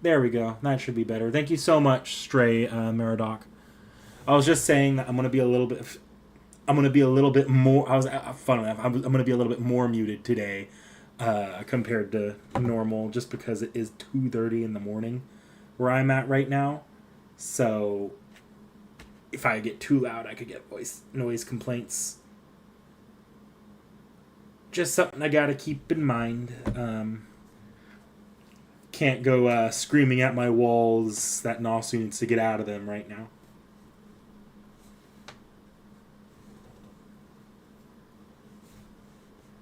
There we go. That should be better. Thank you so much, Stray Meridoc. I was just saying that I'm gonna be a little bit. I'm gonna be a little bit more. I was fun enough. I'm gonna be a little bit more muted today compared to normal, just because it is 2:30 in the morning where I'm at right now. So if I get too loud, I could get voice noise complaints. Just something I gotta keep in mind. Can't go screaming at my walls that Nasu needs to get out of them right now.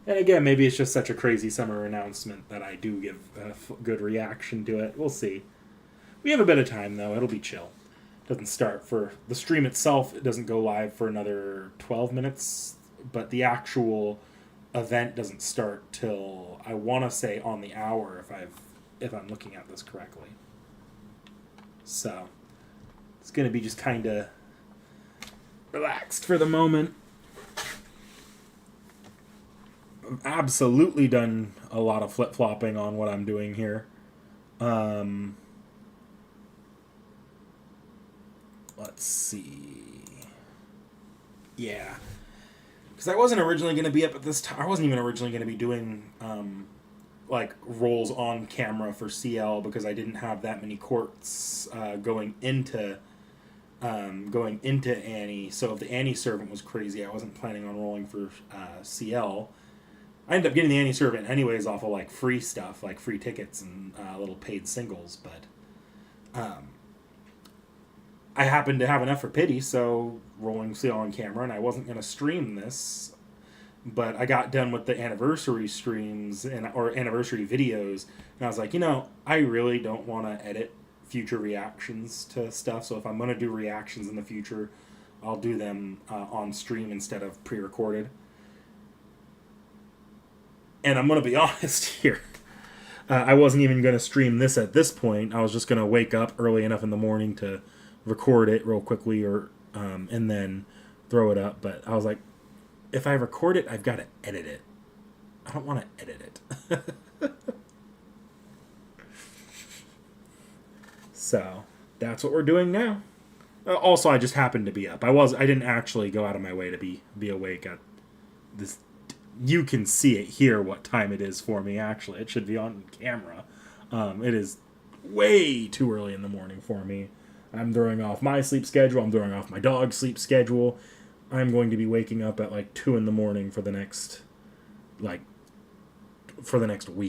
And again, maybe it's just such a crazy summer announcement that I do give a good reaction to it. We'll see. We have a bit of time, though. It'll be chill. It doesn't start for... The stream itself, it doesn't go live for another 12 minutes, but the actual event doesn't start till, I want to say, on the hour, if I'm looking at this correctly. So, it's going to be just kind of relaxed for the moment. I've absolutely done a lot of flip-flopping on what I'm doing here. Let's see. Yeah. Because I wasn't originally going to be up at this time. I wasn't even originally going to be doing like roles on camera for Ciel because I didn't have that many courts going into Annie. So if the Annie servant was crazy, I wasn't planning on rolling for Ciel. I ended up getting the Annie servant anyways off of like free stuff, like free tickets and little paid singles, but I happened to have enough for pity, so rolling Ciel on camera, and I wasn't going to stream this. But I got done with the anniversary streams or anniversary videos, and I was like, I really don't want to edit future reactions to stuff. So if I'm going to do reactions in the future, I'll do them on stream instead of pre-recorded. And I'm going to be honest here. I wasn't even going to stream this at this point. I was just going to wake up early enough in the morning to record it real quickly and then throw it up. But I was like, if I record it, I've got to edit it. I don't want to edit it. So that's what we're doing now. Also, I just happened to be up. I didn't actually go out of my way to be awake at this. You can see it here what time it is for me. Actually, it should be on camera. It is way too early in the morning for me. I'm throwing off my sleep schedule. I'm throwing off my dog's sleep schedule. I'm going to be waking up at like 2 in the morning for the next week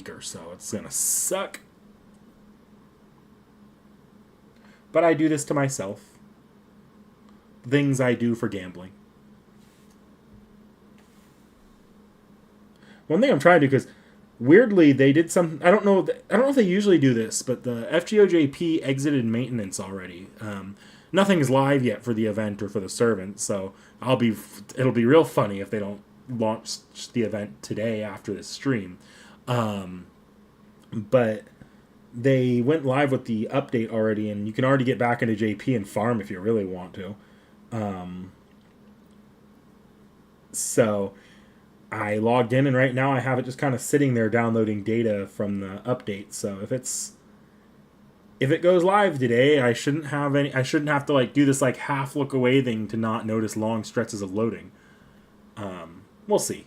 or so. It's going to suck. But I do this to myself. Things I do for gambling. One thing I'm trying to do, because weirdly they did some. I don't know if they usually do this, but the FGOJP exited maintenance already. Nothing's live yet for the event or for the servant, so it'll be real funny if they don't launch the event today after this stream. But they went live with the update already, and you can already get back into JP and farm if you really want to. So I logged in, and right now I have it just kind of sitting there downloading data from the update. So if it goes live today, I shouldn't have to like do this like half look away thing to not notice long stretches of loading. We'll see.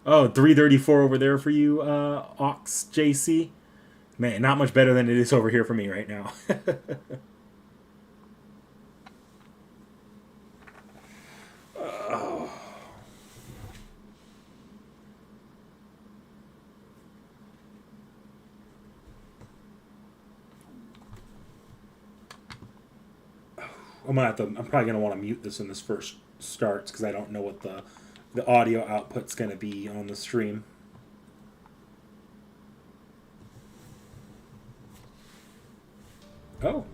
Oh, 334 over there for you, Ox JC. Man, not much better than it is over here for me right now. I'm probably gonna want to mute this when this first starts because I don't know what the audio output's gonna be on the stream. Oh.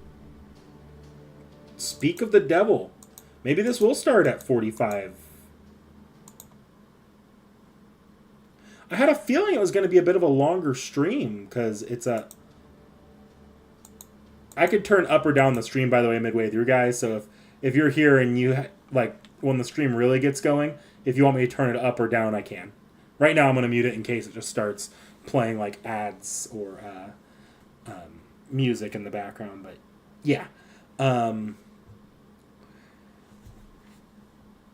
Speak of the devil. Maybe this will start at 45. I had a feeling it was going to be a bit of a longer stream because it's a... I could turn up or down the stream, by the way, midway through, guys. So if you're here and you, like, when the stream really gets going, if you want me to turn it up or down, I can. Right now I'm going to mute it in case it just starts playing, like, ads or music in the background, but yeah. Um,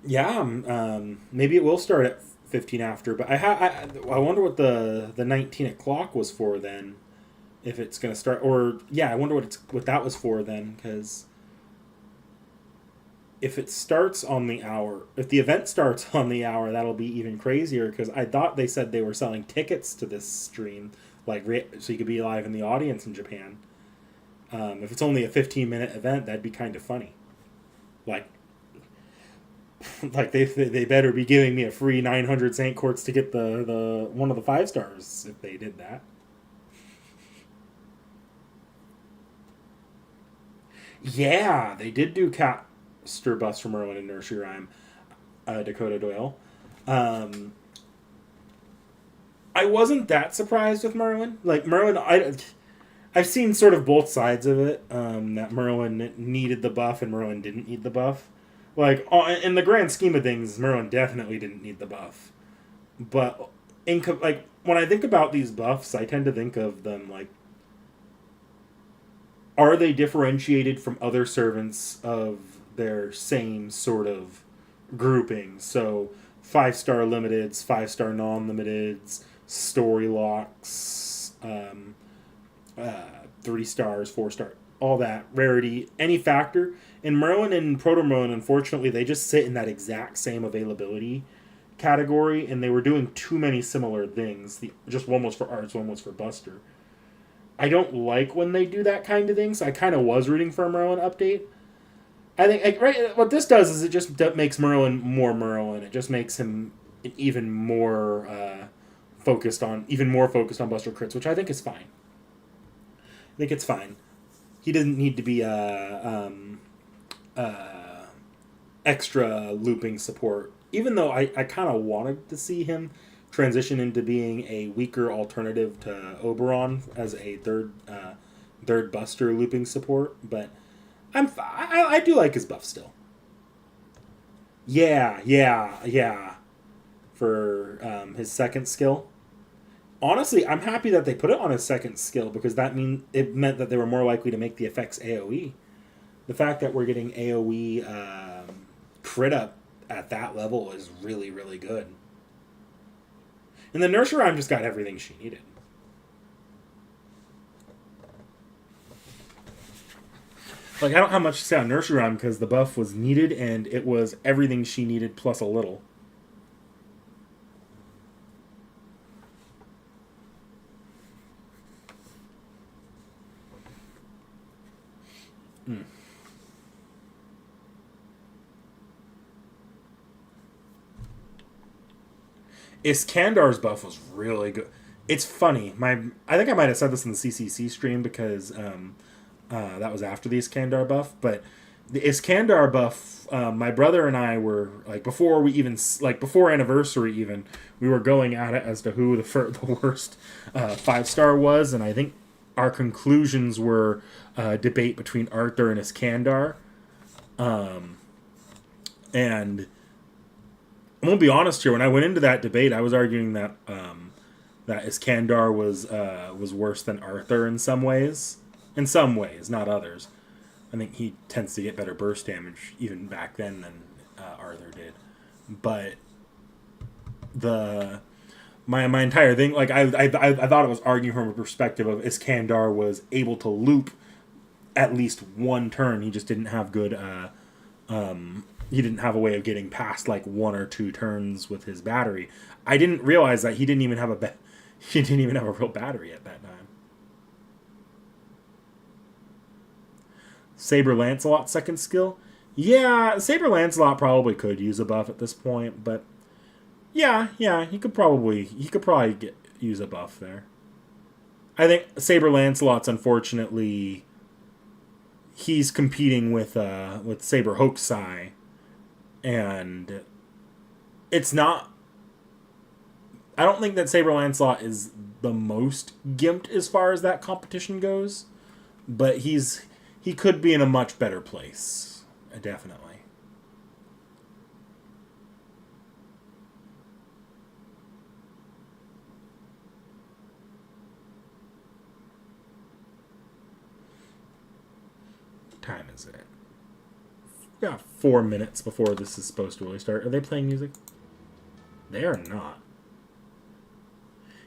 yeah, maybe it will start at 15 after, but I wonder what the 19 o'clock was for then. If it's gonna start, or yeah, I wonder what that was for then, because if it starts on the hour, if the event starts on the hour, that'll be even crazier. Because I thought they said they were selling tickets to this stream, like so you could be live in the audience in Japan. If it's only a 15-minute event, that'd be kind of funny. Like, like they better be giving me a free 900 Saint Quartz to get the one of the 5 stars if they did that. Yeah, they did do Caster Bus for Merlin and Nursery Rhyme, Dakota Doyle. Um, I wasn't that surprised with Merlin. Like Merlin, I've seen sort of both sides of it. That Merlin needed the buff and Merlin didn't need the buff. Like in the grand scheme of things, Merlin definitely didn't need the buff. But like when I think about these buffs, I tend to think of them like, are they differentiated from other servants of their same sort of grouping? So 5 star limiteds, 5 star non-limiteds, story locks, 3 stars, 4 star, all that rarity, any factor. In Merlin and Proto Merlin, unfortunately, they just sit in that exact same availability category, and they were doing too many similar things. Just one was for arts, one was for Buster. I don't like when they do that kind of thing, so I kind of was rooting for a Merlin update. I think right, what this does is it just makes Merlin more Merlin. It just makes him even more even more focused on Buster crits, which I think is fine. I think it's fine. He doesn't need to be extra looping support. Even though I kind of wanted to see him transition into being a weaker alternative to Oberon as a third Buster looping support, but I do like his buff still. Yeah. For his second skill. Honestly, I'm happy that they put it on his second skill because it meant that they were more likely to make the effects AOE. The fact that we're getting AOE crit up at that level is really, really good. And the Nursery Rhyme just got everything she needed. Like, I don't have much to say on Nursery Rhyme because the buff was needed and it was everything she needed plus a little. Iskandar's buff was really good. It's funny. I think I might have said this in the CCC stream because that was after the Iskandar buff. But the Iskandar buff, my brother and I were like before anniversary even, we were going at it as to who the worst 5 star was, and I think our conclusions were debate between Arthur and Iskandar, and I'm gonna be honest here. When I went into that debate, I was arguing that that Iskandar was worse than Arthur in some ways. In some ways, not others. I think he tends to get better burst damage even back then than Arthur did. But my entire thing, like I thought it was arguing from a perspective of Iskandar was able to loop at least one turn. He just didn't have good. He didn't have a way of getting past like 1 or 2 turns with his battery. I didn't realize that he didn't even have a real battery at that time. Saber Lancelot's second skill? Yeah, Saber Lancelot probably could use a buff at this point, but yeah, he could probably use a buff there. I think Saber Lancelot's unfortunately he's competing with Saber Hokusai, and it's not. I don't think that Saber Lancelot is the most gimped as far as that competition goes, but he could be in a much better place, definitely. is it? Yeah, 4 minutes before this is supposed to really start. Are they playing music? They are not.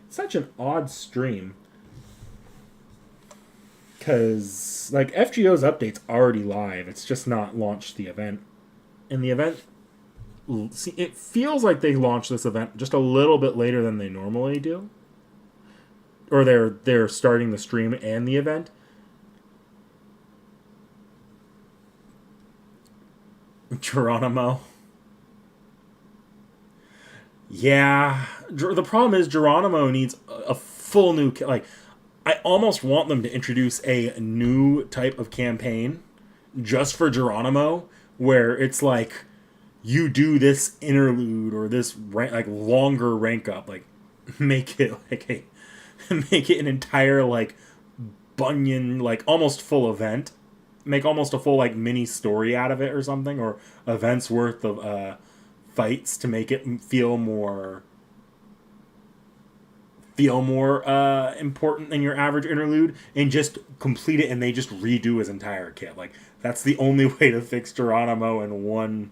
It's such an odd stream. Because, like, FGO's update's already live. It's just not launched the event. And the event... See, it feels like they launched this event just a little bit later than they normally do. Or they're starting the stream and the event. Geronimo. Yeah. The problem is Geronimo needs a full new... Like, I almost want them to introduce a new type of campaign just for Geronimo, where it's like you do this interlude or this like longer rank up, like make it like make it an entire like Bunyan like almost full event, make almost a full like mini story out of it or something, or events worth of fights to make it feel more important than your average interlude, and just complete it and they just redo his entire kit. Like, that's the only way to fix Geronimo in one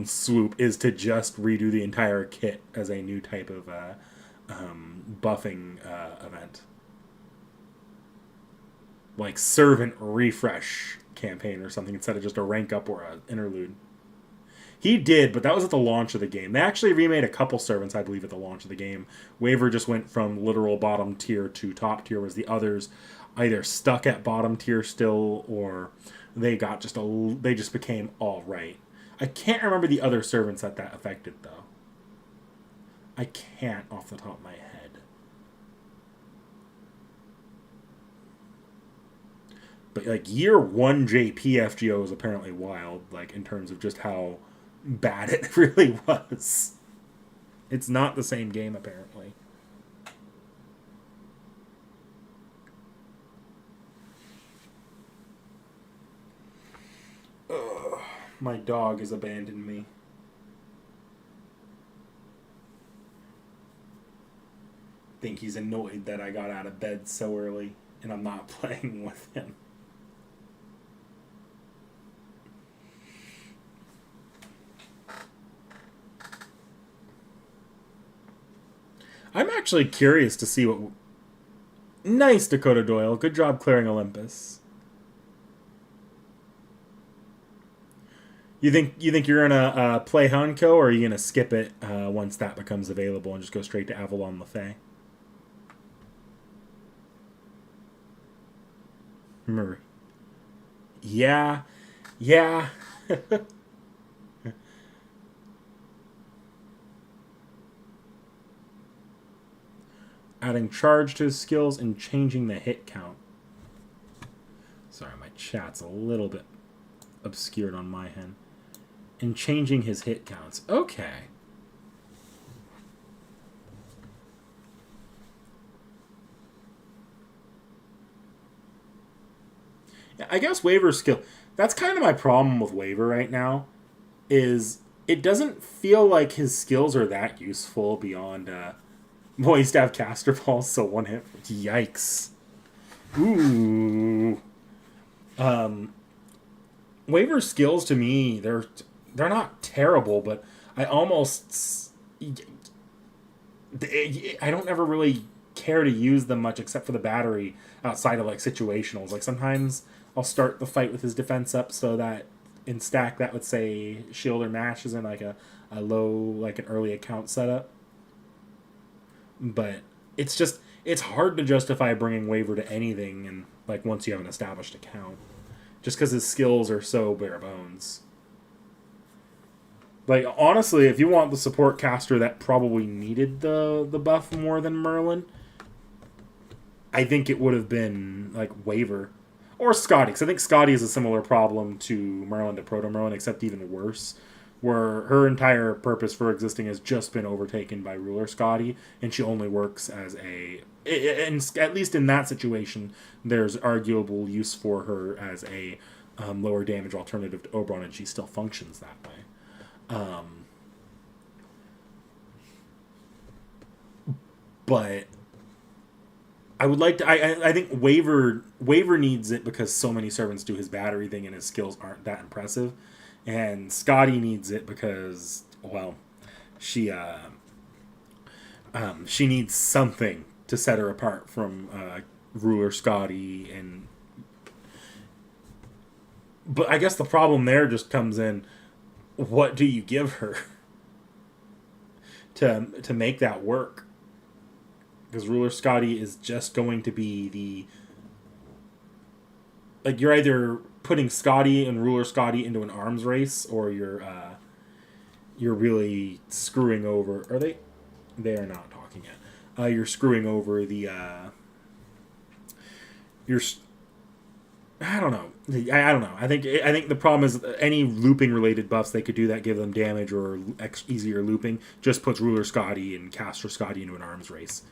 swoop, is to just redo the entire kit as a new type of buffing event. Like servant refresh campaign or something, instead of just a rank up or an interlude. He did, but that was at the launch of the game. They actually remade a couple servants, I believe, at the launch of the game. Waver just went from literal bottom tier to top tier, whereas the others either stuck at bottom tier still, or they just became all right. I can't remember the other servants that affected, though. I can't off the top of my head. But like year 1 JPFGO is apparently wild, like in terms of just how bad it really was. It's not the same game, apparently. Ugh, my dog has abandoned me. I think he's annoyed that I got out of bed so early and I'm not playing with him. I'm actually curious to see what... Nice, Dakota Doyle. Good job clearing Olympus. You think you're gonna play Hanko, or are you gonna skip it once that becomes available and just go straight to Avalon Lefay? Remember? Yeah. Adding charge to his skills and changing the hit count. Sorry, my chat's a little bit obscured on my end. And changing his hit counts. Okay. Yeah, I guess Waver's skill... That's kind of my problem with Waver right now, is it doesn't feel like his skills are that useful beyond... Well, he used to have caster balls, so one hit. Yikes. Ooh. Waver's skills to me, they're not terrible, but I almost... I don't ever really care to use them much except for the battery outside of like situationals. Like sometimes I'll start the fight with his defense up so that in stack that would say shield or mash is in like a low, like an early account setup. But it's hard to justify bringing Waver to anything, and like once you have an established account, just because his skills are so bare bones. Like honestly, if you want the support caster that probably needed the buff more than Merlin, I think it would have been like Waver or Scotty, because I think Scotty is a similar problem to Merlin to Proto Merlin, except even worse, where her entire purpose for existing has just been overtaken by Ruler Scotty, and she only works as a... And at least in that situation, there's arguable use for her as a lower damage alternative to Oberon, and she still functions that way. But I would like to. I think Waver needs it because so many servants do his battery thing and his skills aren't that impressive, and Scotty needs it because well, she she needs something to set her apart from Ruler Scotty. And but I guess the problem there just comes in: what do you give her to make that work? Because Ruler Scotty is just going to be the like you're either putting Scotty and Ruler Scotty into an arms race, or you're really screwing over. Are they? They are not talking yet. You're screwing over the. You're. I don't know. I don't know. I think the problem is any looping related buffs they could do that give them damage or easier looping just puts Ruler Scotty and Caster Scotty into an arms race.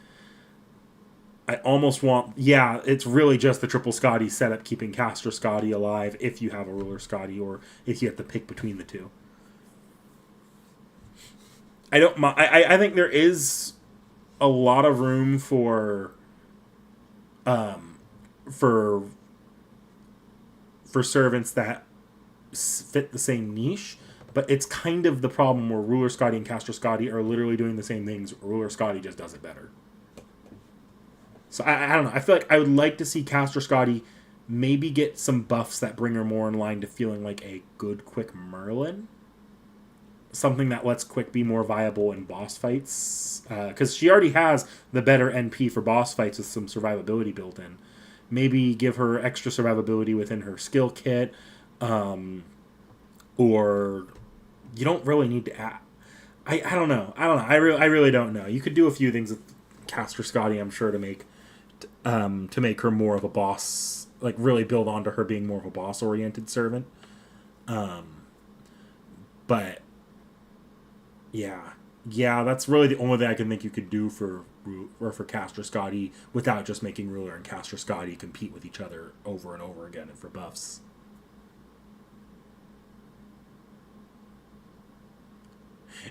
I almost want. Yeah, it's really just the triple Scotty setup keeping Caster Scotty alive if you have a Ruler Scotty or if you have to pick between the two. I don't. I think there is a lot of room for servants that fit the same niche, but it's kind of the problem where Ruler Scotty and Caster Scotty are literally doing the same things. Ruler Scotty just does it better. So I don't know. I feel like I would like to see Caster Scotty maybe get some buffs that bring her more in line to feeling like a good Quick Merlin. Something that lets Quick be more viable in boss fights. Because she already has the better NP for boss fights with some survivability built in. Maybe give her extra survivability within her skill kit. Or you don't really need to add. I don't know. I really don't know. You could do a few things with Caster Scotty, I'm sure, to make her more of a boss, like really build onto her being more of a boss oriented servant. But yeah, that's really the only thing I can think you could do for Caster Scotty without just making Ruler and Caster Scotty compete with each other over and over again and for buffs.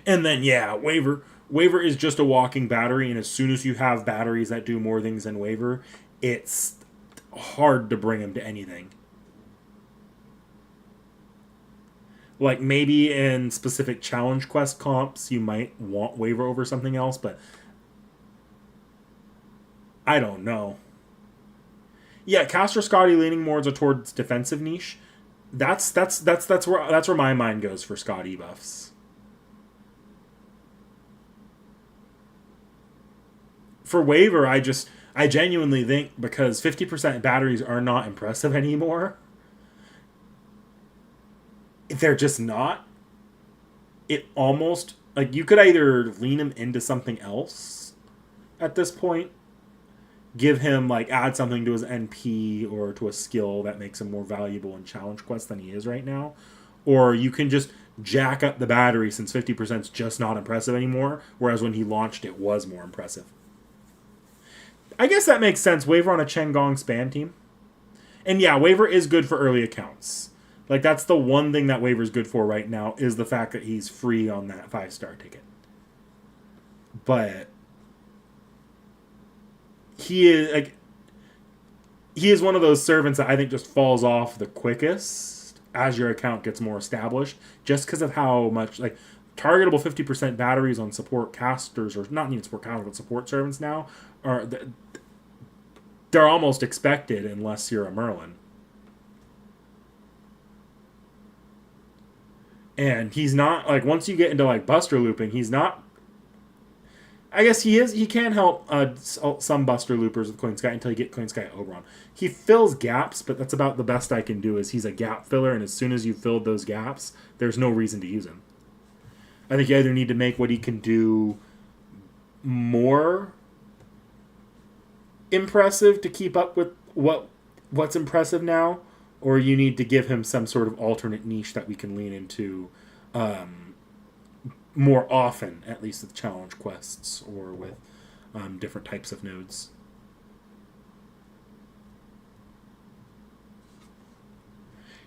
And then Waver is just a walking battery, and as soon as you have batteries that do more things than Waver, it's hard to bring him to anything. Like maybe in specific challenge quest comps, you might want Waver over something else, but I don't know. Yeah, Caster Scotty leaning more towards defensive niche. That's where my mind goes for Scotty buffs. For Waver, I genuinely think because 50% batteries are not impressive anymore. They're just not. It almost like you could either lean him into something else at this point, give him like add something to his NP or to a skill that makes him more valuable in challenge quests than he is right now, or you can just jack up the battery since 50% is just not impressive anymore, whereas when he launched it was more impressive. I guess that makes sense. Waver on a Chengong spam team. And yeah, Waver is good for early accounts. Like, that's the one thing that Waver's good for right now is the fact that he's free on that 5-star ticket. But he is one of those servants that I think just falls off the quickest as your account gets more established, just because of how much, like, targetable 50% batteries on support casters, or not even support casters, but support servants now, they're almost expected unless you're a Merlin. And he's not, like, once you get into, like, Buster looping, he's not. I guess he can help some Buster loopers with Coin Sky until you get Coin Sky Oberon. He fills gaps, but that's about the best I can do. Is he's a gap filler, and as soon as you filled those gaps, there's no reason to use him. I think you either need to make what he can do more impressive to keep up with what's impressive now, or you need to give him some sort of alternate niche that we can lean into more often, at least with challenge quests or with different types of nodes.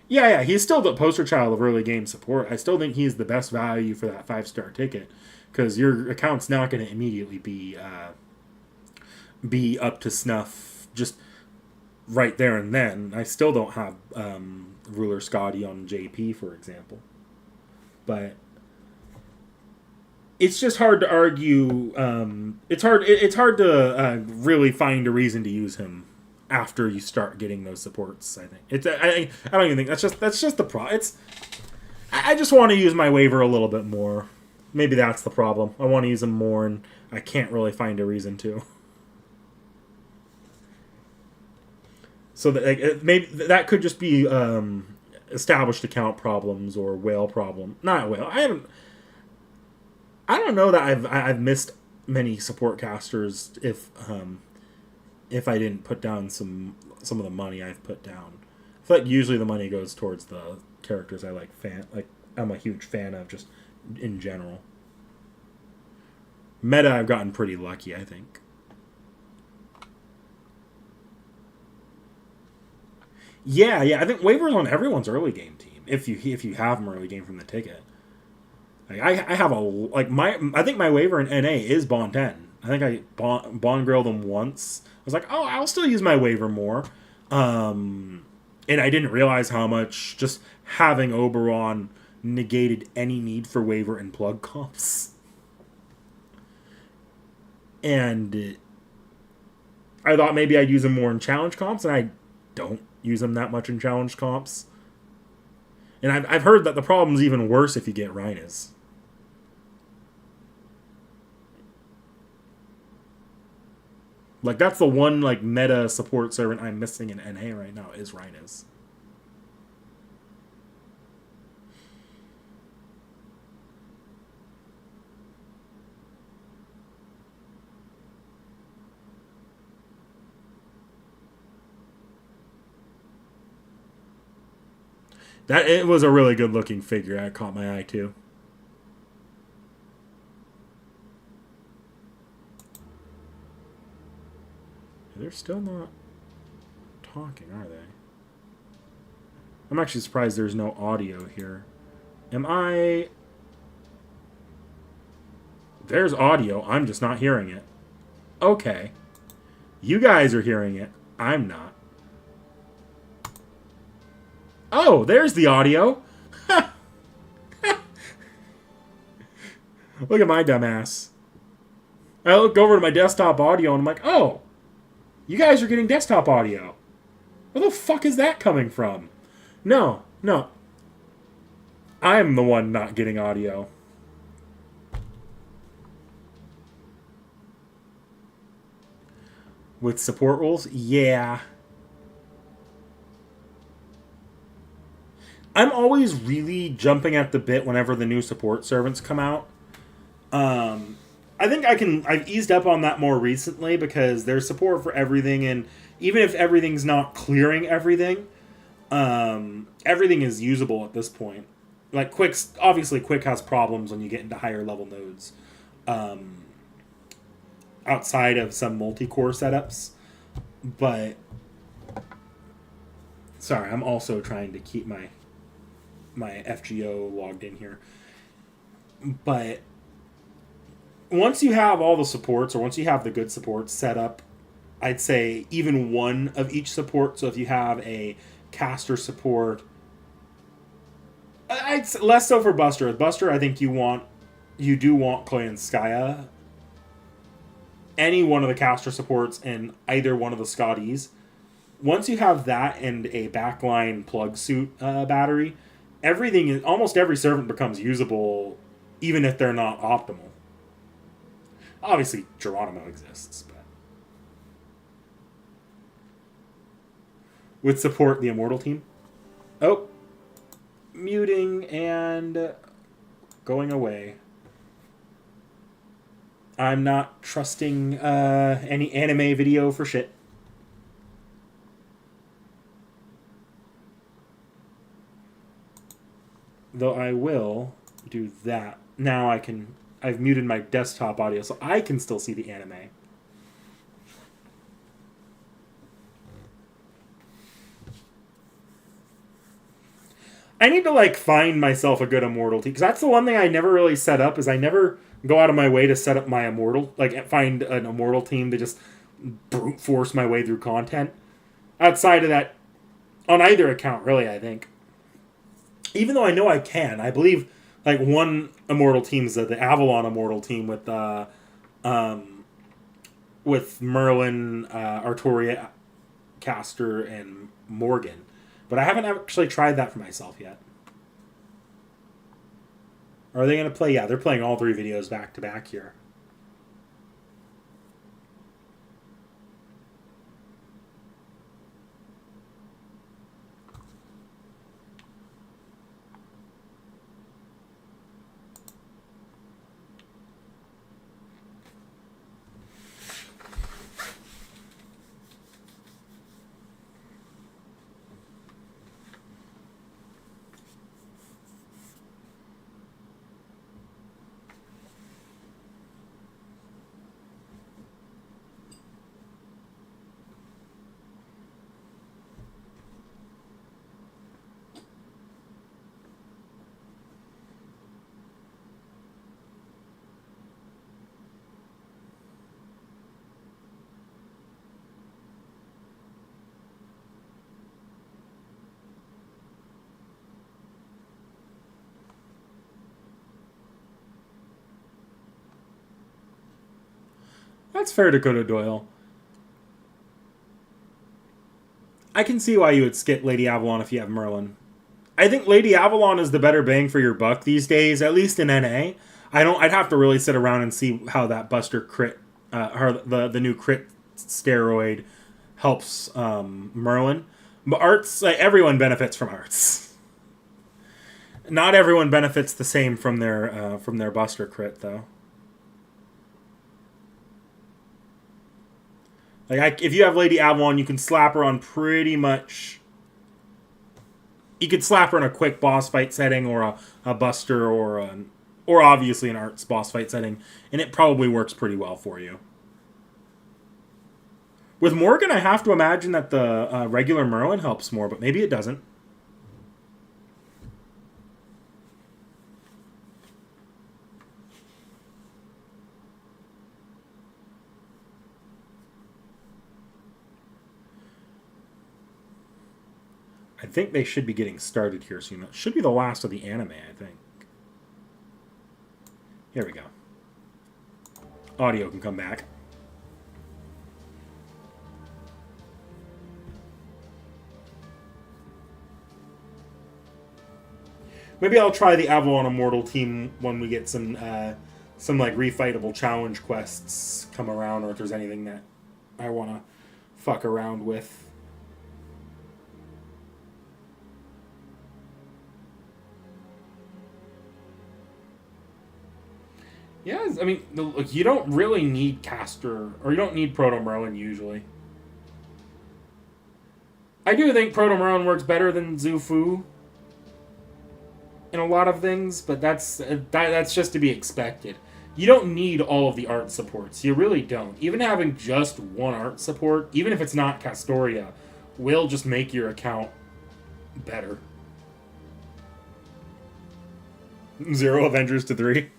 Yeah, he's still the poster child of early game support. I still think he's the best value for that 5-star ticket because your account's not going to immediately be up to snuff just right there and then. I still don't have Ruler Scotty on JP, for example. But it's just hard to argue. It's hard to really find a reason to use him after you start getting those supports. I think I don't even think that's just the problem. I just want to use my waiver a little bit more. Maybe that's the problem. I want to use him more, and I can't really find a reason to. So that maybe that could just be established account problems or whale problem. Not whale. I don't know that I've missed many support casters if I didn't put down some of the money I've put down. I feel like usually the money goes towards the characters I like I'm a huge fan of just in general. Meta, I've gotten pretty lucky, I think. Yeah, I think waivers on everyone's early game team if you have them early game from the ticket. Like I have I think my waiver in NA is Bond 10. I think I Bond grilled them once. I was like, oh, I'll still use my waiver more. And I didn't realize how much just having Oberon negated any need for waiver and plug comps. And I thought maybe I'd use him more in challenge comps, and I don't use him that much in challenge comps. And I've heard that the problem's even worse if you get Rhinas. Like, that's the one, like, meta support servant I'm missing in NA right now is Rhinas. It was a really good looking figure. That caught my eye too. They're still not talking, are they? I'm actually surprised there's no audio here. Am I... There's audio. I'm just not hearing it. Okay. You guys are hearing it. I'm not. Oh, there's the audio. Look at my dumbass. I look over to my desktop audio and I'm like, oh, you guys are getting desktop audio. Where the fuck is that coming from? No. I'm the one not getting audio. With support rules? Yeah. I'm always really jumping at the bit whenever the new support servants come out. I think I've eased up on that more recently because there's support for everything, and even if everything's not clearing everything, everything is usable at this point. Like Quick has problems when you get into higher level nodes, outside of some multi-core setups. But sorry, I'm also trying to keep my FGO logged in here. But once you have all the supports, or once you have the good supports set up, I'd say even one of each support. So if you have a caster support, less so for Buster. Buster, I think you do want Clay and Skya. Any one of the caster supports and either one of the Scotties. Once you have that and a backline plug suit battery, almost every servant becomes usable, even if they're not optimal. Obviously, Geronimo exists, but with support, the Immortal team. Oh, muting and going away. I'm not trusting any anime video for shit. Though I will do that. Now I've muted my desktop audio so I can still see the anime. I need to find myself a good Immortal team, because that's the one thing I never really set up, is I never go out of my way to set up my Immortal, find an Immortal team to just brute force my way through content. Outside of that, on either account, really, I think. Even though I know I can, I believe like one Immortal team is the Avalon Immortal team with Merlin, Arturia, Caster, and Morgan. But I haven't actually tried that for myself yet. Are they going to play? Yeah, they're playing all 3 videos back to back here. That's fair, Dakota Doyle. I can see why you would skip Lady Avalon if you have Merlin. I think Lady Avalon is the better bang for your buck these days, at least in NA. I'd have to really sit around and see how that Buster crit, the new crit steroid helps Merlin. But arts, everyone benefits from arts. Not everyone benefits the same from their Buster crit though. Like, if you have Lady Avalon, you can slap her on pretty much. You could slap her in a quick boss fight setting, or a Buster, or obviously an Arts boss fight setting, and it probably works pretty well for you. With Morgan, I have to imagine that the regular Merlin helps more, but maybe it doesn't. I think they should be getting started here soon. It should be the last of the anime, I think. Here we go. Audio can come back. Maybe I'll try the Avalon Immortal team when we get some like refightable challenge quests come around, or if there's anything that I want to fuck around with. Yeah, I mean, look, you don't really need Caster, or you don't need Proto Merlin usually. I do think Proto Merlin works better than Zufu in a lot of things, but that's just to be expected. You don't need all of the art supports. You really don't. Even having just one art support, even if it's not Castoria, will just make your account better. 0 Avengers to 3.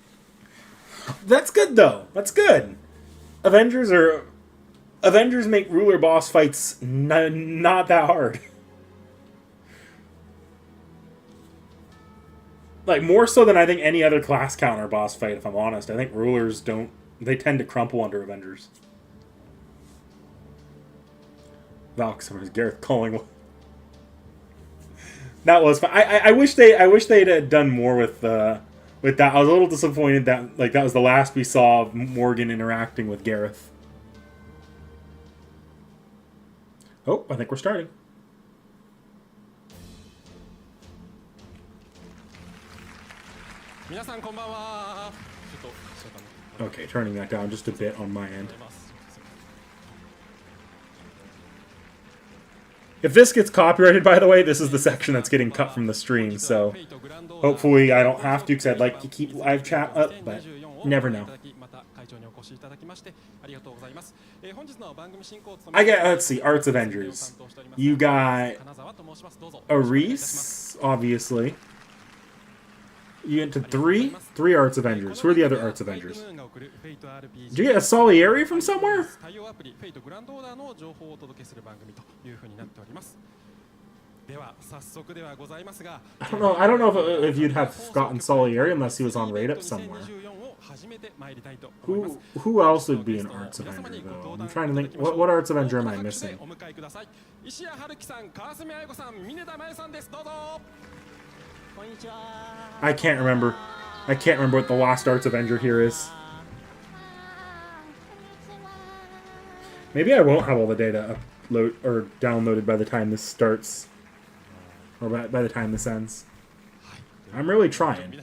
That's good though. That's good. Avengers make ruler boss fights not that hard. Like, more so than I think any other class counter boss fight, if I'm honest. I think rulers don't... They tend to crumple under Avengers. Valks, Gareth calling... That was fun. I wish they'd had done more with that. I was a little disappointed that that was the last we saw of Morgan interacting with Gareth. Oh, I think we're starting. Okay, turning that down just a bit on my end. If this gets copyrighted, by the way, this is the section that's getting cut from the stream, so hopefully I don't have to, because I'd like to keep live chat up, but never know. Let's see, Arts Avengers. You got Aris, obviously. You get to three Arts Avengers. Who are the other Arts Avengers? Did you get a Salieri from somewhere? I don't know if you'd have gotten Salieri unless he was on raid up somewhere. Who else would be an Arts Avenger though? I'm trying to think. What Arts Avenger am I missing? I can't remember. I can't remember what the last Arts Avenger here is. Maybe I won't have all the data upload or downloaded by the time this starts. Or by the time this ends. I'm really trying.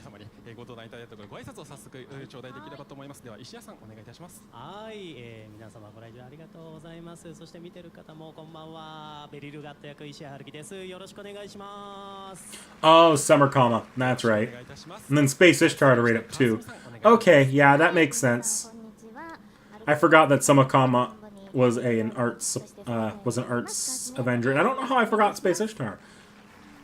Oh, Summer Comma. That's right. And then Space Ishtar to rate up too. Okay, yeah, that makes sense. I forgot that Summer Comma was an arts Avenger, and I don't know how I forgot Space Ishtar.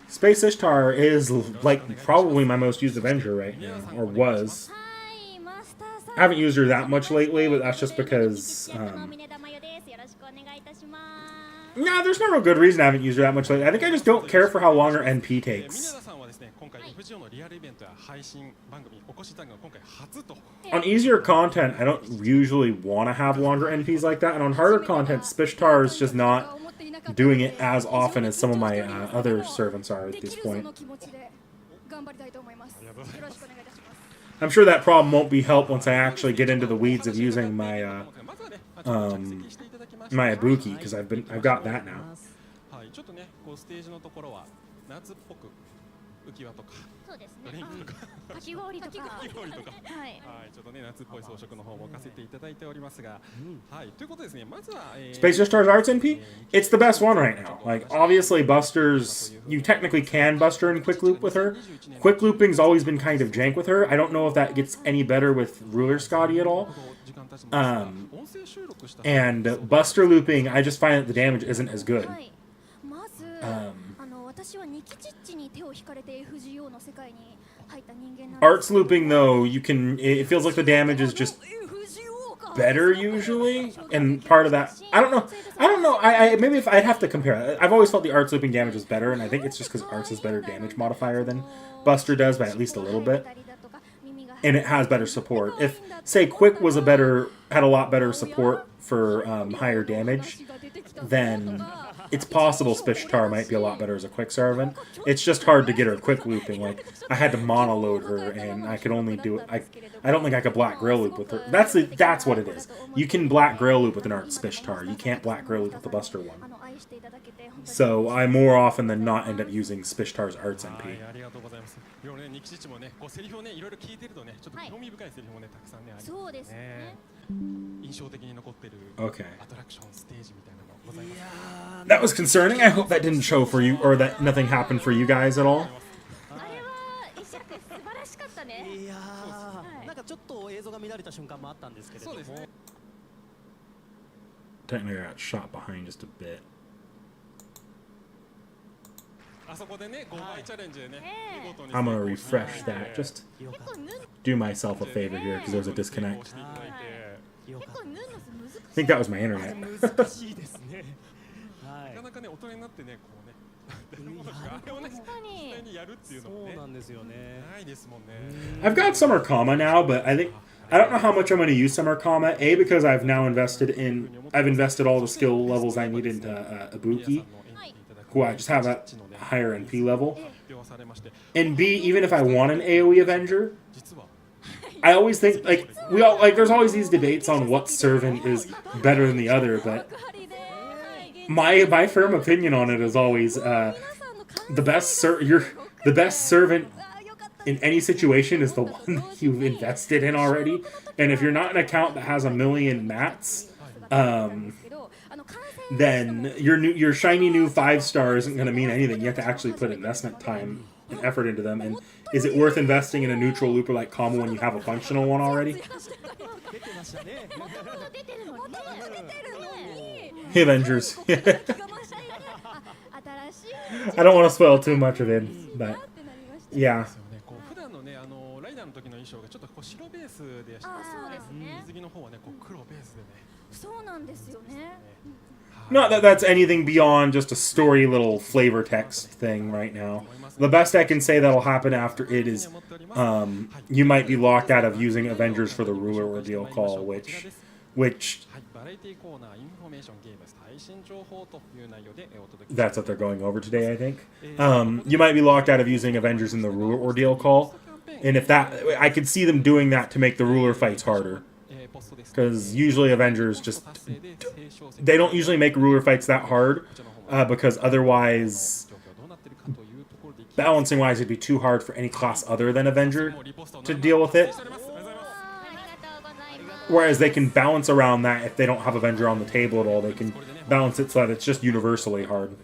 Space Ishtar is like probably my most used Avenger right now, or was. I haven't used her that much lately, but that's just because. Nah, there's no real good reason I haven't used her that much lately. I think I just don't care for how long her NP takes. On easier content, I don't usually want to have longer NPs like that, and on harder content, Spishtar is just not doing it as often as some of my other servants are at this point. I'm sure that problem won't be helped once I actually get into the weeds of using my my Ibuki, because I've got that now. Space Star's Arts NP? It's the best one right now. Like, obviously, Busters, you technically can Buster and Quick Loop with her. Quick Looping's always been kind of jank with her. I don't know if that gets any better with Ruler Scotty at all. And Buster Looping, I just find that the damage isn't as good. Arts looping though, it feels like the damage is just better usually, and part of that, I don't know, maybe if I'd have to compare. I've always felt the arts looping damage was better, and I think it's just because arts is better damage modifier than Buster does by at least a little bit, and it has better support. If say Quick was had a lot better support for higher damage, then it's possible Spishtar might be a lot better as a quick servant. It's just hard to get her quick looping. Like, I had to monoload her, and I could only do it. I don't think I could black grill loop with her. That's what it is. You can black grill loop with an art Spishtar. You can't black grill loop with the Buster one. So I more often than not end up using Spishtar's arts NP. Okay. That was concerning. I hope that didn't show for you, or that nothing happened for you guys at all. Technically I got shot behind just a bit. I'm gonna refresh that. Just do myself a favor here because there's a disconnect. I think that was my internet. I've got Summer Comma now, but I don't know how much I'm going to use Summer Comma. A, because I've now invested all the skill levels I need into Ibuki, who I just have at higher NP level. And B, even if I want an AoE Avenger, I always think there's always these debates on what servant is better than the other, but my firm opinion on it is always the best servant in any situation is the one that you've invested in already. And if you're not an account that has 1 million mats, then your shiny new 5-star isn't going to mean anything. You have to actually put investment time and effort into them. And is it worth investing in a neutral looper like Comma when you have a functional one already? Hey, Avengers. I don't want to spoil too much of it, but yeah. Not that that's anything beyond just a story little flavor text thing right now. The best I can say that'll happen after it is you might be locked out of using Avengers for the ruler ordeal call, which that's what they're going over today, I think. You might be locked out of using Avengers in the ruler ordeal call, and if that, I could see them doing that to make the ruler fights harder. Because usually Avengers just, they don't usually make ruler fights that hard, because otherwise, balancing wise, it'd be too hard for any class other than Avenger to deal with it. Whereas they can balance around that if they don't have Avenger on the table at all. They can balance it so that it's just universally hard.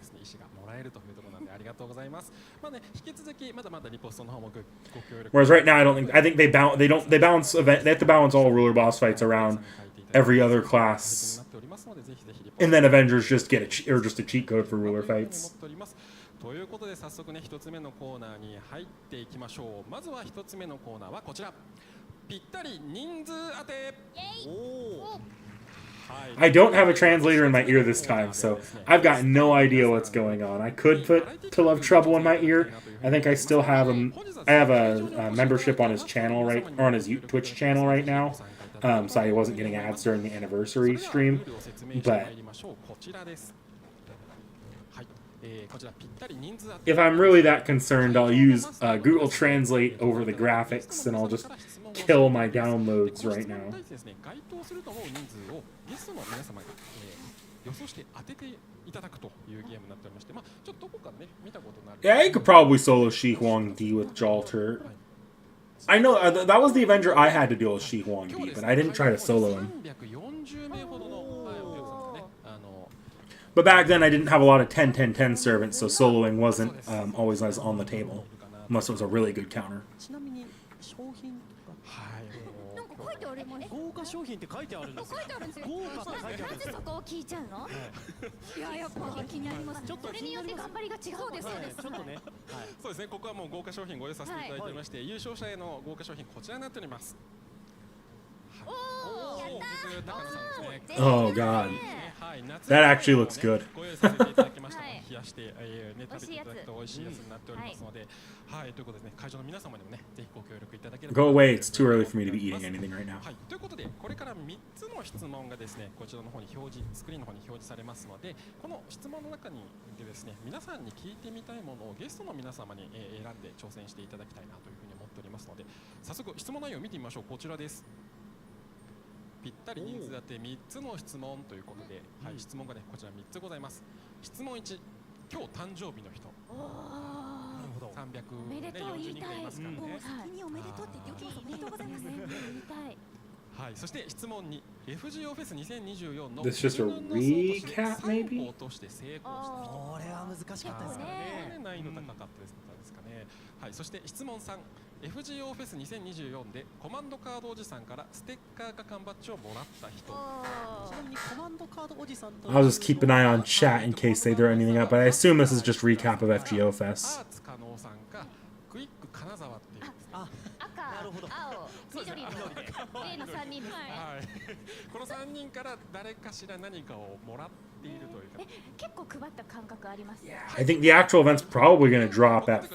Whereas right now, I think they balance. They have to balance all ruler boss fights around every other class, and then Avengers just get just a cheat code for ruler fights. ということで早速ね一つ目のコーナーに入っていきましょう。まずは一つ目のコーナーはこちら。ぴったり人数当て。I don't have a translator in my ear this time, so I've got no idea what's going on. I could put To Love Trouble in my ear. I think I still have a membership on his channel or on his Twitch channel right now. So I wasn't getting ads during the anniversary stream, but if I'm really that concerned, I'll use Google Translate over the graphics, and I'll just kill my downloads right now. Yeah, you could probably solo Shi Huang Di with Jalter. I know that was the Avenger I had to deal with Shi Huang Di, but I didn't try to solo him. But back then I didn't have a lot of 10-10-10 servants, so soloing wasn't always on the table, unless it was a really good counter. 豪華商品って書いてあるんですよ。豪華って書いてあるんですよ。なぜそこを聞いちゃうの？いややっぱ気になります。ちょっとそれによって頑張りが違う。そうですそうです。ちょっとね。そうですね。ここはもう豪華商品ご用意させていただいておりまして、優勝者への豪華商品こちらになっております。おお、やったー。Oh God, that actually looks good. 冷やしてね食べていただくと美味しいやつになっておりますので、はい、ということでね会場の皆様にもねぜひご協力いただければ。Go away, it's too early for me to be eating anything right now. はい、ということでこれから3つの質問がですねこちらの方にスクリーンの方に表示されますので、この質問の中にでですね皆さんに聞いてみたいものをゲストの皆様に選んで挑戦していただきたいなというふうに思っておりますので、早速質問内容を見てみましょう。こちらです。ぴったり人数当て3つの質問ということで、はい、質問がねこちら3つございます。質問1、今日誕生日の人。なるほど。340人ぐらいいますからね。先におめでとうって言っておきます。おめでとうございます。言いたい。はい、そして質問2、FGO フェス2024の This just a recap, maybe? として成功した人。これは難しかったですね。難易度高かったですかね。はい、そして質問3。FGO フェス2024でコマンドカードおじさんからステッカーか缶バッジをもらった人。ちなみにコマンドカードおじさんと I'll just keep an eye on chat in case they throw anything up, but I assume this is just recap of FGO Fest. アーツ加納さんかクイック金沢っていう。赤、青、緑の例の3人ですね。はい。この3人から誰かしら何かをもらっているというか。結構配った感覚あります。I think the actual event's probably going to drop at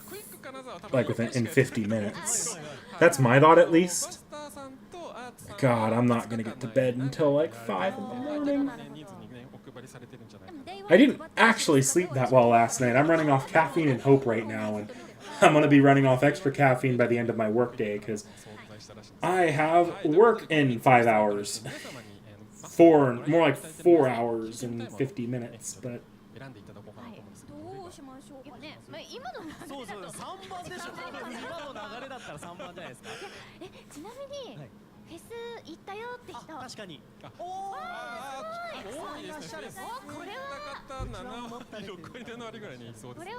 like in 50 minutes. That's my thought, at least. God, I'm not going to get to bed until like 5 in the morning. I didn't actually sleep that well last night. I'm running off caffeine and hope right now, and I'm going to be running off extra caffeine by the end of my workday because I have work in 5 hours. More like 4 hours and 50 minutes, but... 今の流れだと3番でしょ。今の流れだったら3番じゃないですか。ちなみにフェス行ったよって人。確かに。多いですね。これ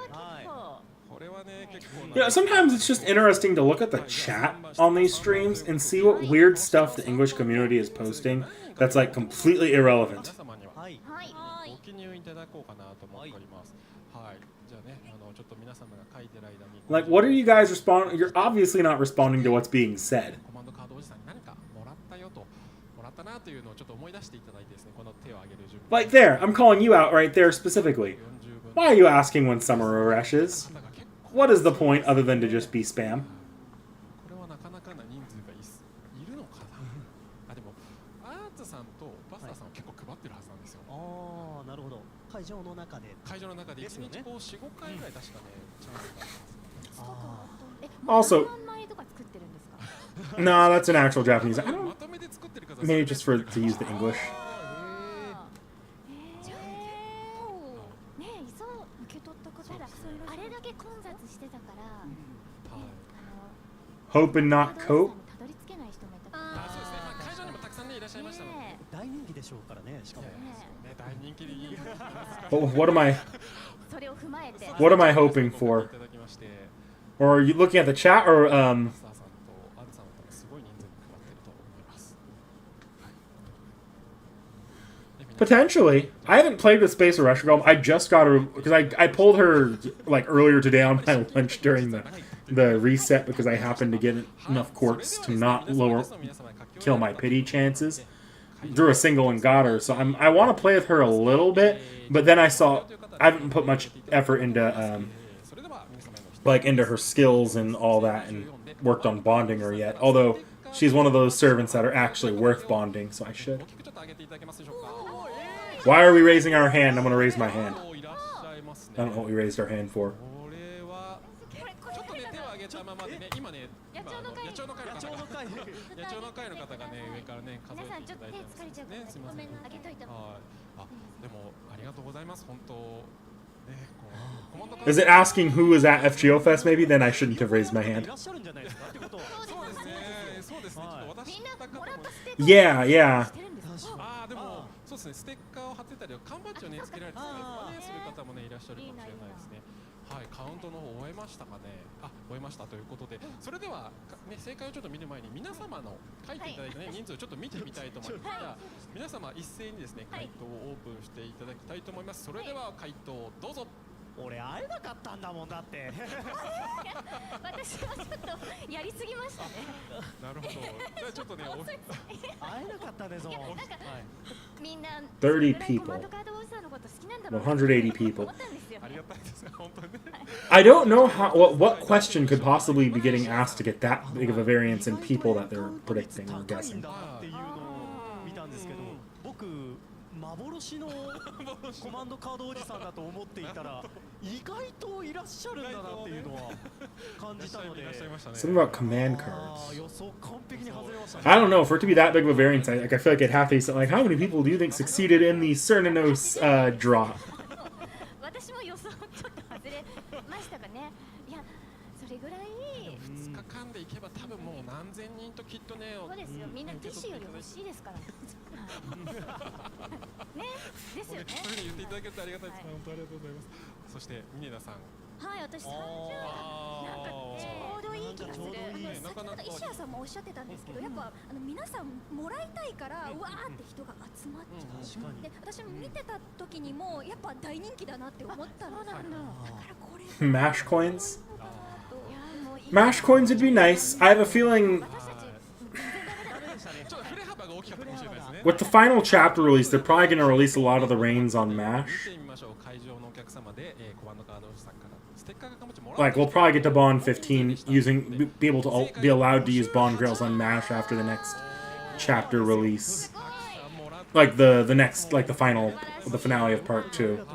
はこれはね結構。Yeah, sometimes it's just interesting to look at the chat on these streams and see what weird stuff the English community is posting that's like completely irrelevant. はい。ご記入いただこうかなと思っております。はい。じゃあね、ちょっと皆様が書いてる間に。Like, what are you guys responding? You're obviously not responding to what's being said. コマンドカードおじさんに何かもらったよと。もらったなというのをちょっと思い出していただいてですね、この手を挙げる準備。 Like there, I'm calling you out right there specifically. 40分 Why are you asking when summer rushes? 方が結構 What is the point other than to just be spam? これはなかなかな人数がいるのかな。あ、でもアーツさんとバスターさんは結構配ってるはずなんですよ。ああ、なるほど。会場の中で。会場の中で1ですよね日こう4、5回ぐらい確かね、チャンスがあります。あ Also- 何枚とか作ってるんですか？ Nah, that's an actual Japanese. I ま don't. とめて作ってる方 Maybe just for to use the English. ねえ、いそう受け取った方だ。あれだけ混雑してたから、はい。 Hope and not た cope. どり着けない人もいたから。あ、そうですね。まあ会場にもたくさんねいらっしゃいましたので。ね大人気でしょうからね。しかも。ね、大人気に。 What am I? え、それを踏まえて。 What am I hoping for? いただきまして、 Or are you looking at the chat, or スターさんとアルさんは多分すごい人数に配ってると思います。potentially? I haven't played with Space or Russia Golem. I just got her because I pulled her like earlier today on my lunch during the reset because I happened to get enough quartz to not kill my pity chances. Drew a single and got her, so I want to play with her a little bit, but then I haven't put much effort into into her skills and all that, and worked on bonding her yet. Although she's one of those servants that are actually worth bonding, so I should. Why are we raising our hand? I'm gonna raise my hand. I don't know what we raised our hand for. これはちょっとね手を挙げたままでね、今ね、野鳥の会野鳥の会の方が野鳥の会の方がね上からね数えていただいてますね。すみません。ごめんな、あげといた。はい。あ、でもありがとうございます。本当ね、こうコマンド Is it asking who was at FGO Fest? Maybe then I shouldn't have raised my い hand. らっしゃるんじゃないですかってこと。そうですね。そうですね。ちょっと私みんなだもらったステッカー Yeah, yeah. してるんですか？ああ、でもそうですね。ステッカーを貼ってたり、缶バッジをねつけられてたりとかねする方もねいらっしゃるかもしれないですね。はい、カウントの方終えましたかね。あ、終えましたということで、それではね正解をちょっと見る前に皆様の書いていただいたね人数をちょっと見てみたいと思います。じゃあ皆様一斉にですね回答をオープンしていただきたいと思います。それでは回答どうぞ。俺会えなかったんだもんだって。私はちょっとやりすぎましたね。なるほど。じゃあちょっとね、会えなかったですもん。はい。みんな30 people. コマンドカードおじさんのこと好きなんだろうな180 people. 思ったんですよね。ありがたいですね、本当にね。 I don't know what question could possibly be getting asked to get that big of a variance in people that they're predicting or 高い guessing. んだなっていうのを見たんですけど、僕幻のコマンドカードおじさんだと思っていたら意外といらっしゃるんだなっていうのは感じたので。いらっしゃいましたね。 Something about command あ cards. ー予想完璧に外れましたね。 I don't know, for it to be that big of a variance, I feel like I'd have to say, like, how many people do you think succeeded in the Cernanos draw? 私も予想ちょっと外れましたかね。いや、それぐらい。 2日間でいけば多分もう何千人ときっとね、そうですよ。みんなティッシュより欲しいですから。ね、ですよね。そういうふうに言っていただけるとありがたいです。はい本当ありがとうございます。そしてミネダさん。はい、私30。あなんかちょうどいい気がする。なかなか石谷さんもおっしゃってたんですけど、やっぱ皆さんもらいたいからうわーって人が集まっちゃう。確かに。で、私も見てた時にもやっぱ大人気だなって思ったの。そうなんだ。だからこれ Mash coins? いや、もういい。 Mash coins would be nice. I have a feeling 私たちダメでしたね。ちょっと振れ幅が大きかったかもしれないですね。 with the final chapter release, they're probably going to release a lot of the reigns on 見 Mash. てみましょう。会場のお客様で、コマンドカードさんからステッカーがかもちもら Like, we'll probably get to Bond 15 be able to be allowed to use Bond Grails on Mash after the next chapter release. Like the finale of part 2.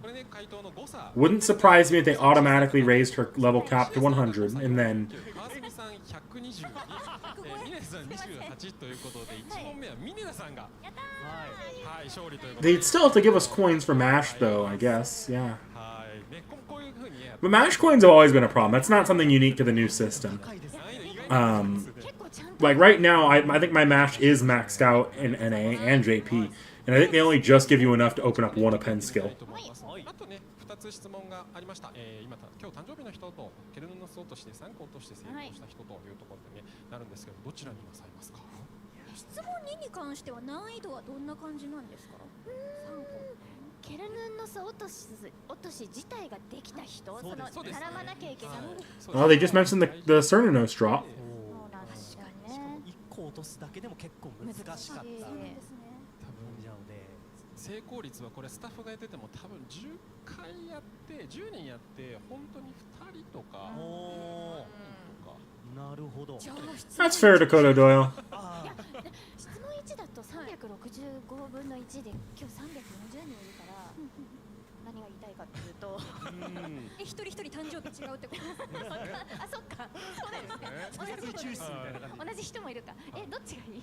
これね回答の誤差。 Wouldn't surprise me if they automatically raised her level cap to 100, and then 川澄さん122、ミネダさん28ということで1問目はミネダさんがはい勝利ということで。 they'd still have to give us coins for Mash, though, I guess. Yeah. はいねこういう風にね。 But Mash coins have always been a problem. That's not something unique to the new system. 高いですね。 結構ちゃんと。 Like right now, I think my Mash is maxed out in NA and JP, and I think they only just give you enough to open up one append skill. あとね2つ質問がありました。今日誕生日の人とケルヌのス落として3個落として成功した人というところでねなるんですけど、どちらになさいますか？質問2に関しては難易度はどんな感じなんですか？ケルヌンのス落とし自体ができた人、そのそうですね並ばなきゃいけない。そう Oh, they just mentioned the Cernanos drop. そうなんですよね。 1個落とすだけでも結構難しかったそうですね。多分じゃので、成功率はこれスタッフがやってても多分10回やって10人やって本当に2人とかおとかなるほど。じゃあ That's fair, Dakota Doyle. あ質問1だと365分の1で今日340人いるから何が言いたいかっていうと一人一人誕生日違うってことですね。あ、そっか。そうだよね。同じことです同じ人もいるか。どっちがいい？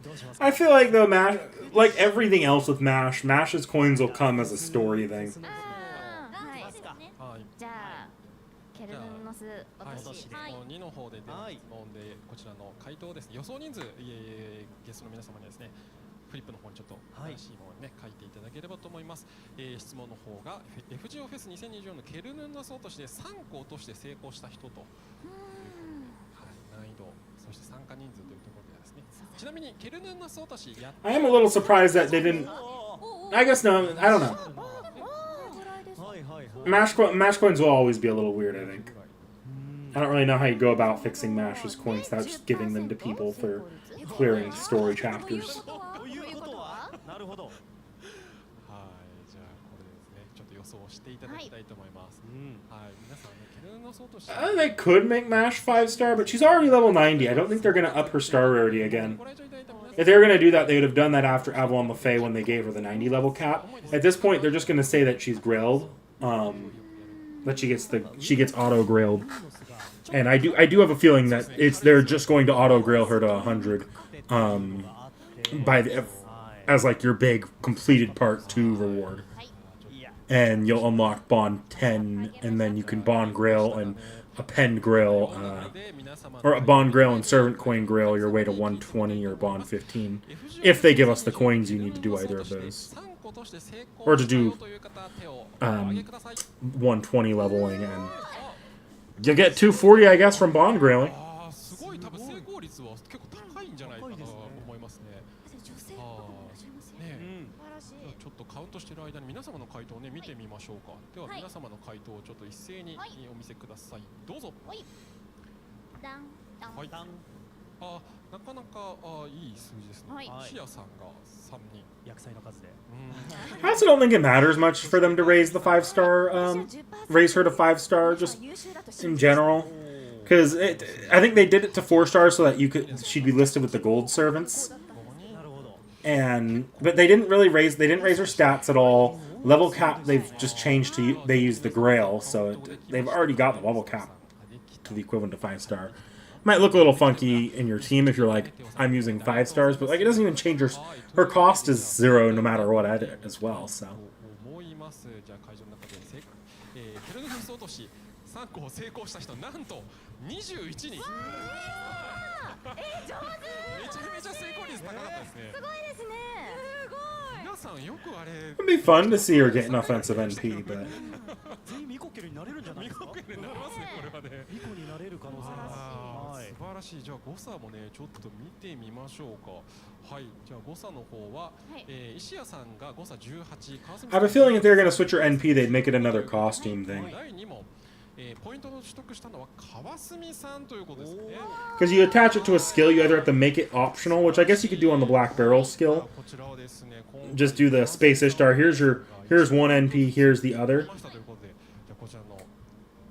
どうしますか？ I feel like though Mash, like everything else with Mash, Mash's coins will come as a story thing. ああ、はい。はいじゃあケルノスはい、落とし。はい。 2の方で出ますので、こちらの回答ですね、予想人数、ゲストの皆様にですね、フリップの方にちょっとはい新しいものをね、書いていただければと思います。質問の方が FGO フェス2024のケルヌンナス落としで3個落として成功した人と、はい、難易度、そして参加人数というところでですね、ちなみにケルヌンナス落としやっ I am a little surprised that they didn't. I guess no, I don't know. はいはいはい。 Mash coins will always be a little weird, I think. I don't really know how you go about fixing Mash's coins without just giving them to people for clearing story chapters. ということは、なるほど。はい、じゃあこれですね、ちょっと予想していただきたいと思います。はい、皆さんね、ケルヌンナス落とし They could make Mash 5-star, but she's already level 90. I don't think they're going to up her star rarity again. ご来場いただいた皆さん If they were going to do that, they would have done that after Avalon Lefay when they gave her the 90 level cap. At this point, they're just going to say that she's grailed, that she gets auto grailed, and I do have a feeling that they're just going to auto grail her to 100, as like your big completed part 2 reward, and you'll unlock bond 10, and then you can bond grail and append grail. Or a bond grail and servant coin grail your way to 120 or bond 15, if they give us the coins you need to do either of those, or to do 120 leveling, and you get 240, I guess, from bond grailing. あーすごい多分成功率は結構高いんじゃないかなと思いますね。女性の方もいらっしゃいますよね。ね素晴らしい。ちょっとカウントしている間に皆様の回答をね見てみましょうか。でははい皆様の回答をちょっと一斉にはいお見せください。どうぞ。ダンダン。はい。あ、なかなかいい数字ですね。はいシアさんが3人。薬剤の数で。I also don't think it matters much for them to raise the 5-star, raise her to 5-star just in general, because I think they did it to 4-star so that she'd be listed with the gold servants, なるほど。 but they didn't raise her stats at all. Level cap they've just changed to they use the grail, so they've already got the level cap to the equivalent to 5-star. Might look a little funky in your team if you're like, I'm using 5 stars, but like it doesn't even change her cost is 0 no matter what as well. So 思います。じゃあ会場の中でケルヌフス落とし3個を成功した人なんと21人。めちゃめちゃ成功率高かったですね。すごいですね。すごい。皆さんよくあれ it'd be fun to see her get an offensive NP, but 全員ミコケルになれるんじゃないですか？見事になりますねこれはね。ミコになれる可能性が。はい素晴らしい。じゃあ誤差もねちょっと見てみましょうか。はい。じゃあ誤差の方は、石谷さんが誤差18、川澄 I have a feeling if they're gonna switch her NP, they'd make it another costume thing. 第2問、ポイントを取得したのは川澄さんということですね。 Because you attach it to a skill, you either have to make it optional, which I guess you could do on the Black Barrel skill. こちらはですね、 Just do the Space Ishtar. Here's one NP, here's the other, ということで、じゃあこちらの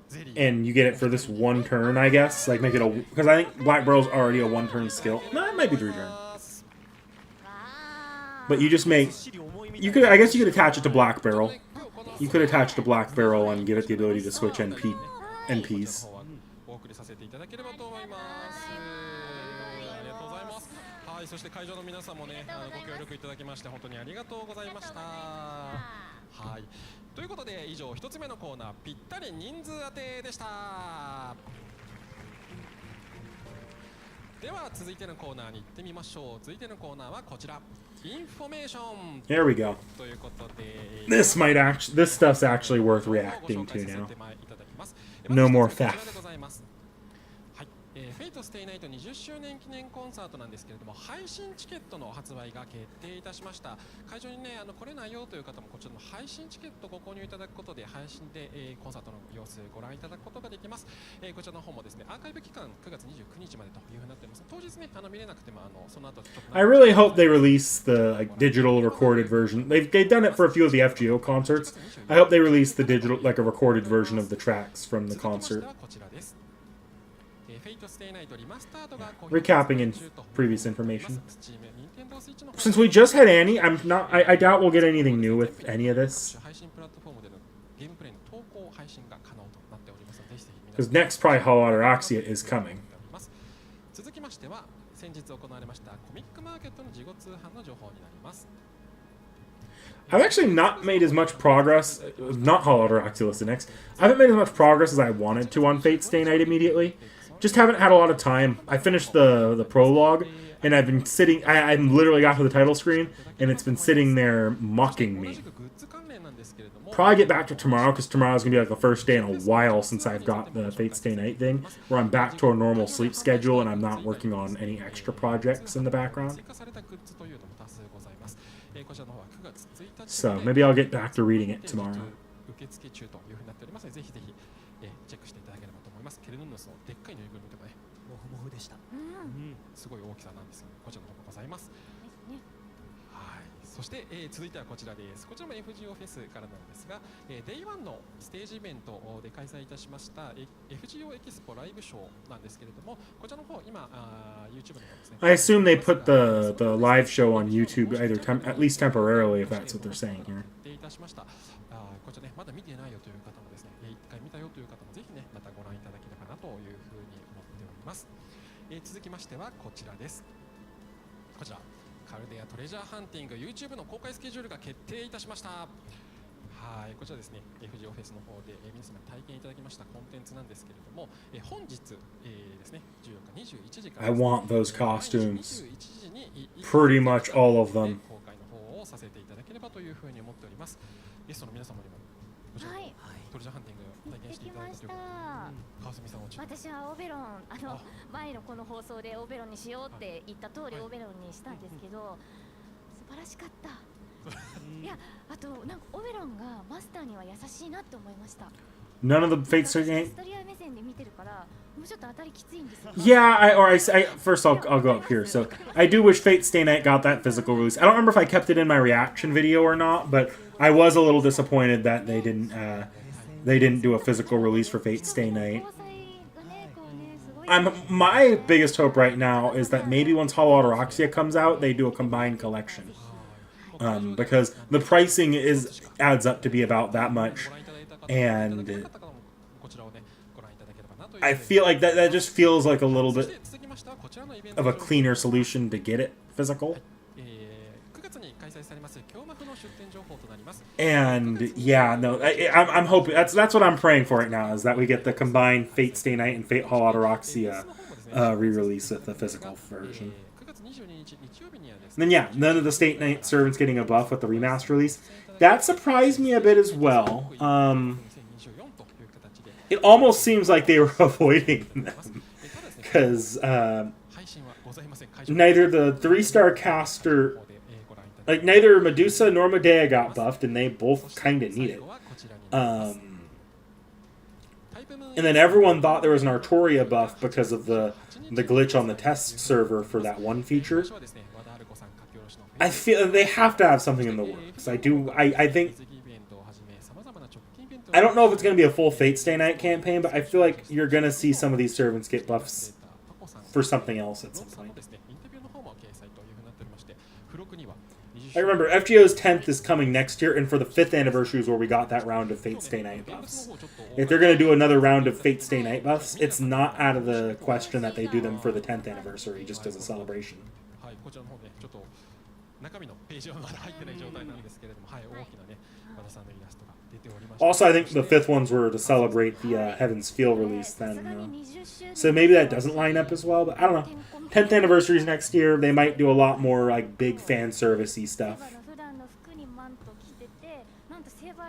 ゼリ and you get it for this one turn, I guess. Like make it because I think Black Barrel's already a 1-turn skill. No, it might be 3 turn. But you just make I guess you could attach it to Black Barrel. You could attach it to Black Barrel and give it the ability to switch NPs. お送りさせていただければと思います。ありがとうございます。はい、そして会場の皆さんもね、ご協力いただきまして本当にありがとうございました。はい。ということで以上一つ目のコーナーぴったり人数当てでした。では続いてのコーナーに行ってみましょう。続いてのコーナーはこちら。インフォメーション There we go. ということで。 This stuff's actually worth reacting to now. No more theft. はい、フェイトステイナイト20周年記念コンサートなんですけれども、配信チケットの発売が決定いたしました。会場にね来れないよという方もこちらの配信チケットご購入いただくことで配信で、コンサートの様子ご覧いただくことができます。こちらの方もですねアーカイブ期間9月29日までというふうになっています。当日ね見れなくてもその後ちょっと I really hope they release the like digital recorded version. They've done it for a few of the FGO concerts. I hope they release the digital like a recorded version of the tracks from the concert. Recapping in previous information. Since we just had Annie, I doubt we'll get anything new with any of this. Because next probably Hollow Ataraxia is coming. 続きましては先日行われましたコミックマーケットの事後通販の情報になります。 I've actually not made as much progress. Not Hollow Ataraxia listed next. I haven't made as much progress as I wanted to on Fate Stay Night immediately. Just haven't had a lot of time. I finished the prologue, and I've been sitting. I literally got to the title screen, and it's been sitting there mocking me. Probably get back to tomorrow, because tomorrow's going to be like the first day in a while since I've got the Fate Stay Night thing, where I'm back to a normal sleep schedule, and I'm not working on any extra projects in the background. So maybe I'll get back to reading it tomorrow. 受付中というふうになっておりますので、ぜひぜひチェックしていただければと思います。ケルヌヌスのでっかいぬいぐるみとかね、モフモフでした。すごい大きさなんですけど、こちらの方がございます。はい。そして、続いてはこちらです。こちらも FGO フェスからなんですが、Day1 のステージイベントで開催いたしました、FGO エキスポライブショーなんですけれども、こちらの方今YouTube の方ですね。I assume they put the live show on YouTube either at least temporarily, if that's what they're saying here. いたしました。こちらねまだ見てないよという方もですね、一回見たよという方もぜひねまたご覧いただければなというふうに思っております。続きましてはこちらです。こちらカルデアトレジャーハンティング YouTube の公開スケジュールが決定いたしました。はい、こちらですね FGO フェスの方で、皆様に体験いただきましたコンテンツなんですけれども、本日、ですね14日21時から、I want those costumes. Pretty much all of them. 公開の方をさせていただければというふうに思っております。ゲストの皆様にもこちらのトレジャーハンティング体験していただいたということで、川澄さんは私はオベロン前のこの放送でオベロンにしようって言った通りオベロンにしたんですけど、素晴らしかった。いや、あとなんかオベロンがマスターには優しいなって思いました。None of the Fate Stay Night. Yeah, first I'll go up here. So I do wish Fate Stay Night got that physical release. I don't remember if I kept it in my reaction video or not, but I was a little disappointed that they didn't do a physical release for Fate Stay Night. My biggest hope right now is that maybe once Hollow Ataraxia comes out, they do a combined collection. Because the pricing adds up to be about that much. And I feel like that just feels like a little bit of a cleaner solution to get it physical. And yeah, no, I'm hoping that's what I'm praying for right now, is that we get the combined Fate Stay Night and Fate Hollow Ataraxia re-release with the physical version. And then yeah, none of the State Night servants getting a buff with the remaster release. That surprised me a bit as well. It almost seems like they were avoiding them. Because neither the 3-star caster, like neither Medusa nor Medea got buffed, and they both kind of need it. And then everyone thought there was an Artoria buff because of the glitch on the test server for that one feature. I feel they have to have something in the works. I think. I don't know if it's going to be a full Fate Stay Night campaign, but I feel like you're going to see some of these servants get buffs for something else at some point. I remember FGO's 10th is coming next year, and for the 5th anniversary is where we got that round of Fate Stay Night buffs. If they're going to do another round of Fate Stay Night buffs, it's not out of the question that they do them for the 10th anniversary, just as a celebration. Also, I think the 5th ones were to celebrate the Heaven's Feel release then. So maybe that doesn't line up as well, but I don't know. 10th anniversary is next year. They might do a lot more like big fan service-y stuff.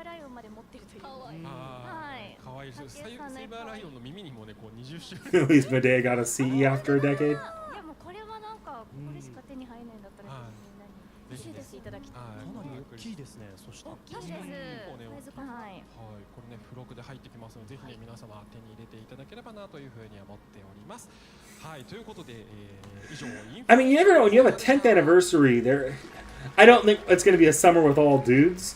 ライオンまで持ってるという。はああ、かわいいです。セイバーライオンの耳にもね、こう20種 At least Medea got a CE after a decade. いやもうこれはなんかこれしか手に入らないんだったらみんなに欲しいですいただきたい。はいかなり大きいですね。そして大きいです。はい。はい、これね付録で入ってきますので、ぜひね皆様手に入れていただければなというふうに思っております。はい、ということで、以上。I mean, you never know when you have a 10th anniversary. There, I don't think it's going to be a summer with all dudes,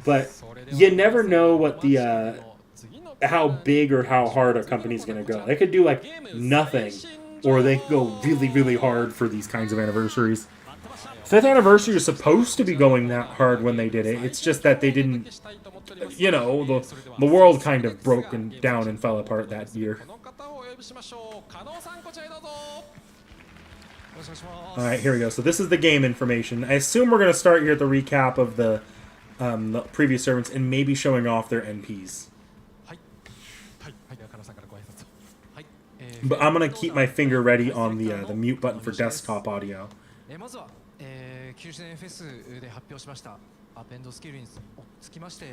but you never know what the how big or how hard a company's going to go. They could do like nothing, or they could go really, really hard for these kinds of anniversaries. Fifth anniversary is supposed to be going that hard when they did it. It's just that they didn't. You know, the world kind of broke down and fell apart that year. Alright, here we go. So this is the game information. I assume we're going to start here at the recap of the previous servants and maybe showing off their NPs. But I'm going to keep my finger ready on the mute button for desktop audio.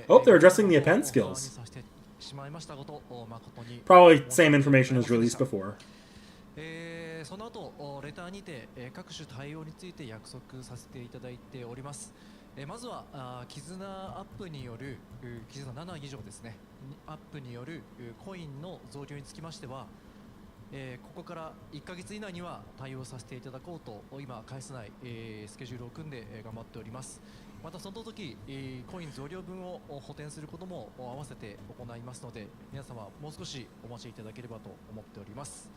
Oh, they're addressing the append skills. Probably same information as released before. その後レターにて各種対応について約束させていただいております。まずは絆アップによる絆7以上ですね、アップによるコインの増量につきましては、ここから1ヶ月以内には対応させていただこうと今返せないスケジュールを組んで頑張っております。またその時コイン増量分を補填することも合わせて行いますので、皆様もう少しお待ちいただければと思っております。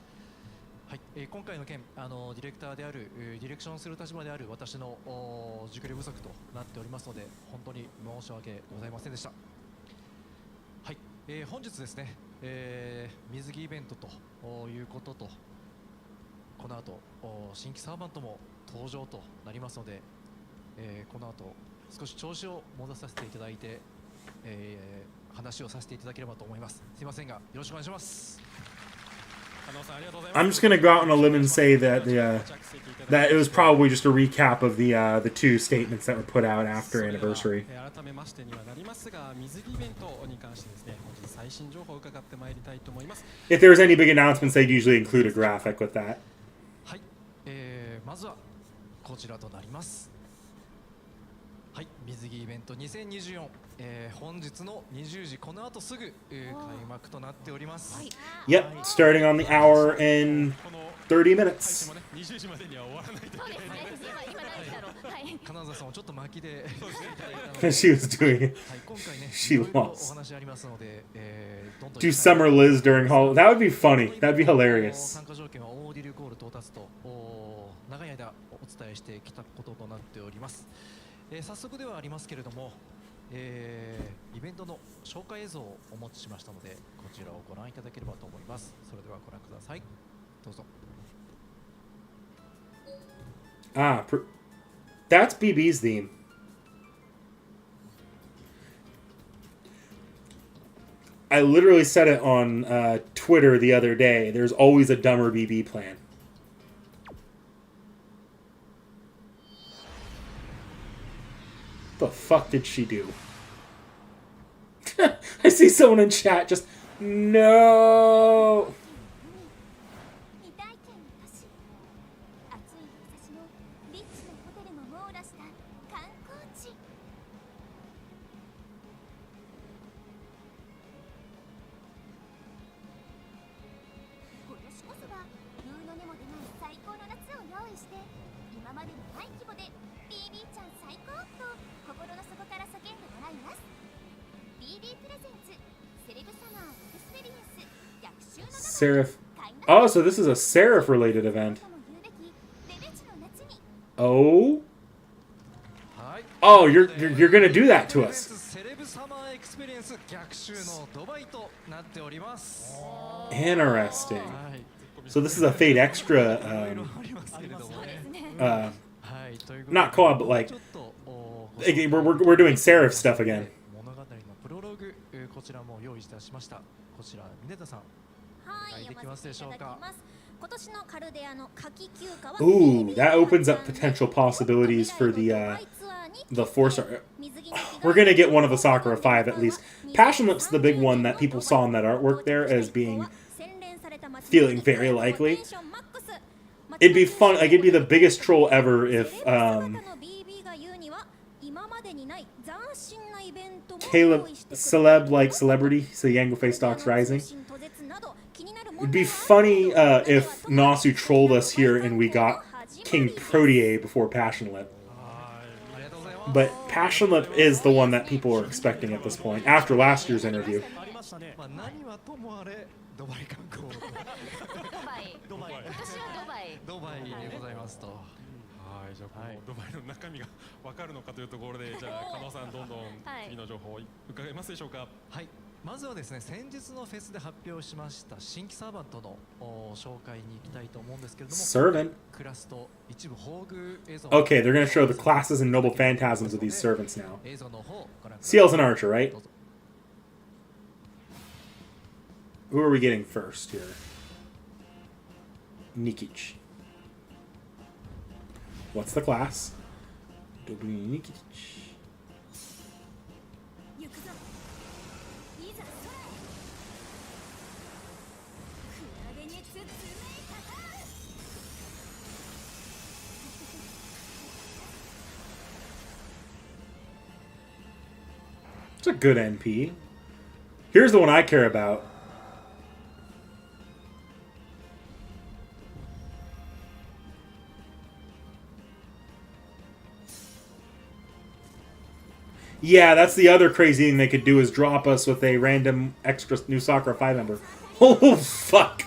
はい、今回の件ディレクターであるディレクションする立場である私の熟慮不足となっておりますので、本当に申し訳ございませんでした。はい、本日ですね、水着イベントということと、この後新規サーバントも登場となりますので、この後少し調子を戻させていただいて、話をさせていただければと思います。すいませんがよろしくお願いします。I'm just gonna go out on a limb and say that that it was probably just a recap of the two statements that were put out after anniversary. If there was any big announcements, they'd usually include a graphic with that. はい、まずはこちらとなります。はい、水着イベント2024、本日の20時この後すぐ、開幕となっております。Yep, starting on the hour in 30 minutes. 20時までには終わらないといけない。金沢さんもちょっと巻きで She was doing it. 今回ね、 She お lost. 話ありますので、どんどん Do Summer Liz during Hall. That would be funny. That'd be hilarious. 参加条件はオーディルコール到達と長い間お伝えしてきたこととなっております。早速ではありますけれども、イベントの紹介映像をお持ちしましたので、こちらをご覧いただければと思います。それではご覧ください。どうぞ。Ah, that's BB's theme. I literally said it on Twitter the other day. There's always a dumber BB plan. What the fuck did she do? I see someone in chat just no. ？Seraph. Oh, so this is a Seraph related event. Oh. Oh, you're gonna do that to us. Interesting. So this is a Fate Extra. Not co-op, but like we're doing Seraph stuff again. こちらも用意いたしました。こちらミネタさん。はい、できますでしょうか。Ooh, that opens up potential possibilities for the Force. We're gonna get one of the Sakura 5 at least. Passion Lip's the big one that people saw in that artwork there as being feeling very likely. It'd be fun. Like, it'd be the biggest troll ever if Caleb celeb like celebrity, so Yango Face Stocks Rising. It'd be funny if Nasu trolled us here and we got King Protea before Passion Lip. But Passion Lip is the one that people are expecting at this point, after last year's interview. まあ何はともあれドバイ観光ドバイ今年はドバイでございますと。はい、じゃあこのドバイの中身が分かるのかというところで、じゃあ加納さんどんどん次の情報を伺えますでしょうか。はい。まずはですね、先日のフェスで発表しました新規サーバントの紹介に行きたいと思うんですけれども、Servant. クラスと一部宝具映像。Okay, they're going to show the classes and noble phantasms of these servants now. 映像の方ご覧ください。 Ciel's an archer, right? Who are we getting first here? Nikic. What's the class? Nikic. It's a good NP. Here's the one I care about. Yeah, that's the other crazy thing they could do is drop us with a random extra new Sakura 5 member. Oh, fuck.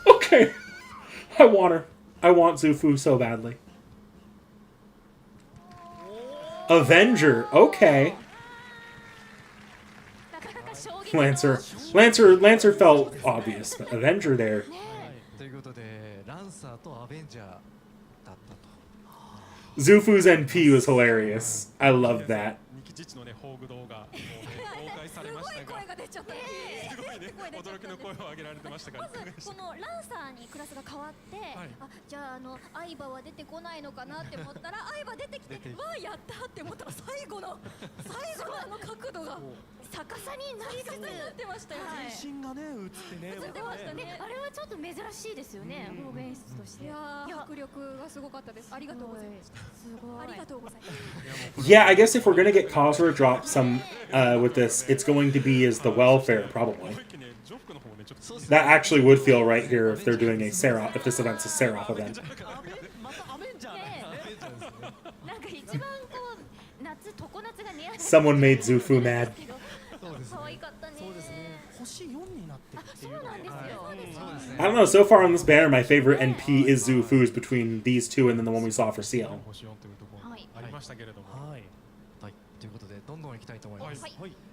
Okay. I want her. I want Zufu so badly. Avenger. Okay. Lancer felt obvious, but Avenger there. ということでランサーとアベンジャーだったと。 Zufu's NP was hilarious. I loved that. ニキチッチのね宝具動画もうね公開されましたが、声が出ちゃった。すごいね驚きの声を上げられてましたが、まずこのランサーにクラスが変わって、あ、じゃあ相葉は出てこないのかなって思ったら相葉出てきて、わあやったって思ったら最後の角度が逆さになりつつってましたよね。全身がね映ってね。映ってましたね。あれはちょっと珍しいですよね。方言演出として。いや迫力がすごかったです。ありがとうございました。すごい。ありがとうございます。 Yeah, I guess if we're gonna get Kazura drop some with this, it's going to be as the welfare, probably. That actually would feel right here if they're doing a Seraph, if this event's a Seraph event. なんか一番こう夏常夏が似合う。 Someone made Zufu mad. 可愛かったね。星4になってるっていうのが。そうなんですよ。 I don't know, so far on this banner, my favorite NP is Zufu's between these two and then the one we saw for Ciel. 星4というところありましたけれども、はい。はい。ということでどんどん行きたいと思います。は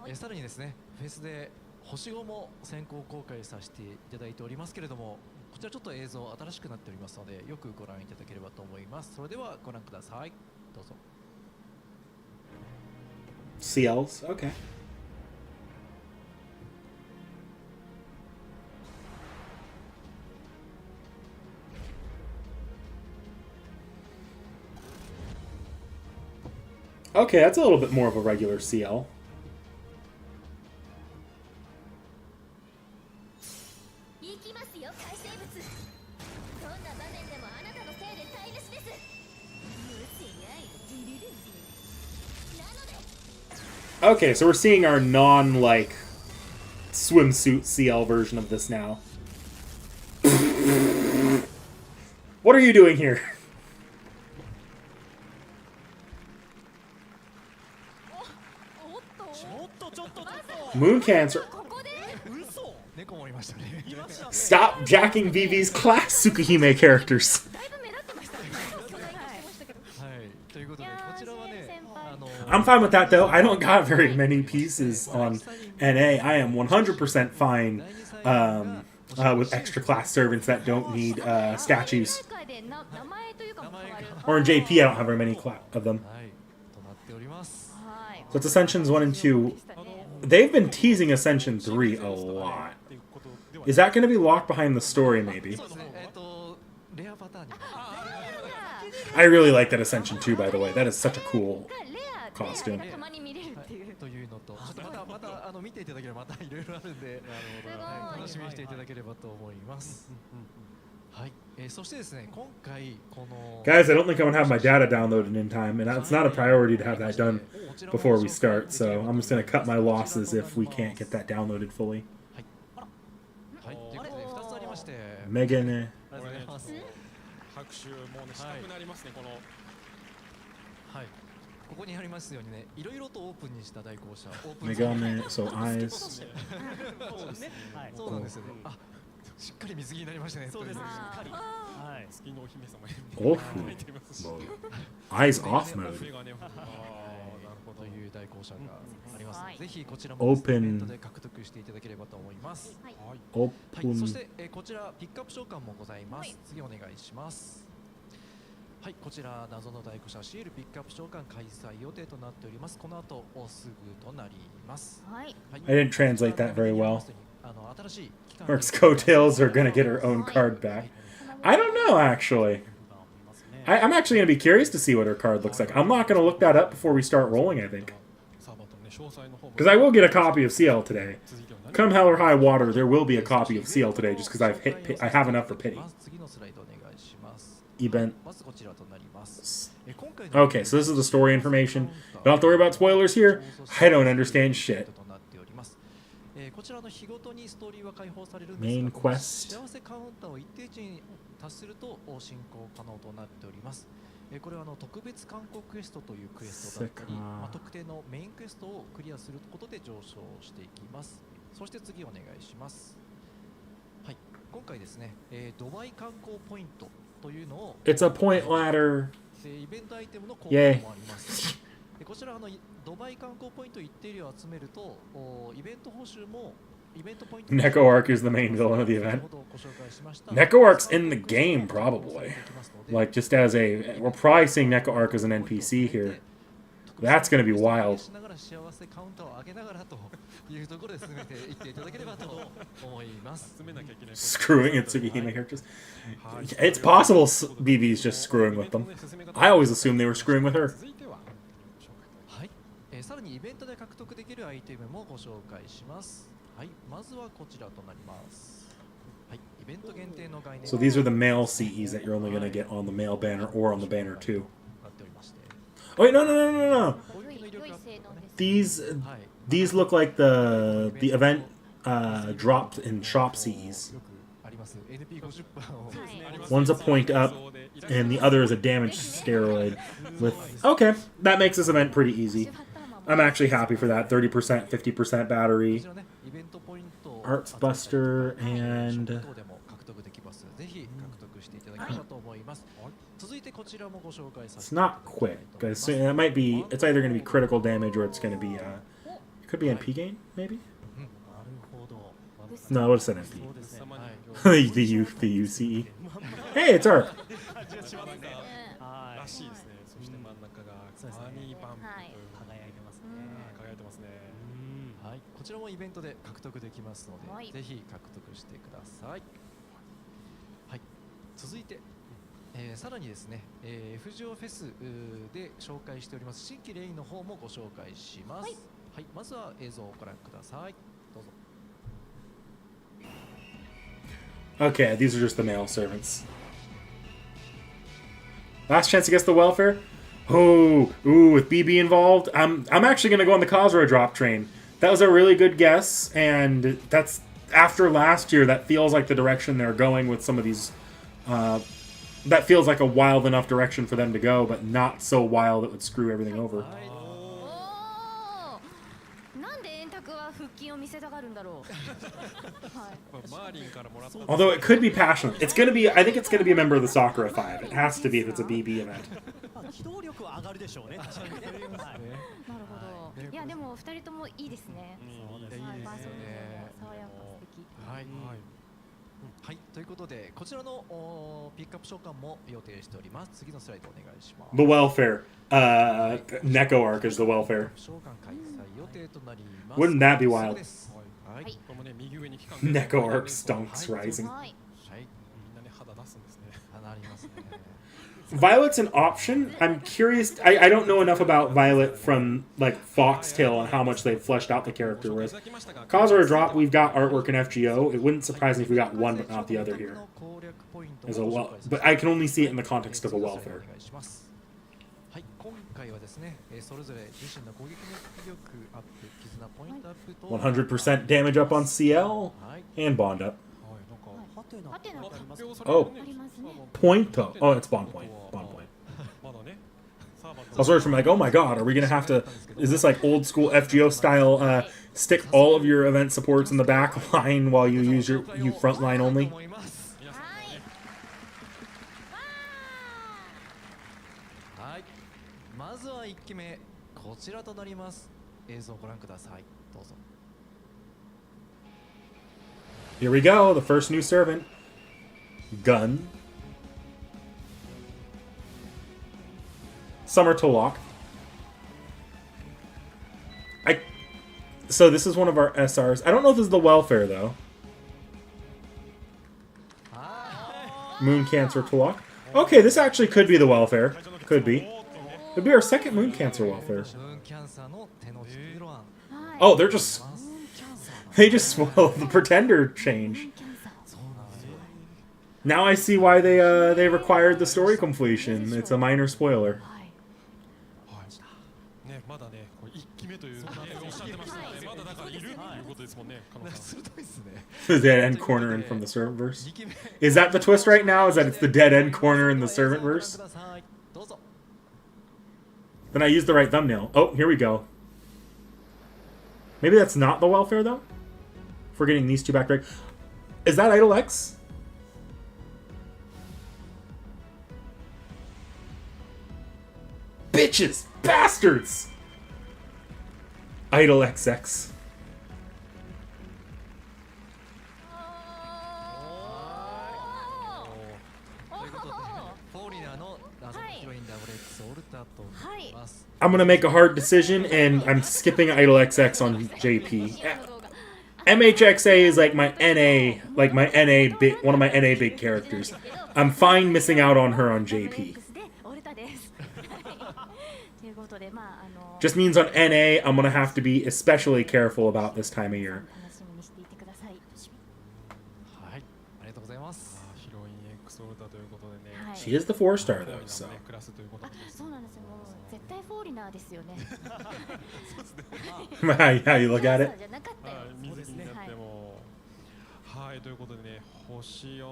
い。さらにですね、フェスで星5も先行公開させていただいておりますけれども、こちらちょっと映像新しくなっておりますので、よくご覧いただければと思います。それではご覧ください。どうぞ。 Ciel's? Okay. Okay, that's a little bit more of a regular Ciel. 行きますよ海生物。どんな場面でもあなたのせいで台無しです。無視ないジリルジ。なので。 Okay, so we're seeing our non-like swimsuit Ciel version of this now. What are you doing here? Moon Cancer. ここで。嘘。猫もいましたね。 Stop jacking Vivi's class Tsukihime characters. だいぶ目立ってましたね。巨大化してましたけど。はい。ということでこちらはね、I'm fine with that though. I don't got very many pieces on NA. I am 100% fine with extra class servants that don't need statues. 大会で名前というかも変わる。 Or in JP, I don't have very many of them. はい。となっております。はい。So it's Ascensions 1 and 2. they've been teasing Ascension 3 a lot. Is that going to be locked behind the story, maybe? そうですねレアパターンに I really like that Ascension 2, by the way. That is such a cool がレア costume. たまに見れるっていうというのと、ちょっとまた見ていただければまたいろいろあるんで、はい、楽しみにしていただければと思います。はい、そしてですね、今回この Guys, I don't think I'm going to have my data downloaded in time, and it's not a priority to have that done before we start, so I'm just going to cut my losses if we can't get that downloaded fully. はい、ということで2つありまして、 Megan, ありがとうございます。拍手もうねしたくなりますね、このはい、ここにありますようにね、いろいろとオープンにした代行者、オープン Megane, so eyes. そうですね。はい。そうなんですよね。あ、しっかり水着になりましたね。そうですね。しあーっかり。はい。月のお姫様 Off 入ってますし eyes off 目 mode. がねなるほどという代行者があります。はいぜひこちらもですね Open イベントで獲得していただければと思います。はいはい、そ Open. して、こちらピックアップ召喚もございます。はい次お願いします。はい、こちら謎の代行者シールピックアップ召喚開催予定となっております。この後すぐとなります。はいはい I didn't translate that very well. 新しい期間 Mark's coattails are going to get her own card back. I don't know, actually. I'm actually going to be curious to see what her card looks like. I'm not going to look that up before we start rolling, I think. サーバーとね詳細の方も Because I will get a copy of Ciel today. 続いては何 Come hell or high water, there will be a copy of Ciel today just because I have enough for pity. まず次のスライドお願いします。 Event. まずこちらとなります。今回 Okay, so this is the story information. Don't have to worry about spoilers here. I don't understand shit. となっております。こちらの日ごとにストーリーは解放されるん Main ですが、 quest. 幸せカウンターを一定値に達すると進行可能となっております。これは特別観光クエストというクエストだったり、特定のメインクエストをクリアすることで上昇していきます。そして次お願いします。はい、今回ですね、ドバイ観光ポイントというのを It's a point ladder. イベントアイテムの効果 Yay. もあります。こちらドバイ観光ポイント一定量集めるとイベント報酬もイベントポイント Neko-Arc is the main villain of the event. Neko-Arc's in the game, probably. Like, just as a... We're probably seeing Neko-Arc as an NPC here. That's going to be wild. しながら幸せカウンターを上げながらというところで進めていっていただければと思います。詰めなきゃいけない Screwing at Tsugihime characters. It's possible BB's just screwing with them. I always assumed they were screwing with her. 続いてははい、さらにイベントで獲得できるアイテムもご紹介します。はい、まずはこちらとなります。はい、イベント限定の概念 So these are the male CEs that you're only going to get on the male banner or on the banner too. なっておりまして、 Oh, wait, no. 良い性能です These はい、 these look like the event dropped in shop CEs. よくあります NP50% を One's a point up, and the other is a damage steroid. With okay, that makes this event pretty easy. I'm actually happy for that. 30%, 50% こ battery. ちらね、イベントポイントを Arts Buster ショッ and プ等でも獲得できます。ぜひ獲得していただければと思います。続いてこちらもご紹介さ it's せていただ not きたい quick. と思いま Guys, す。 that might be. It's either going to be critical damage or it's going to be. It could be NP gain, maybe. なるほど。 No, I would have said そうですね。様に NP. the UCE. Hey, it's Arc. はらしいですね。そして真ん中がそうですねアーニーバンプはいい。輝いてますね。輝いてますね。はい、こちらもイベントで獲得できますので、はいぜひ獲得してください。はい、続いて、さらにですね、F ジオフェスで紹介しております新規レインの方もご紹介します。はい、まずは映像をご覧ください。どうぞ。 Okay, these are just the male servants. Last chance to guess the welfare. Oh, ooh, with BB involved, I'm actually gonna go on the Khazra drop train. That was a really good guess, and that's after last year. That feels like the direction they're going with some of these. That feels like a wild enough direction for them to go, but not so wild it would screw everything over. はい、おーなんで円卓は腹筋を見せたがるんだろうはいマーリンからもらった Although it could be passionate. It's gonna be. I think it's gonna be a member of the Sakura 5. It has to be if it's a BB event. まあ機動力は上がるでしょうね。確かにね。はいなるほどいやでも二人ともいいですねいいですねはい伴奏の爽やか素敵はい、はい。はい、ということでこちらのピックアップ召喚も予定しております。次のスライドお願いします。 The welfare. Neko arc is the welfare. 召喚開催予定となります。 Wouldn't that be wild? そうです。はい、これもね、右上に期間 Neko arc stonks rising. はいはい、みんなね、肌出すんですね。なりますね。 Violet's an option. I'm curious. I don't know enough about Violet from like Foxtail and how much they've fleshed out the character. Whereas Kazura Drop, we've got artwork in FGO. It wouldn't surprise me if we got one but not the other here. As a but I can only see it in the context of a welfare. はい、今回はですね、それぞれ自身の攻撃力アップ、絆ポイントアップと 100% damage up on CL はい、 and bond up. ハテナハテナってありますか？ Oh. ありますね Point though. Oh, it's bond point. Bond point. I was worried from like, oh my god, are we gonna have to? Is this like old school FGO style? Stick all of your event supports in the back line while you use you front line only. はいはい、まずは1機目こちらとなります。映像をご覧ください。どうぞ。 Here we go. The first new servant. Gun. Summer Tolok. So this is one of our SRs. I don't know if this is the welfare though. Moon Cancer Tolok. Okay, this actually could be the welfare. Could be. Could be our second Moon Cancer welfare. ムーンキャンサーの手のひらは Oh, they're just they just well the pretender change. Now I see why they required the story completion. It's a minor spoiler. ね、まだね、これ1期目というね、おっしゃってましたので、まだだからいるということですもんね、加納さん。鋭いですね。 The dead end corner in from the servant verse. 2機目 Is that the twist right now? Is that it's the dead end corner in the servant 映像をご覧 verse? ください。どうぞ。 Then I used the right thumbnail. Oh, here we go. Maybe that's not the welfare though? If we're getting these two back right. Is that Idol X? Bitches! Bastards! Idol XX. ということで、フォーリナーの謎のヒロインダブル X オルタとなります。 I'm gonna make a hard decision and I'm skipping Idol XX on JP. MHXA is like my NA big, one of my NA big characters. I'm fine missing out on her on JP. オルタですということで、まあJust means on NA, I'm gonna have to be especially careful about this time of year. 楽しみにしていてください。はい、ありがとうございます。ヒロイン X オルタということでね、はい She is the 4-star though, so. クラスということあで、そうなんですよ。もう絶対フォーリナーですよね。 How you look at it? じゃなかったよ。はい、水着になっても、はい、ということでね、星4、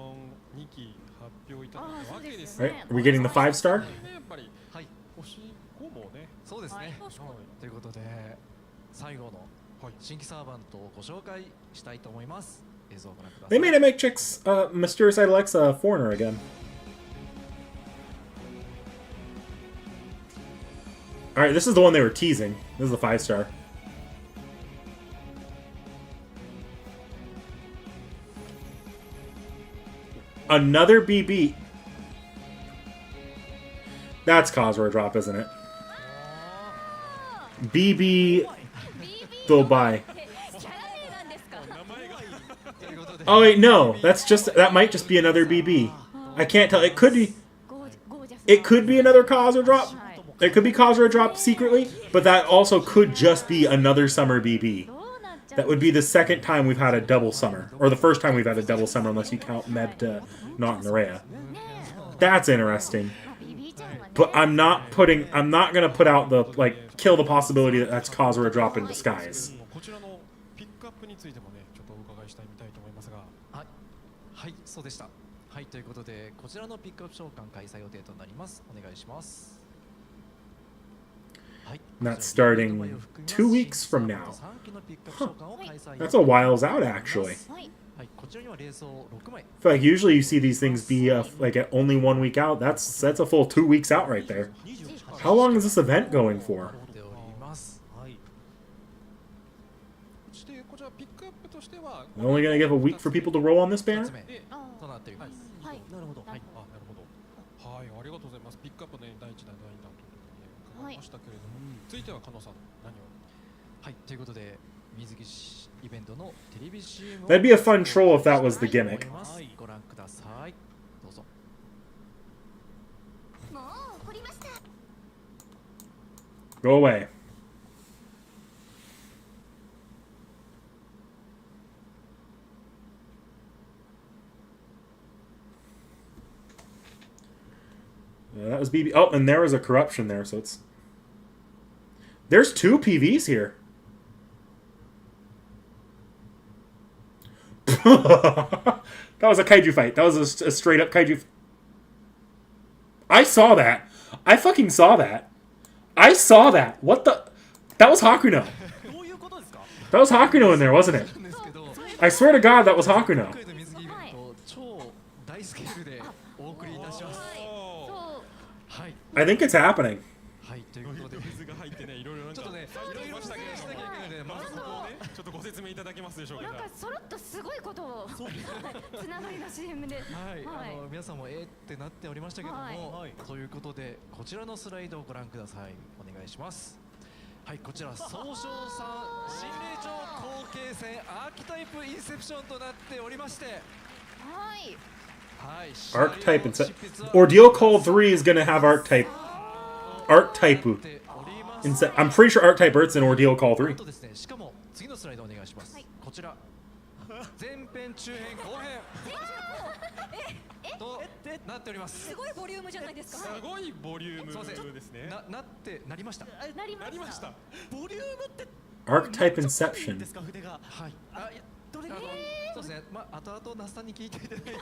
2期発表いただいたわけですね。 Right? Are we getting the 5-star? ね、やっぱり、はい、星5もね、そうですね。はいということで、最後の新規サーバントをご紹介したいと思います。映像をご覧くださ They い。 made MHX Mysterious Idol X a foreigner again. Alright, this is the one they were teasing. This is the 5-star. Another BB. That's Kazura Drop, isn't it? BB Dubai. キャラ名なんですか。 Oh wait, no. That might just be another BB. I can't tell. It could be ゴージャス。 It could be another Kazura Drop. It could be Kazura Drop secretly, but that also could just be another Summer BB. どうなっちゃう。 That would be the second time we've had a double summer. Or the first time we've had a double summer, unless you count Meb not Nerea. That's interesting. まあビビちゃんはね。 But I'm not gonna put out the, kill the possibility that that's Kazura Drop in disguise. こちらのピックアップについてもね、ちょっとお伺いしたいみたいと思いますが、はい、はい、そうでした。はい、ということで、こちらのピックアップ召喚開催予定となります。お願いします。はい、 That's starting 2 weeks from now. 3期のピックアップ召喚を開催 That's a whiles out, actually. はい。はい、こちらには冷蔵6枚。 I feel like usually you see these things be at only 1 week out. That's a full 2 weeks out right there. How long is this event going for? 持っております。はい。そしてこちらピックアップとしては、We're only gonna give a week for people to roll on this 2 banner? つ目でとなっております。はいなるほど。はい、あ、なるほど。はい、ありがとうございます。ピックアップね、第一弾、第二弾ということで、伺いましたけれども、続いては加納さん、何を。はい、ということで水着イベントのテレビ CM を That'd be a fun troll if that was the gimmick. はいご覧ください。どうぞ。もう怒りました。 Go away. That was BB. Oh, and there was a corruption there, so it's... There's 2 PVs here. That was a kaiju fight. That was a straight up kaiju. I saw that. I fucking saw that. I saw that. What the? That was Hakuno. どういうことですか？ That was Hakuno in there, wasn't it? なんですけど、 I swear to God, that was Hakuno. 今回の水着イベント超大スケールでお送りいたします。おーそうはい、 I think it's happening. はい、ということで水が入ってね、いろいろなんかちょっとね、いろいろましたけれどもしなきゃいけないので、まずそこをね、ちょっとご説明いただけますでしょうか。なんかそろっとすごいことをつながりの CM で。はい、はい皆さんもってなっておりましたけども、はいということでこちらのスライドをご覧ください。お願いします。はい、こちら総称さん心霊上後継戦アーキタイプインセプションとなっておりまして、はい。はい、 Archetype and set. Ordeal Call 3 is gonna have archetype. Archetype. I'm pretty sure Archetype Earth's in Ordeal Call 3. あとですね、しかも次のスライドお願いします。はいこちら前編中編後編となっておりますす。ごいボリュームじゃないですか。すごいボリュームすいませんですね。なりました。なりました。なりました。ボリュームって Archetype いい Inception. んですか筆が？はい。あ、いやどれが？そうですね。まあ後々那須さんに聞いていただいて、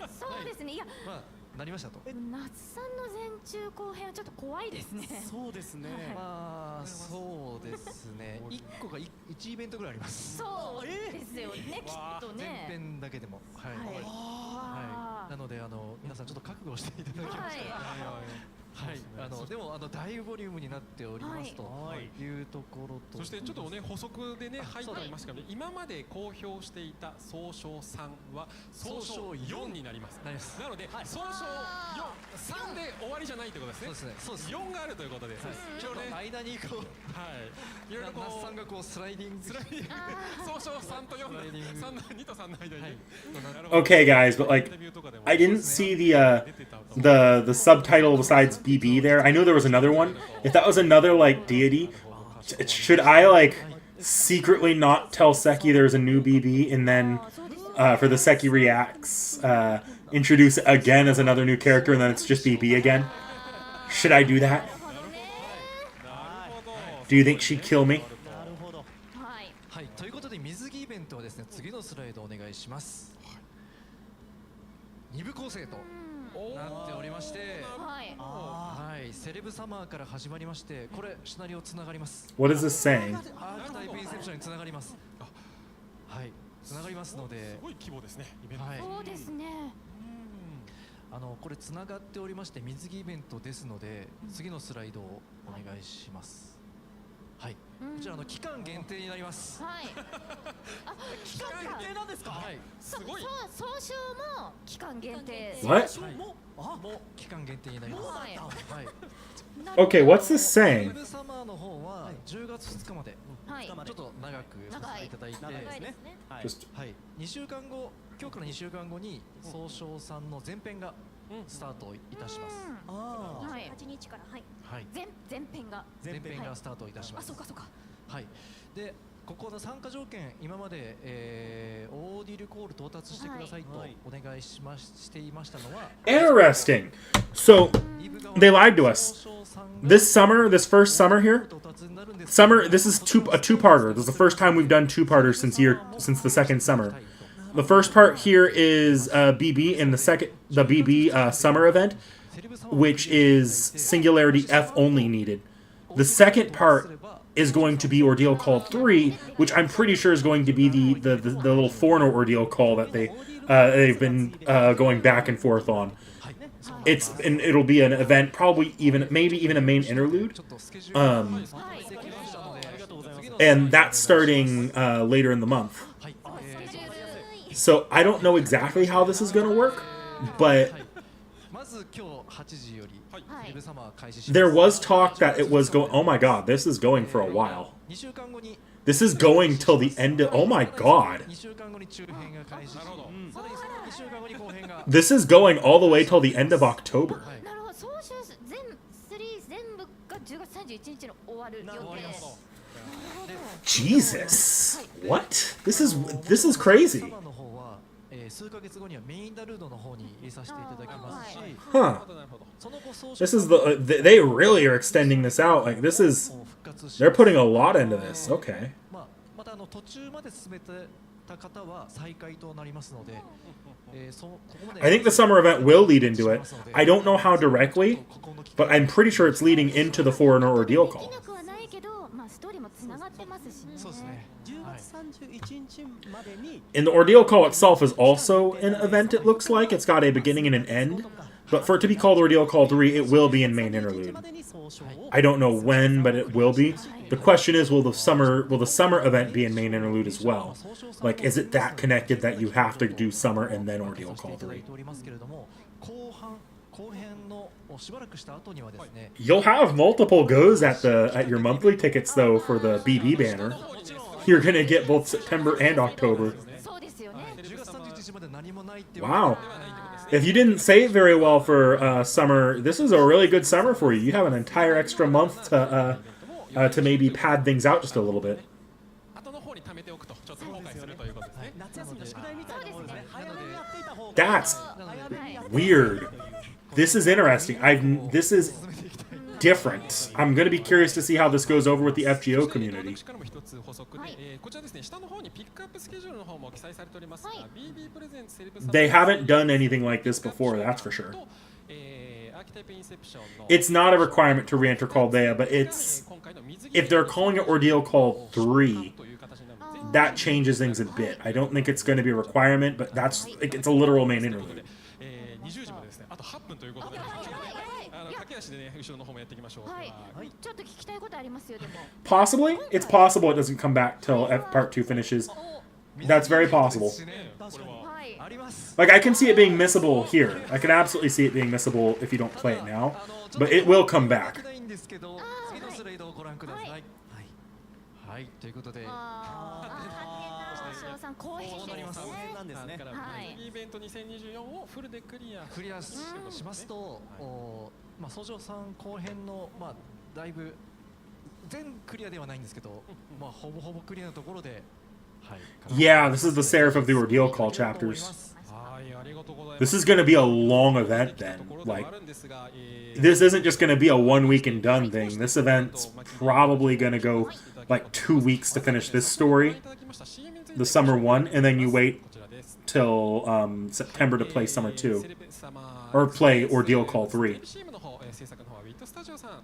そうですね。いや、まあなりましたと。夏さんの前中後編はちょっと怖いですね。そうですね。まあそうですね。一個が一イベントぐらいあります。そうですよね。きっと前ね。編だけでも。はい。はい。はい。なので皆さんちょっと覚悟していただきまして。はい、でも大ボリュームになっておりますとはいいうところと、そしてちょっとね補足でね入っておりますけどね、今まで公表していた総称3は総称4になります。なります。なので総称4、3で終わりじゃないということですね。そうですね。そうです。 4があるということです。ちょうど間にこうはい。いろいろこう那須さんがこうスライディングスライディング総称3と4の3の2と3の間に。はい。 Okay, guys, but like, I didn't see the subtitle besides BB there. I knew there was another one. If that was another like deity, should I like secretly not tell Seki there's a new BB and then for the Seki Reacts introduce it again as another new character and then it's just BB again? Should I do that? Do you think she'd kill me? なるほど。はい。はい、ということで水着イベントはですね、次のスライドお願いします。2部構成となっておりまして、はい。はい、セレブサマーから始まりまして、これシナリオつながります。 What is this saying? アーキタイプインセプションにつながります。はい、つながりますので、すごい規模ですね。イベント。はい、そうですね。これつながっておりまして水着イベントですので、次のスライドをお願いします。はい、こちら期間限定になります。はい。あ、期間限定なんですか？はい、すごい。総称も期間限定。 What? もうもう期間限定になります。はい。はい。 Okay, what's this セ saying? レブサマーの方は10月2日まで、はい。ちょっと長くさせていただいて、長いですね。はい Just はい、2週間後、今日から2週間後に総称さんの前編がスタートいたします。ああ。はい。 8日からはい。はい、前編が。前編がスタートいたしあ、ます。そうかそうか。はい、でここの参加条件、今まで、オーディルコール到達してくださいとはいお願いしていましたのは、 Interesting. So they lied to us. This summer, this first summer here, summer. This is a two-parter. This is the first time we've done two-parters since the second summer. The first part here is BB, and the BB summer event, which is Singularity F only needed. The second part is going to be Ordeal Call 3, which I'm pretty sure is going to be the little foreigner Ordeal Call that they've been going back and forth on. It'll be an event, maybe even a main interlude. And that's starting later in the month. So I don't know exactly how this is going to work, but まず今日8時よりはいウェブサマー開始します。 there was talk that it was going. Oh my god, this is going for a while. 2週間後に This is going till the end of. Oh my god. 2週間後に中編が開始し、なるほどさらにその2週間後に後編が This is going all the way till the end of October. はいなるほど、総集全3全部が10月31日の終わる予定。なるほどなるほど。 Jesus. What? This is crazy. サマーの方は、数ヶ月後にはメインダルードの方に入れさせていただきますし、 Huh. なるほどなるほど。その後総 This is they really are extending this out. Like this is 復活し they're putting a lot into this. Okay. また途中まで進めてた方は再開となりますので、ここまで I think the summer event will lead into it. I don't know how directly, but I'm pretty sure it's leading into the Foreigner Ordeal でき Call. なくはないけど、まあストーリーもつながってますしね。そうですね。 10月31日までに And the Ordeal Call itself is also an event, it looks like. It's got a beginning and an end. But for it to be called Ordeal Call 3, it will be in main interlude. までに総称を I don't know when, but it will be. The question is, will the summer event be in main interlude as well? Like, is it that connected that you have to do summer and then Ordeal Call 3? ておりますけれども、後編のしばらくした後にはですね、 You'll have multiple goes at your monthly tickets though for the BB banner. You're gonna get both September and October. そうですよね。 10月31日まで何もないって Wow. If you didn't save very well for summer, this is a really good summer for you. You have an entire extra month to maybe pad things out just a little bit. 後の方に貯めておくとちょっと後悔するということですね。夏休みの宿題みたいなものですね。早めにやっていた方が That's 早めにやって weird. This is interesting. This is different. I'm gonna be curious to see how this goes over with the FGO community. 私からも一つ補足で、はいこちらですね、下の方にピックアップスケジュールの方も記載されておりますが、はい BB プレゼンツセレブ They haven't done anything like this before, that's for sure. とアーキタイプインセプションの It's not a requirement to re-enter Call Dea, but it's 今回の水着 if they're calling it Ordeal Call 3, という形になるので that changes things a bit. I don't think it's going to be a requirement, but that's like it's a literal main interlude. 20時までですね、あと8分ということで、駆け足でね、後ろの方もやっていきましょう。はいでは。ちょっと聞きたいことありますよでも。 Possibly, it's possible it doesn't come back till Part 2 finishes. That's very possible. これははい。あります。 Like I can see it being missable here. I can absolutely see it being missable if you don't play it now, but it will come back. ないんですけど、次のスライドをご覧ください。ははいい。はい、ということで、翔さん後編ですね。後編なんですねからはい水着イベント2024をフルでクリアクリアしますと、総上さん後編のだいぶ全クリアではないんですけど、ほぼほぼクリアなところで、はい。 Yeah, this is the Seraph of the Ordeal Call chapters. はい、ありがとうございます。 This is going to be a long event then. Like, this isn't just going to be a 1 week and done thing. This event's probably going to go like 2 weeks to finish this story, the summer one, and then you wait till September to play summer 2, or play Ordeal Call 3.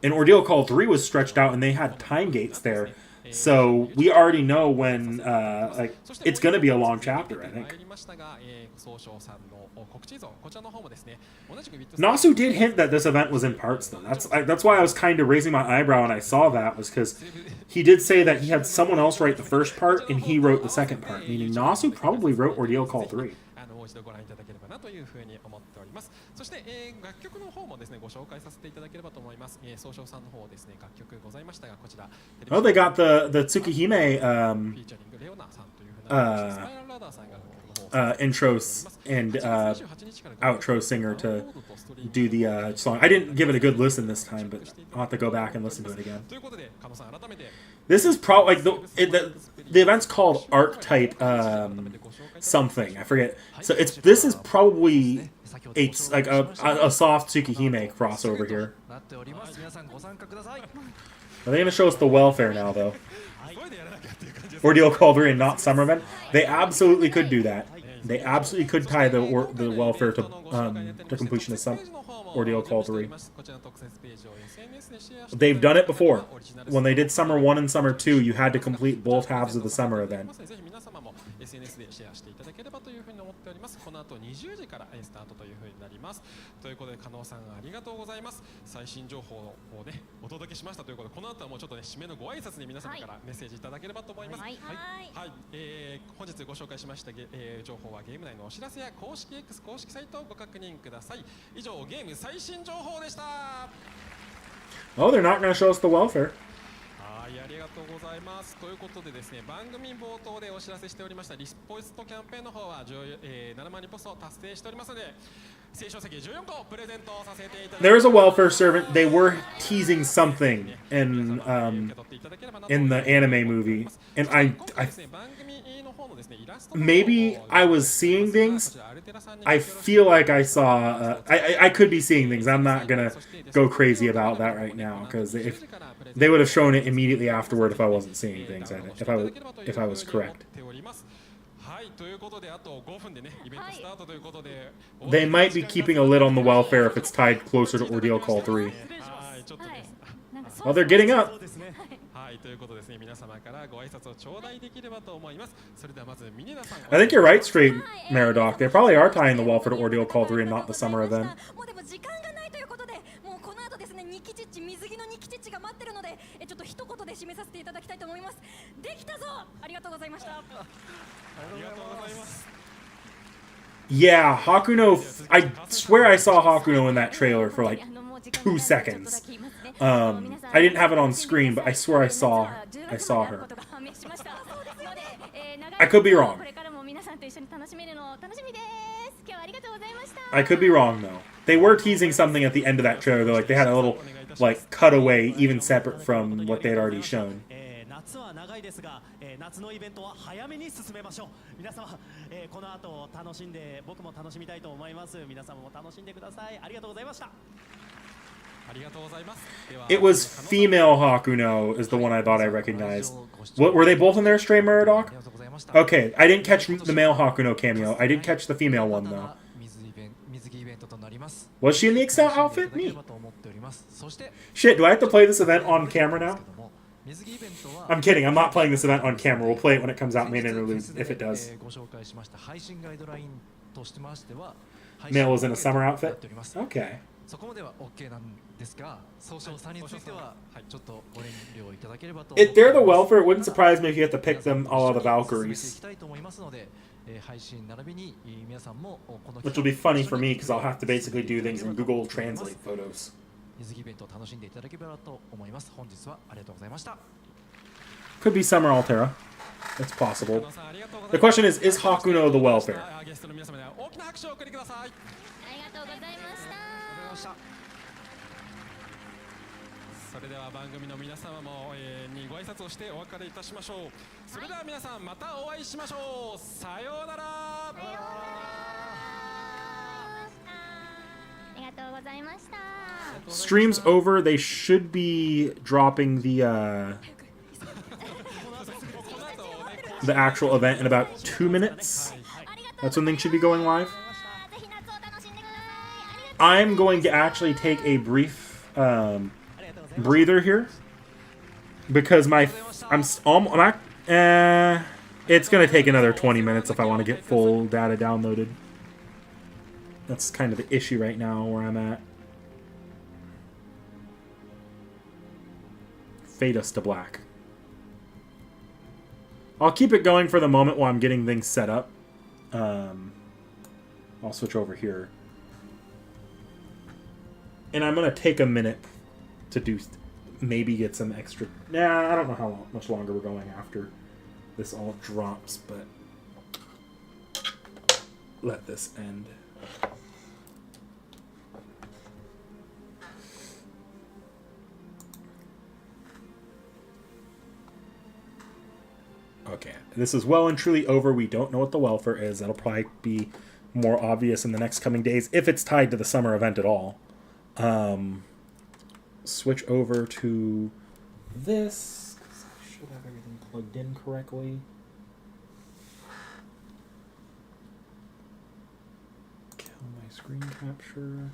And Ordeal Call 3 was stretched out, and they had time gates there. So we already know when like it's going to be a long chapter, I think. Nasu did hint that this event was in parts, though. That's why I was kind of raising my eyebrow when I saw that, was because he did say that he had someone else write the first part and he wrote the second part, meaning Nasu probably wrote Ordeal Call 3. もう一度ご覧いただければなというふうに思っております。そして、楽曲の方もですねご紹介させていただければと思います。総称さんの方ですね楽曲ございましたがこちら。Oh, they got the Tsukihime フィーチャリングレオナさんというふうなスパイラルラダーさんが楽曲の方 intros and outro singer to do the song. I didn't give it a good listen this time, but I'll have to go back and listen to it again. ということで加野さん改めて This is probably like the event's called Archetype something. I forget. So this is probably a soft Tsukihime crossover here. なっております。皆さんご参加ください。 Are they gonna show us the welfare now, though? Ordeal Call 3 and not Summerman? They absolutely could do that. They absolutely could tie the welfare to completion of some. Ordeal Call 3. They've done it before. When they did Summer 1 and Summer 2, you had to complete both halves of the summer event. SNS でシェアしていただければというふうに思っております。この後20時からスタートというふうになります。ということで、加納さんありがとうございます。最新情報をね、お届けしましたということで、この後はもうちょっとね、締めのご挨拶に皆様からメッセージいただければと思います。はい。本日ご紹介しました情報はゲーム内のお知らせや公式 X 公式サイトをご確認ください。以上、ゲーム最新情報でした。Oh, they're not going to show us the welfare. はい、ありがとうございます。ということでですね、番組冒頭でお知らせしておりましたリスポイストキャンペーンの方は7万リポスト達成しておりますので、聖書席14個プレゼントさせていただきます。There's a welfare servant. They were teasing something in the anime movie, and maybe I was seeing things. I feel like I saw. I could be seeing things. I'm not gonna go crazy about that right now, because if they would have shown it immediately afterward if I wasn't seeing things. If I was correct. They might be keeping a lid on the welfare if it's tied closer to Ordeal Call 3. Oh, they're getting up. はい、ということですね、皆様からご挨拶を頂戴できればと思います。それではまずミネダさん。I think you're right, Straight Meridoc. They probably are tying the welfare to Ordeal Call 3 and not the summer event. もうでも時間がないということで、もうこの後ですね、ニキチッチ、水着のニキチッチが待ってるので、ちょっと一言で締めさせていただきたいと思います。できたぞ。ありがとうございました。ありがとうございます。Yeah, Hakuno. I swear I saw Hakuno in that trailer for like 2 seconds. I didn't have it on screen, but I swear I saw her. I could be wrong. I could be wrong though. They were teasing something at the end of that trailer though, like they had a little like cutaway even separate from what they had already shown. 夏は長いですが、夏のイベントは早めに進めましょう。皆様、この後楽しんで、僕も楽しみたいと思います。皆様も楽しんでください。ありがとうございました。It was female Hakuno is the one I thought I recognized. What, were they both in there, Stray Murdoch? Okay, I didn't catch the male Hakuno cameo. I did catch the female one though. Was she in the Excel outfit? Neat. Shit, do I have to play this event on camera now? I'm kidding, I'm not playing this event on camera. We'll play it when it comes out main interlude, if it does. Male was in a summer outfit? Okay. If they're the welfare, it wouldn't surprise me if you have to pick them all of the Valkyries. Which will be funny for me, because I'll have to basically do things in Google Translate photos. Could be Summer Altera. It's possible. The question is Hakuno the welfare? それでは番組の皆様も、にご挨拶をしてお別れいたしましょう。それでは皆さんまたお会いしましょう。さようなら。ありがとうございました。 Stream's over. They should be dropping the actual event in about 2 minutes. That's when things should be going live. I'm going to actually take a brief breather here because it's gonna take another 20 minutes if I want to get full data downloaded. That's kind of the issue right now where I'm at. Fade us to black. I'll keep it going for the moment while I'm getting things set up. I'll switch over here. And I'm going to take a minute to maybe get some extra... Nah, I don't know how much longer we're going after this all drops, but let this end. Okay, this is well and truly over. We don't know what the welfare is. That'll probably be more obvious in the next coming days, if it's tied to the summer event at all. Switch over to this, because I should have everything plugged in correctly. Kill my screen capture.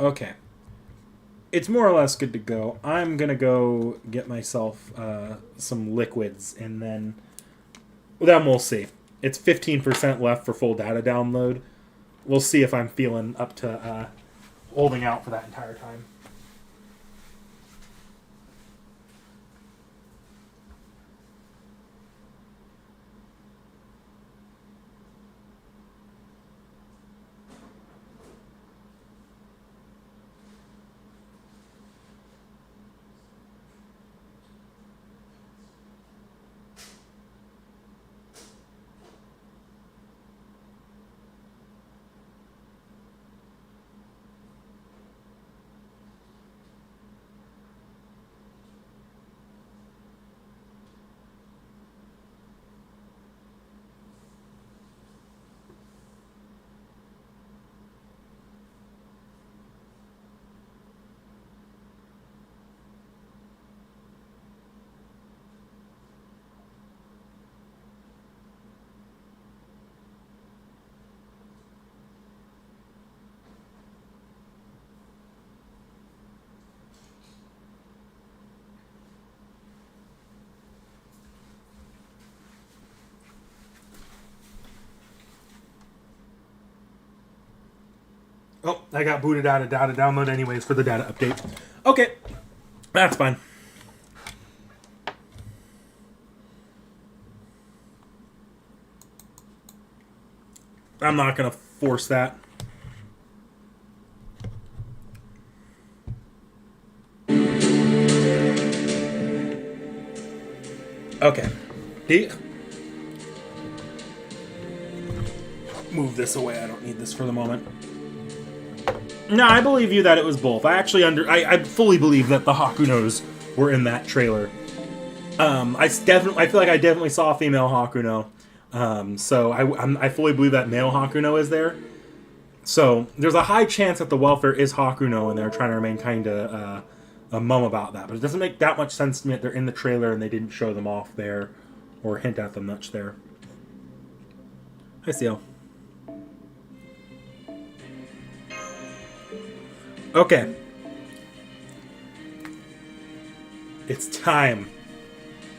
Okay. It's more or less good to go. I'm going to go get myself some liquids, and then we'll see. It's 15% left for full data download. We'll see if I'm feeling up to holding out for that entire time. Oh, I got booted out of data download anyways for the data update. Okay, that's fine. I'm not going to force that. Okay. Move this away. I don't need this for the moment. No, I believe you that it was both. I fully believe that the Hakunos were in that trailer. I feel like I definitely saw a female Hakuno. So I fully believe that male Hakuno is there. So there's a high chance that the welfare is Hakuno, and they're trying to remain kind of mum about that. But it doesn't make that much sense to me that they're in the trailer and they didn't show them off there or hint at them much there. Hi, Ciel. Okay. It's time.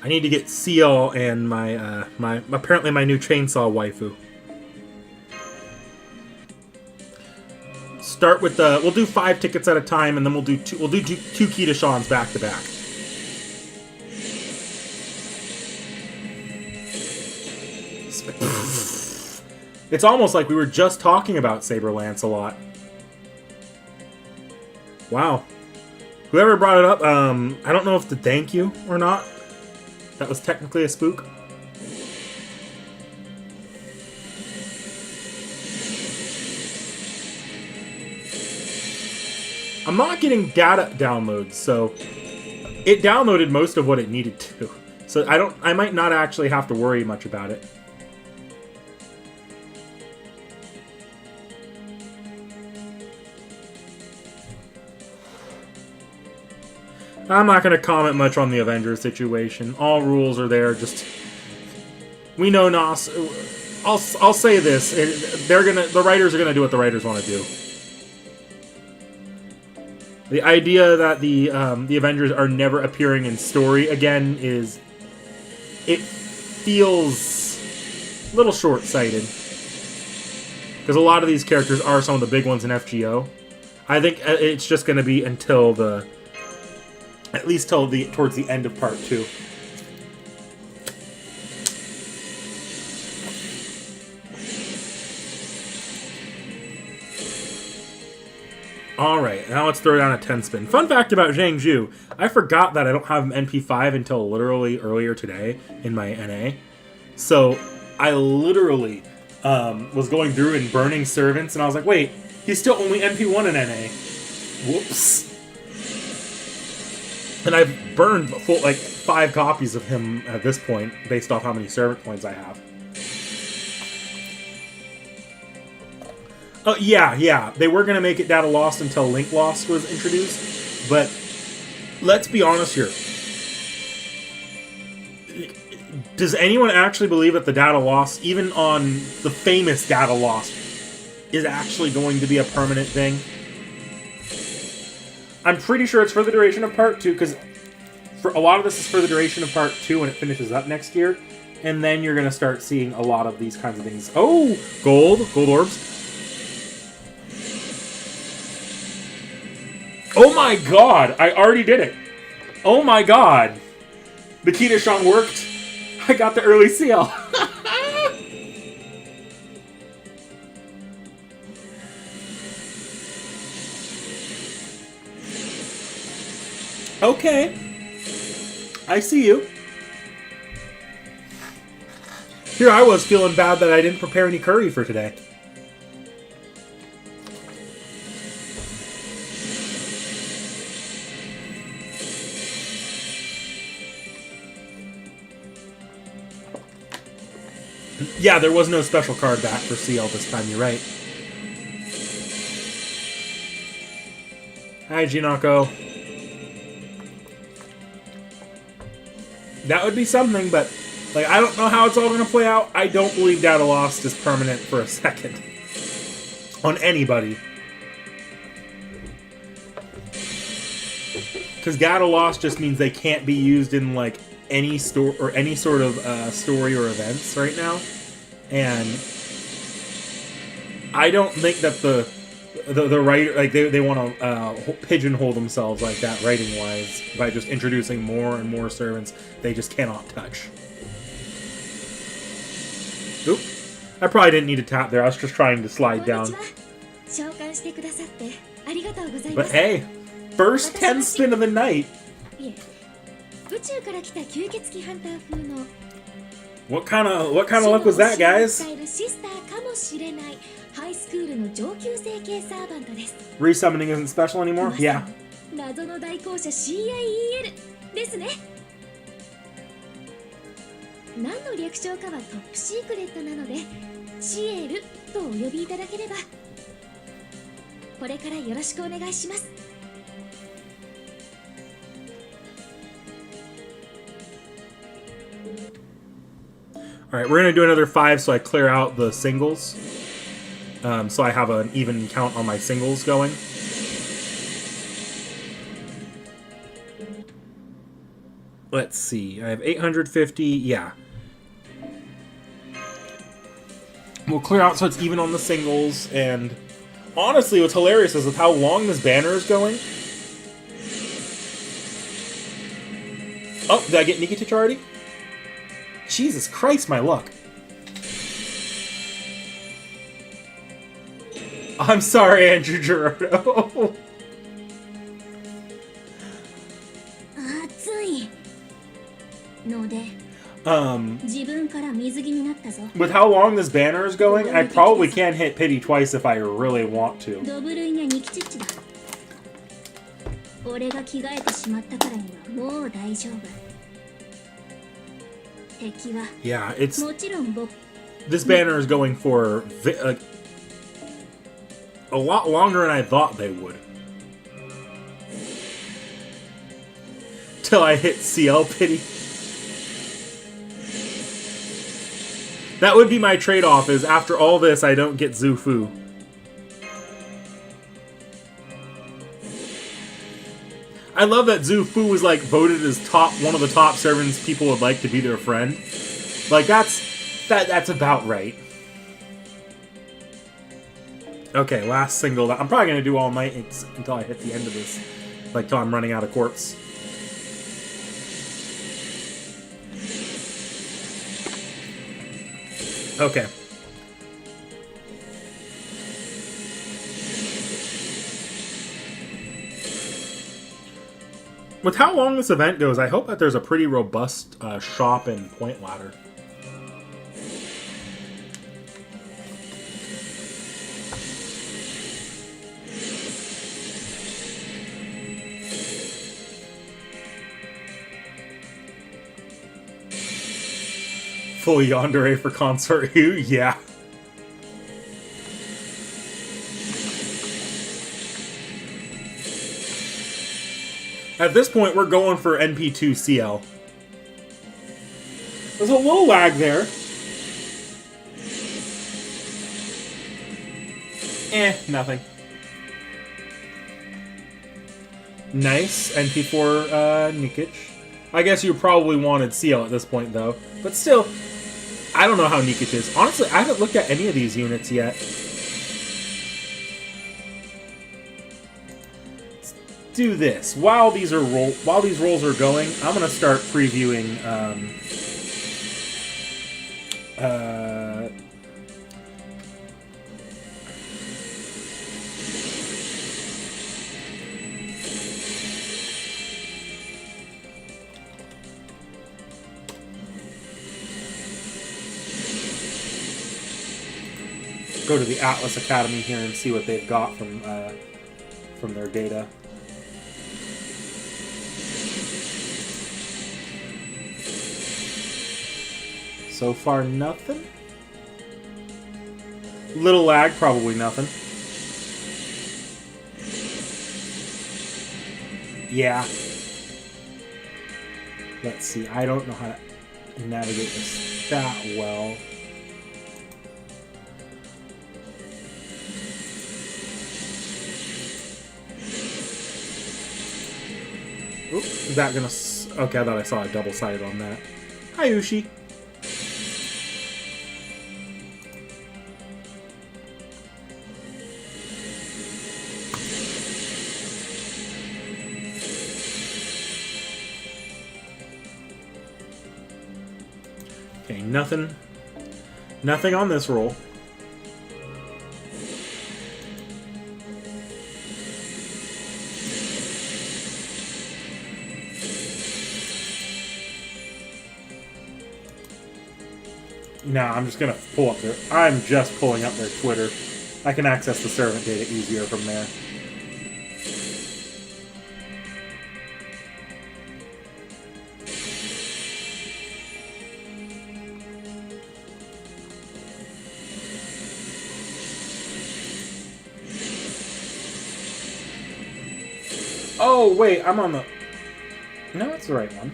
I need to get Ciel and my apparently my new chainsaw waifu. Start with the we'll do 5 tickets at a time, and then we'll do two Kita-shans back to back. It's almost like we were just talking about Saber Lancelot. Wow. Whoever brought it up, I don't know if to thank you or not. That was technically a spook. I'm not getting data downloads, so it downloaded most of what it needed to. So I might not actually have to worry much about it. I'm not going to comment much on the Avengers situation. All rules are there. Just we know Nos. I'll say this: the writers are gonna do what the writers want to do. The idea that the Avengers are never appearing in story again it feels a little short-sighted because a lot of these characters are some of the big ones in FGO. I think it's just going to be until at least towards the end of part 2. Alright, now let's throw down a 10 spin. Fun fact about Zhang Zhu, I forgot that I don't have an NP5 until literally earlier today in my NA. So I literally was going through and burning servants, and I was like, wait, he's still only NP1 in NA. Whoops. And I've burned 5 copies of him at this point, based off how many servant points I have. Oh, yeah. They were going to make it data lost until Link Lost was introduced. But let's be honest here. Does anyone actually believe that the data lost, even on the famous data lost, is actually going to be a permanent thing? I'm pretty sure it's for the duration of part 2, because for a lot of this is for the duration of part 2 when it finishes up next year. And then you're going to start seeing a lot of these kinds of things. Oh! Gold orbs. Oh my god! I already did it! Oh my god! The T.H.E worked. I got the early Ciel. Okay. I see you. Here I was feeling bad that I didn't prepare any curry for today. Yeah, there was no special card back for Ciel this time, you're right. Hi, Jinako. That would be something, but like I don't know how it's all going to play out. I don't believe Data Lost is permanent for a second. On anybody. Because Data Lost just means they can't be used in like any store or any sort of story or events right now. And I don't think that the writer, like they want to pigeonhole themselves like that writing wise by just introducing more and more servants they just cannot touch. Oop. I probably didn't need to tap there. I was just trying to slide down. But hey, first 10 spin of the night. What kind of luck was that, guys? Resummoning isn't special anymore? Yeah. 謎の代行者 CIEL ですね。何の略称かはトップシークレットなので、シエルとお呼びいただければ。これからよろしくお願いします。Alright, we're going to do another 5 so I clear out the singles. So I have an even count on my singles going. Let's see. I have 850. Yeah. We'll clear out so it's even on the singles. And honestly, what's hilarious is with how long this banner is going. Oh, did I get Nikki T.H.E already? Jesus Christ, my luck. I'm sorry, Andrew Gerardo. With how long this banner is going, I probably can hit pity twice if I really want to. Yeah, it's... This banner is going for a lot longer than I thought they would. Till I hit Ciel pity. That would be my trade-off, is after all this, I don't get Zufu. I love that Zufu was like voted as one of the top servants people would like to be their friend. Like that's about right. Okay, last single. I'm probably gonna do all night until I hit the end of this, like till I'm running out of quartz. Okay. With how long this event goes, I hope that there's a pretty robust shop and point ladder. Full yandere for Consort Hu? Yeah. At this point, we're going for NP2 Ciel. There's a little lag there. Nothing. Nice. NP4 Nikic. I guess you probably wanted Ciel at this point, though. But still, I don't know how Nikic is. Honestly, I haven't looked at any of these units yet. Let's do this. While these rolls are going, I'm gonna start previewing go to the Atlas Academy here and see what they've got from their data. So far, nothing. Little lag, probably nothing. Yeah. Let's see. I don't know how to navigate this that well. Oop, is that gonna... Okay, I thought I saw a double-sided on that. Hi, Ushi. Okay, nothing. Nothing on this roll. Nah, I'm just gonna pull up their... I'm just pulling up their Twitter. I can access the servant data easier from there. Oh, wait, I'm on the... No, that's the right one.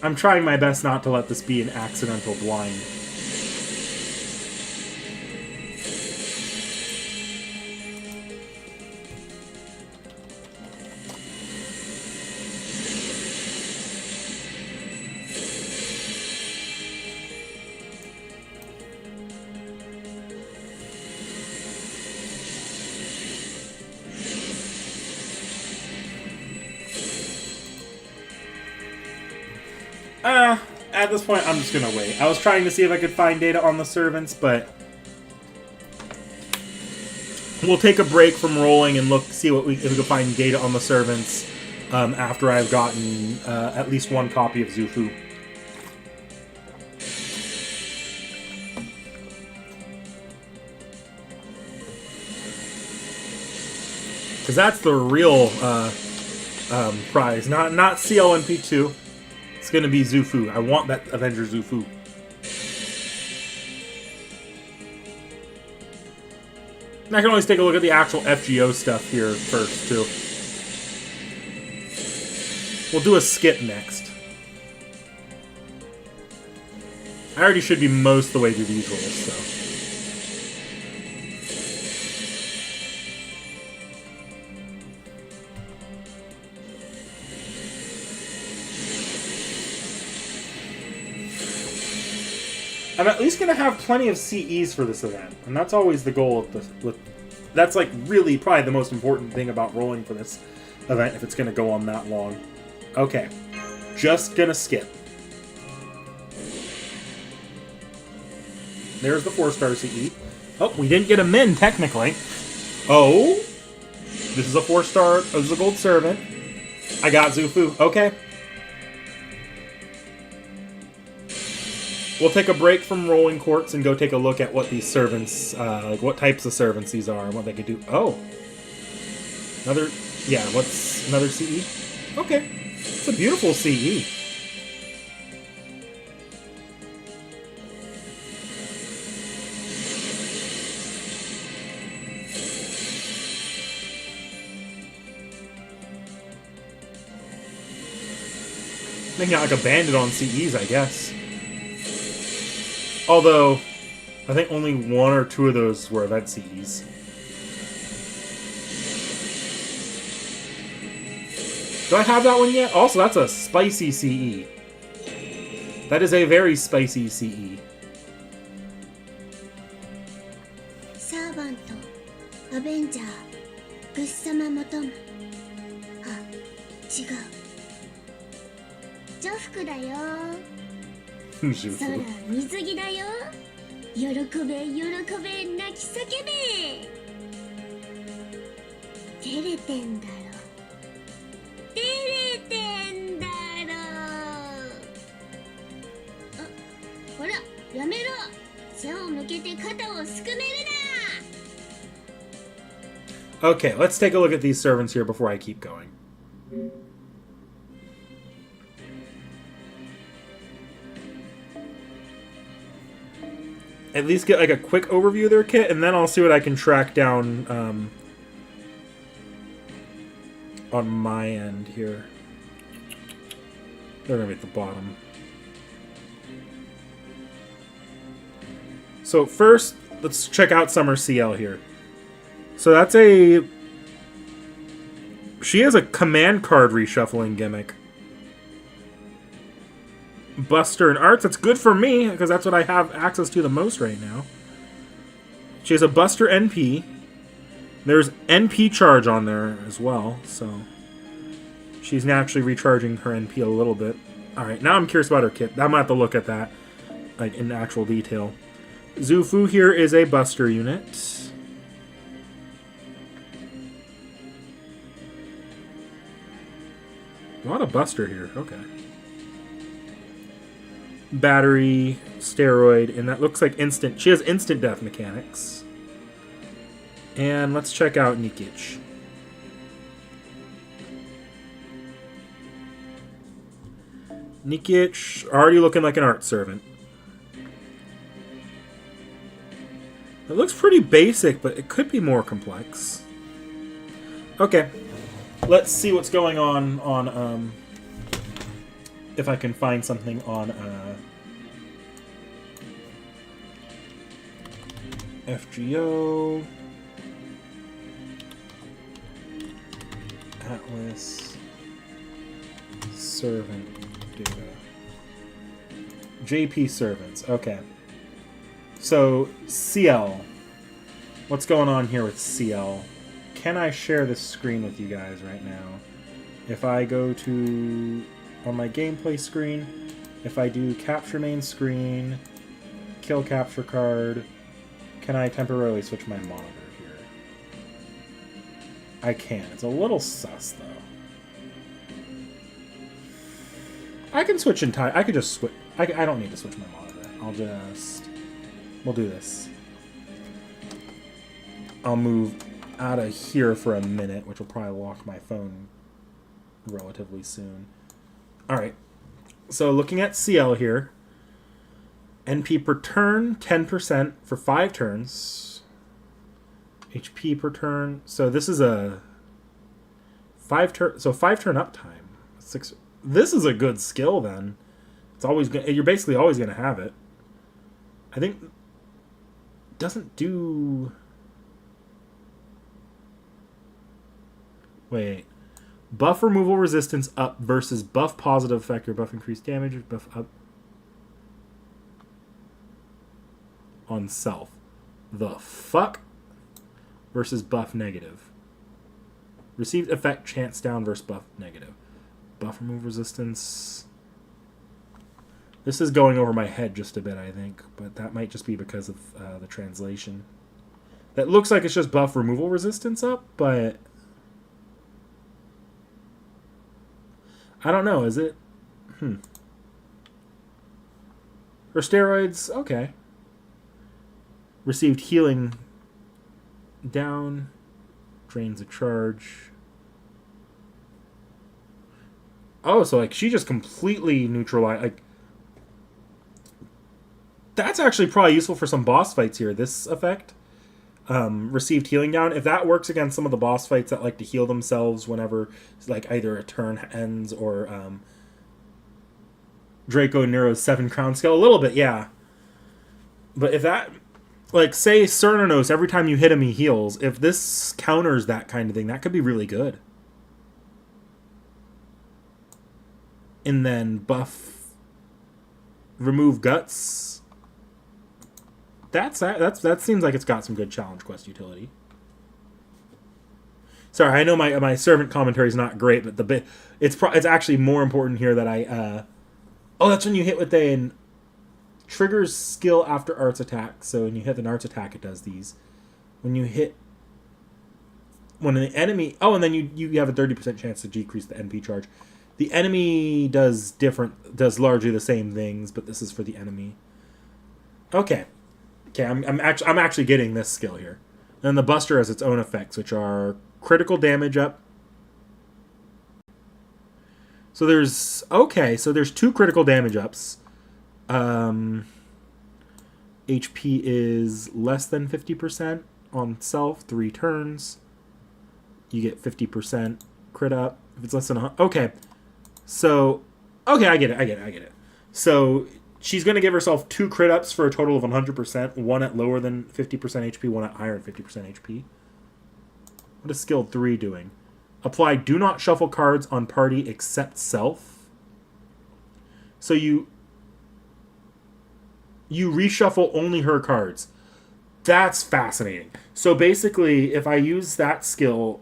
I'm trying my best not to let this be an accidental blind. At this point, I'm just gonna wait. I was trying to see if I could find data on the servants, but we'll take a break from rolling and see if we can find data on the servants after I've gotten at least one copy of Zufu. Because that's the real prize, not Ciel and P2. It's gonna be Zufu. I want that Avenger Zufu. And I can always take a look at the actual FGO stuff here first, too. We'll do a skip next. I already should be most of the way through these rolls, so... I'm at least going to have plenty of CEs for this event, and that's always the goal of this. That's like really probably the most important thing about rolling for this event if it's going to go on that long. Okay, just going to skip. There's the 4-star CE. Oh, we didn't get a min technically. Oh, this is a 4-star. Oh, this is a gold servant. I got Zufu. Okay. We'll take a break from rolling courts and go take a look at what these servants, like what types of servants these are and what they could do. Oh. Another, yeah, what's another CE? Okay. It's a beautiful CE. Making out like a bandit on CEs, I guess. Although, I think only 1 or 2 of those were event CEs. Do I have that one yet? Also, that's a spicy CE. That is a very spicy CE. サーバント、アベンジャー、ブッサマモトム。あ、違う。ジョフクだよ。空、水着だよ。喜べ、喜べ、泣き叫べ。照れてんだろ。照れてんだろ。あ、ほら、やめろ。背を向けて肩をすくめるな。Okay, let's take a look at these servants here before I keep going. At least get like a quick overview of their kit, and then I'll see what I can track down on my end here. They're gonna be at the bottom. So first, let's check out Summer CL here. So that's a... She has a command card reshuffling gimmick. Buster and Arts. That's good for me, because that's what I have access to the most right now. She has a Buster NP. There's NP charge on there as well, so... She's naturally recharging her NP a little bit. Alright, now I'm curious about her kit. I'm gonna have to look at that like in actual detail. Zufu here is a Buster unit. A lot of Buster here, okay. Battery, steroid, and that looks like instant. She has instant death mechanics. And let's check out Nikic. Nikic, already looking like an art servant. It looks pretty basic, but it could be more complex. Okay. Let's see what's going on if I can find something on FGO, Atlas, servant data, JP servants. Okay. So CL, what's going on here with CL? Can I share this screen with you guys right now? If I go to, on my gameplay screen, if I do capture main screen, kill capture card, can I temporarily switch my monitor here? I can. It's a little sus though. I can switch in time. I could just switch. I don't need to switch my monitor. We'll do this. I'll move out of here for a minute, which will probably lock my phone relatively soon. Alright, so looking at CL here, NP per turn, 10% for 5 turns. HP per turn, so this is a 5 turn uptime. 6. This is a good skill then. It's always you're basically always going to have it. I think doesn't do... Wait. Buff removal resistance up versus buff positive effect or buff increased damage or buff up on self. The fuck? Versus buff negative. Received effect chance down versus buff negative. Buff removal resistance. This is going over my head just a bit, I think, but that might just be because of the translation. That looks like it's just buff removal resistance up, but I don't know, is it? For steroids, okay. Received healing down. Drains a charge. Oh, so like she just completely neutralized. Like, that's actually probably useful for some boss fights here, this effect. Received healing down. If that works against some of the boss fights that like to heal themselves whenever like either a turn ends or Draco Nero's 7 crown skill, a little bit, yeah. But if that, like, say Cernanos, every time you hit him he heals, if this counters that kind of thing, that could be really good. And then buff remove guts. That seems like it's got some good challenge quest utility. Sorry, I know my servant commentary is not great, but it's actually more important here that I oh, that's when you hit with a triggers skill after arts attack. So when you hit an arts attack, it does these. When an enemy, oh, and then you have a 30% chance to decrease the NP charge. The enemy does largely the same things, but this is for the enemy. Okay, I'm actually getting this skill here. And then the Buster has its own effects, which are critical damage up. So there's 2 critical damage ups. HP is less than 50% on self, 3 turns. You get 50% crit up. If it's less than 100, okay. So, okay, I get it. So she's going to give herself 2 crit ups for a total of 100%. One at lower than 50% HP, one at higher than 50% HP. What is skill 3 doing? Apply do not shuffle cards on party except self. So you reshuffle only her cards. That's fascinating. So basically, if I use that skill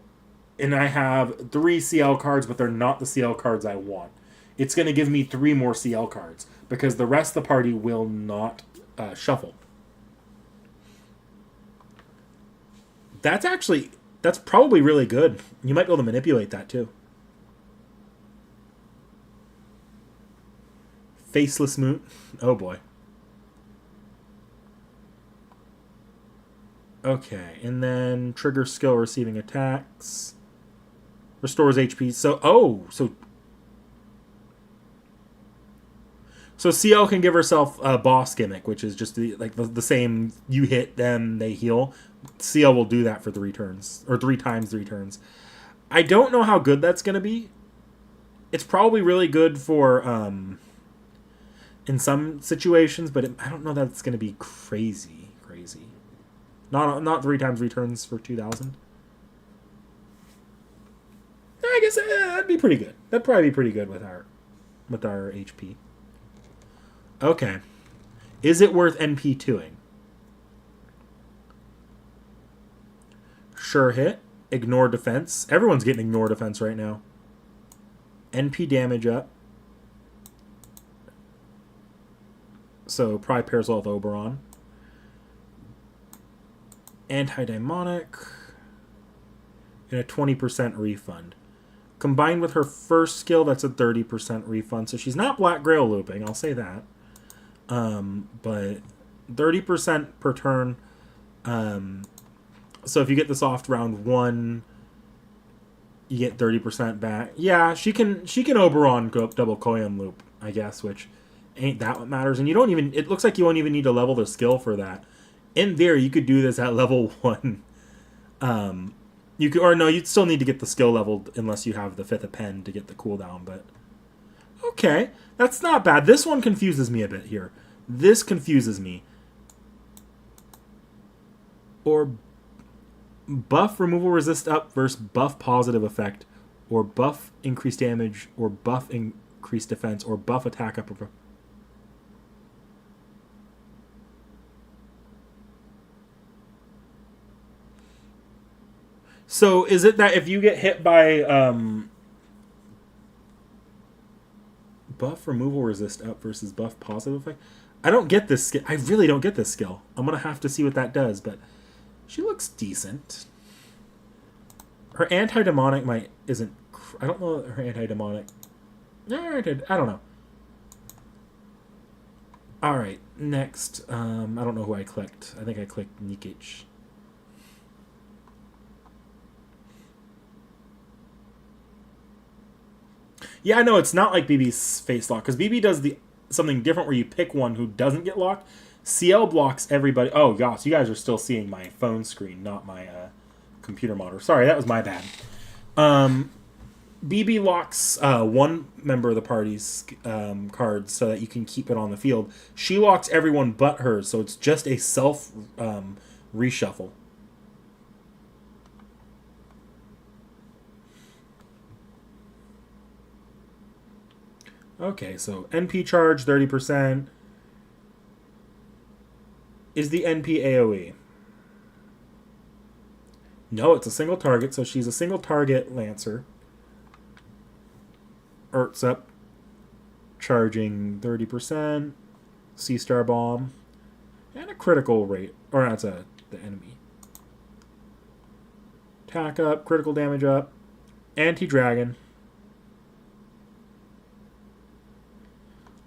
and I have 3 CL cards, but they're not the CL cards I want, it's going to give me 3 more CL cards because the rest of the party will not shuffle. That's probably really good. You might be able to manipulate that too. Faceless Moot. Oh boy. Okay, and then trigger skill receiving attacks. Restores HP. So CL can give herself a boss gimmick, which is just the same. You hit them, they heal. CL will do that for 3 turns, or 3 times 3 turns. I don't know how good that's gonna be. It's probably really good for in some situations, but I don't know that it's gonna be crazy. Not 3 times 3 turns for 2,000. I guess that'd be pretty good. That'd probably be pretty good with our HP. Okay. Is it worth NP2ing? Sure hit. Ignore defense. Everyone's getting ignore defense right now. NP damage up. So probably pairs well with Oberon. Anti-demonic. And a 20% refund. Combined with her first skill, that's a 30% refund. So she's not Black Grail looping, I'll say that. But 30% per turn. So if you get this off round 1, you get 30% back. Yeah, she can Oberon go up double Koyan loop, I guess, which ain't that what matters. And you don't even, it looks like you won't even need to level the skill for that. In there, you could do this at level 1. You'd still need to get the skill leveled unless you have the 5th of pen to get the cooldown, but okay, that's not bad. This one confuses me a bit here. This confuses me. Or buff removal resist up versus buff positive effect, or buff increased damage, or buff increased defense, or buff attack up. So is it that if you get hit by buff removal resist up versus buff positive effect? I don't get this skill. I really don't get this skill. I'm going to have to see what that does, but she looks decent. Her anti-demonic isn't... I don't know her anti-demonic... I don't know. Alright, next. I don't know who I clicked. I think I clicked Nikic. Yeah, no, it's not like BB's face lock, because BB does something different where you pick one who doesn't get locked. CL blocks everybody. Oh, gosh, you guys are still seeing my phone screen, not my computer monitor. Sorry, that was my bad. BB locks one member of the party's cards so that you can keep it on the field. She locks everyone but hers, so it's just a self reshuffle. Okay, so NP charge 30%. Is the NP AoE? No, it's a single target, so she's a single target Lancer. Ertz up. Charging 30%. C-Star Bomb. And a critical rate. Or that's the enemy. Attack up, critical damage up. Anti-Dragon.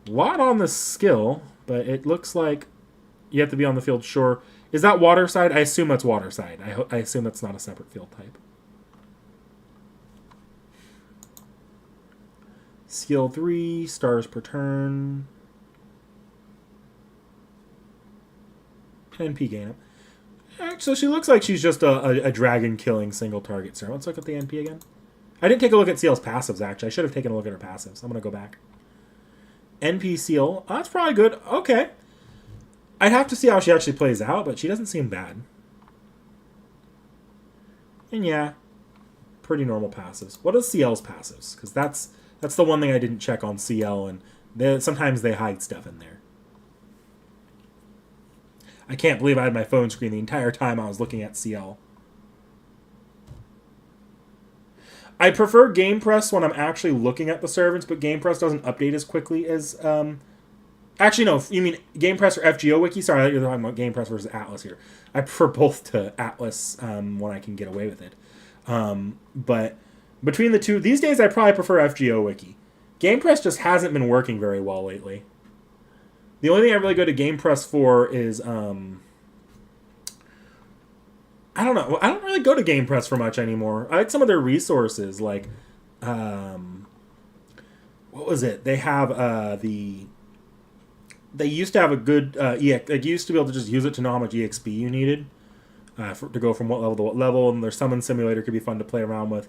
A lot on the skill, but it looks like you have to be on the field, sure. Is that water side? I assume that's water side. I assume that's not a separate field type. Skill 3, stars per turn. NP gain up. So she looks like she's just a dragon-killing single target. So let's look at the NP again. I didn't take a look at Ciel's passives, actually. I should have taken a look at her passives. I'm going to go back. NP Ciel. Oh, that's probably good. Okay. I'd have to see how she actually plays out, but she doesn't seem bad. And yeah, pretty normal passives. What is Ciel's passives? Because that's the one thing I didn't check on Ciel, and sometimes they hide stuff in there. I can't believe I had my phone screen the entire time I was looking at Ciel. I prefer Game Press when I'm actually looking at the servants, but Game Press doesn't update as quickly as... Actually, no, you mean Game Press or FGO Wiki? Sorry, I thought you were talking about Game Press versus Atlas here. I prefer both to Atlas when I can get away with it. But between the two, these days I probably prefer FGO Wiki. Game Press just hasn't been working very well lately. The only thing I really go to Game Press for is... I don't know. I don't really go to Game Press for much anymore. I like some of their resources, like... what was it? They have They used to have a good EX. Like, you used to be able to just use it to know how much EXP you needed to go from what level to what level, and their summon simulator could be fun to play around with.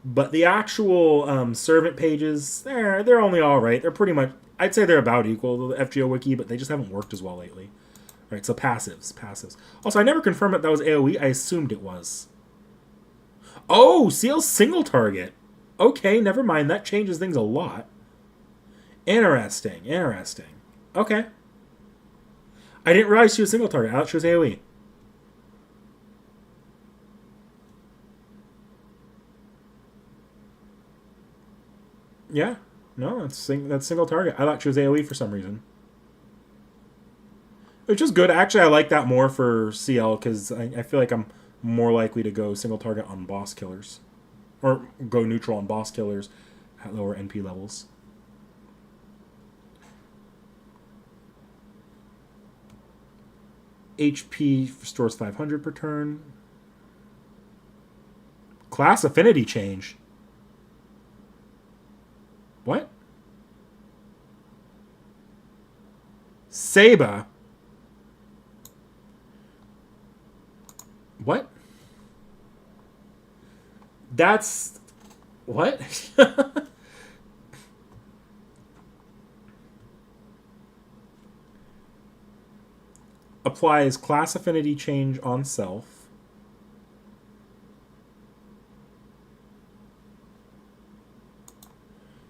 But the actual servant pages, they're only all right. They're pretty much, I'd say they're about equal to the FGO Wiki, but they just haven't worked as well lately. All right, so passives. Also, I never confirmed that was AoE. I assumed it was. Oh, Ciel's single target. Okay, never mind. That changes things a lot. Interesting. Okay. I didn't realize she was single target. I thought she was AoE. Yeah. No, that's single target. I thought she was AoE for some reason. Which is good. Actually, I like that more for Ciel because I feel like I'm more likely to go single target on boss killers. Or go neutral on boss killers at lower NP levels. HP restores 500 per turn. Class affinity change. What? Saba. What? That's... What? Applies class affinity change on self.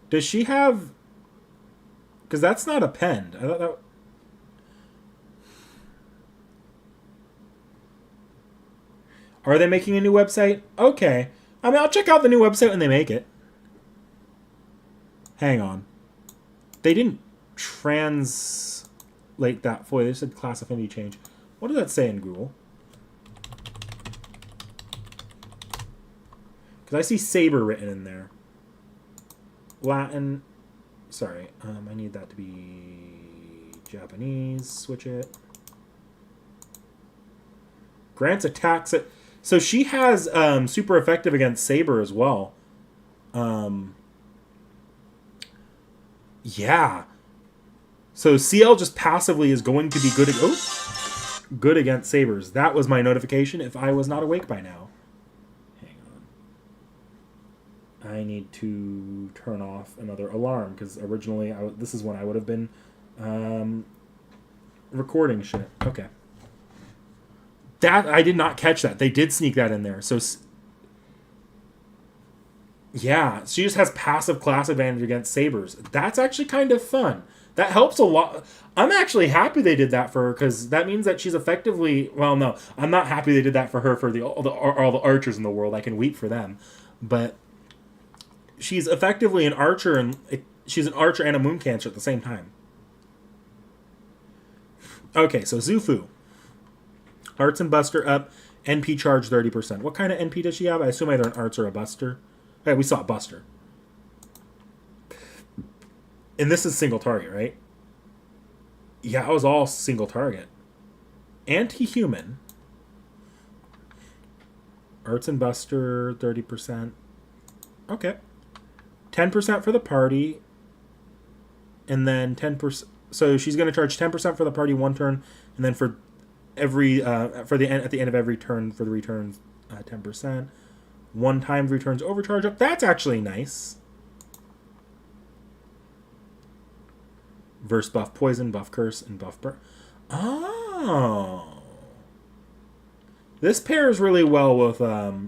Does she have... Because that's not append. I thought that... Are they making a new website? Okay. I mean, I'll check out the new website when they make it. Hang on. They didn't translate that fully. They said class affinity change. What does that say in Google? Because I see Saber written in there. Latin. Sorry. I need that to be Japanese. Switch it. Grants attacks it. So she has super effective against Saber as well. Yeah. So Ciel just passively is going to be good good against Sabers. That was my notification if I was not awake by now. Hang on. I need to turn off another alarm because originally this is when I would have been recording shit. Okay. That I did not catch that. They did sneak that in there. So Yeah, she just has passive class advantage against sabers. That's actually kind of fun. That helps a lot. I'm actually happy they did that for her because that means that she's effectively. Well, no, I'm not happy they did that for her for all the archers in the world. I can weep for them, but she's effectively an archer and she's an archer and a moon cancer at the same time. Okay, so Zufu, Arts and Buster up, NP charge 30%. What kind of NP does she have? I assume either an Arts or a Buster. Hey, we saw a Buster. And this is single target, right? Yeah, it was all single target. Anti-human. Arts and Buster, 30%. Okay. 10% for the party. And then 10%. So she's going to charge 10% for the party one turn. And then for every, at the end of every turn for the returns, 10%. One time returns overcharge up. That's actually nice. Verse buff poison, buff curse, and buff burn. Oh. This pairs really well with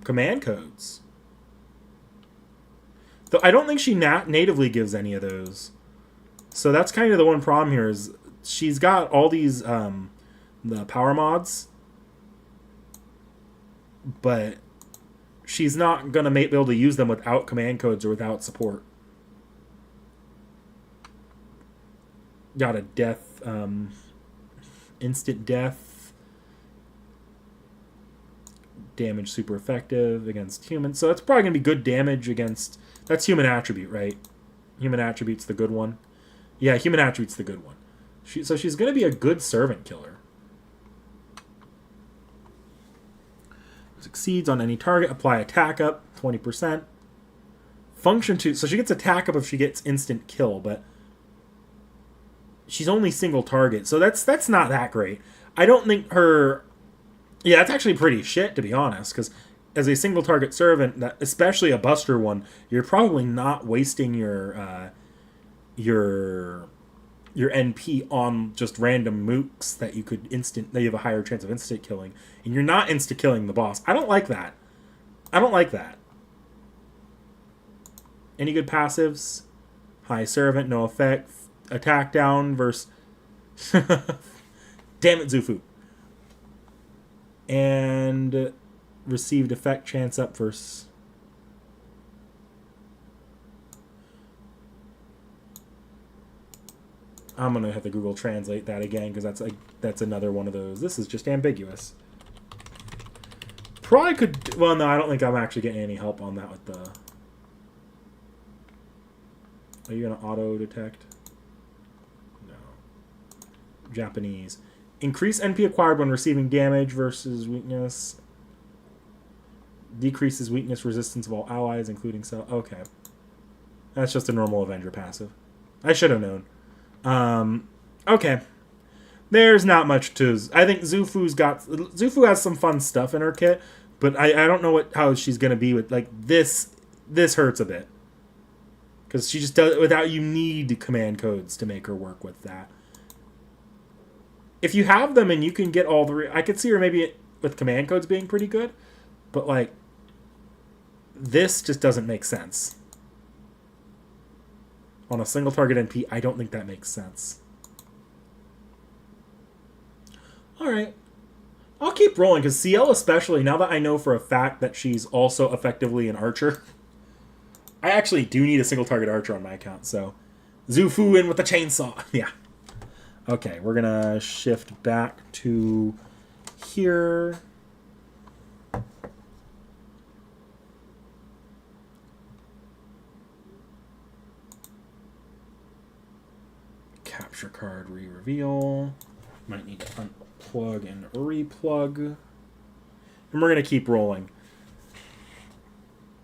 command codes. Though I don't think she natively gives any of those. So that's kind of the one problem here is she's got all these the power mods. But she's not going to be able to use them without command codes or without support. Got a death, instant death, damage super effective against humans. So that's probably going to be good damage against, that's human attribute, right? Human attribute's the good one. Yeah, human attribute's the good one. So she's going to be a good servant killer. Succeeds on any target. Apply attack up 20%. Function 2. So she gets attack up if she gets instant kill, but she's only single target. So that's not that great. I don't think her. Yeah, that's actually pretty shit to be honest. Because as a single target servant, especially a Buster one, you're probably not wasting your NP on just random mooks that you could that you have a higher chance of instant killing, and you're not insta killing the boss. I don't like that. I don't like that. Any good passives? High servant, no effect. Attack down versus. Damn it, Zufu. And received effect chance up versus. I'm gonna have to Google Translate that again because that's another one of those. This is just ambiguous. Probably could. Well, no, I don't think I'm actually getting any help on that with the. Are you gonna auto detect? No. Japanese. Increase NP acquired when receiving damage versus weakness. Decreases weakness resistance of all allies, including self. Okay. That's just a normal Avenger passive. I should have known. Okay. There's not much to. I think Zufu has some fun stuff in her kit, but I don't know how she's gonna be with like this. This hurts a bit because she just does it without. You need command codes to make her work with that. If you have them and you can get all the, I could see her maybe with command codes being pretty good, but like this just doesn't make sense. On a single target NP, I don't think that makes sense. Alright. I'll keep rolling, because Ciel especially, now that I know for a fact that she's also effectively an archer, I actually do need a single target archer on my account, so Zufu in with the chainsaw. Yeah. Okay, we're going to shift back to here. Capture card re-reveal. Might need to unplug and replug. And we're going to keep rolling.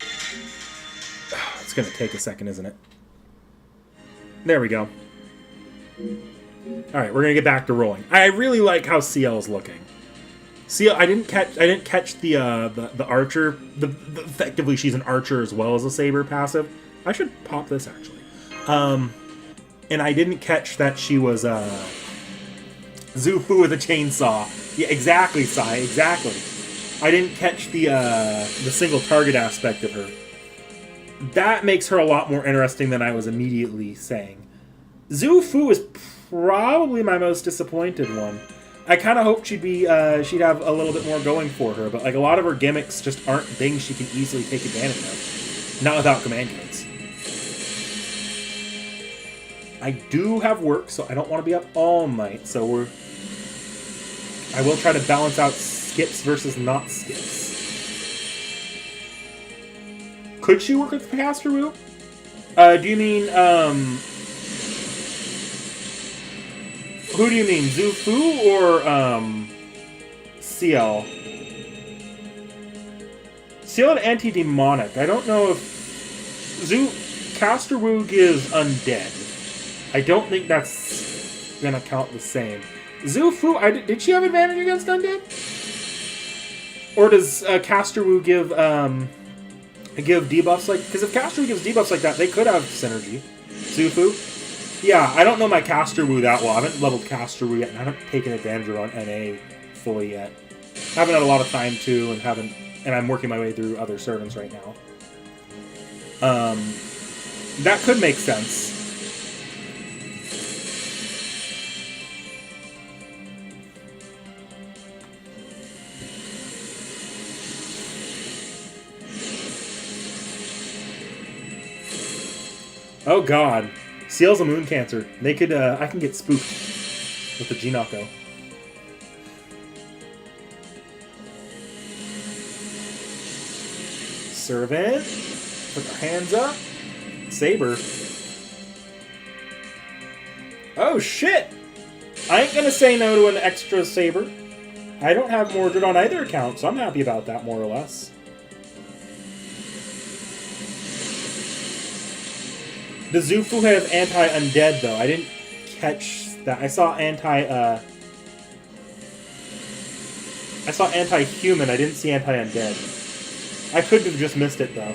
It's going to take a second, isn't it? There we go. Alright, we're going to get back to rolling. I really like how Ciel is looking. Ciel, I didn't catch the archer. Effectively, she's an archer as well as a saber passive. I should pop this, actually. And I didn't catch that she was Zufu with a chainsaw. Yeah, exactly, Sai, exactly. I didn't catch the single target aspect of her. that makes her a lot more interesting than I was immediately saying. Zhu Fu is probably my most disappointed one. I kind of hoped she'd have a little bit more going for her, but like a lot of her gimmicks just aren't things she can easily take advantage of. Not without command codes. I do have work, so I don't want to be up all night, so I will try to balance out skips versus not skips. Could she work with Caster Wu? Do you mean, who do you mean, Zhu Fu or, Ciel? Ciel and anti-demonic. I don't know if Caster Wu gives undead. I don't think that's gonna count the same. Zhu Fu, did she have advantage against undead? Or does Caster Wu give debuffs like? Because if Caster Wu gives debuffs like that, they could have synergy. Zhu Fu? Yeah, I don't know my Caster Wu that well. I haven't leveled Caster Wu yet, and I haven't taken advantage of her on NA fully yet. I haven't had a lot of time to, and I'm working my way through other servants right now. That could make sense. Oh god. Ciel's a moon cancer. They could, I can get spooked with the Jinako. Servant. Put our hands up. Saber. Oh shit! I ain't gonna say no to an extra Saber. I don't have Mordred on either account, so I'm happy about that, more or less. Does Zhu Fu have anti-undead, though? I didn't catch that. I saw anti-human. I didn't see anti-undead. I could have just missed it, though.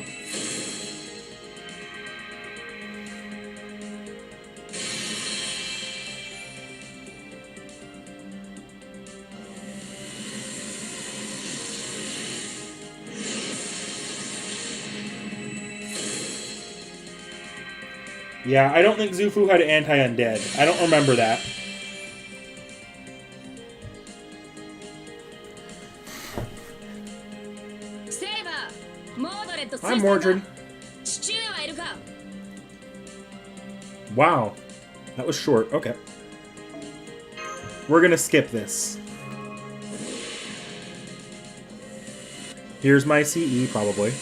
Yeah, I don't think Zhu Fu had anti-undead. I don't remember that. Hi, Mordred. Wow. That was short. Okay. We're gonna skip this. Here's my CE, probably.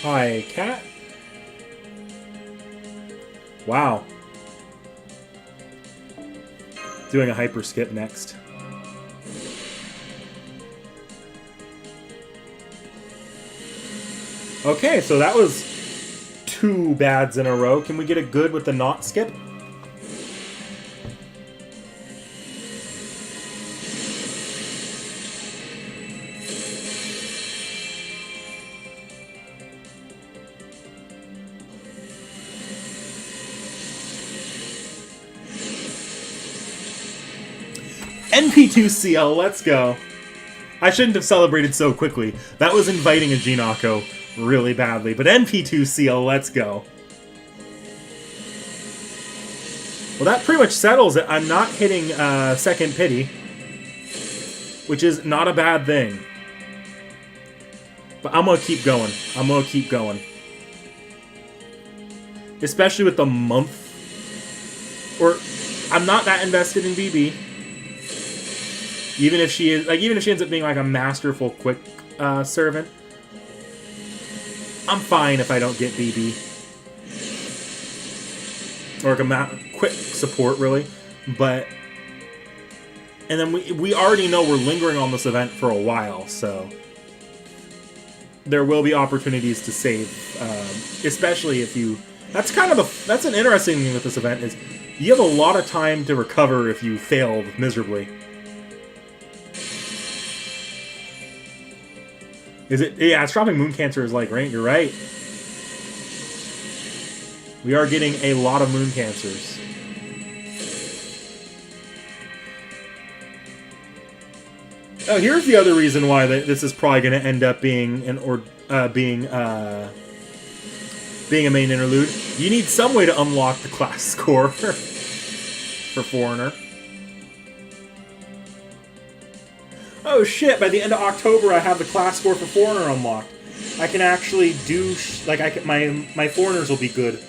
Hi, cat. Wow. Doing a hyper skip next. Okay, so that was 2 bads in a row. Can we get a good with the not skip? NP2 CL, let's go. I shouldn't have celebrated so quickly. That was inviting a Jinako really badly. But NP2 CL, let's go. Well, that pretty much settles it. I'm not hitting second pity, which is not a bad thing. But I'm going to keep going. I'm going to keep going. Especially with the month. Or, I'm not that invested in BB. Even if she ends up being like a masterful quick servant, I'm fine if I don't get BB or like a quick support, really. But and then we already know we're lingering on this event for a while, so there will be opportunities to save, especially if you. That's an interesting thing with this event is you have a lot of time to recover if you failed miserably. Is it? Yeah, it's dropping Moon Cancer is like, right? You're right. We are getting a lot of Moon Cancers. Oh, here's the other reason why this is probably going to end up being being a main interlude. You need some way to unlock the class score for Foreigner. Oh shit! By the end of October, I have the class score for Foreigner unlocked. I can actually do my Foreigners will be good.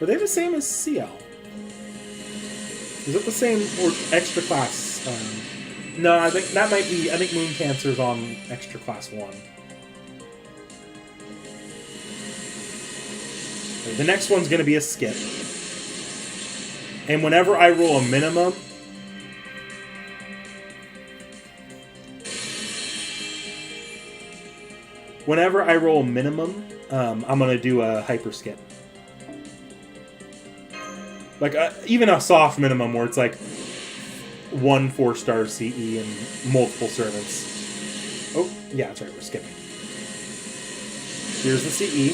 Are they the same as Ciel? Is it the same or extra class? No, I think that might be. I think Moon Cancer's on extra class 1. Okay, the next one's gonna be a skip. And whenever I roll a minimum, I'm gonna do a hyper skip. Like even a soft minimum where it's like 1 4-star CE and multiple servants. Oh yeah, that's right. We're skipping. Here's the CE.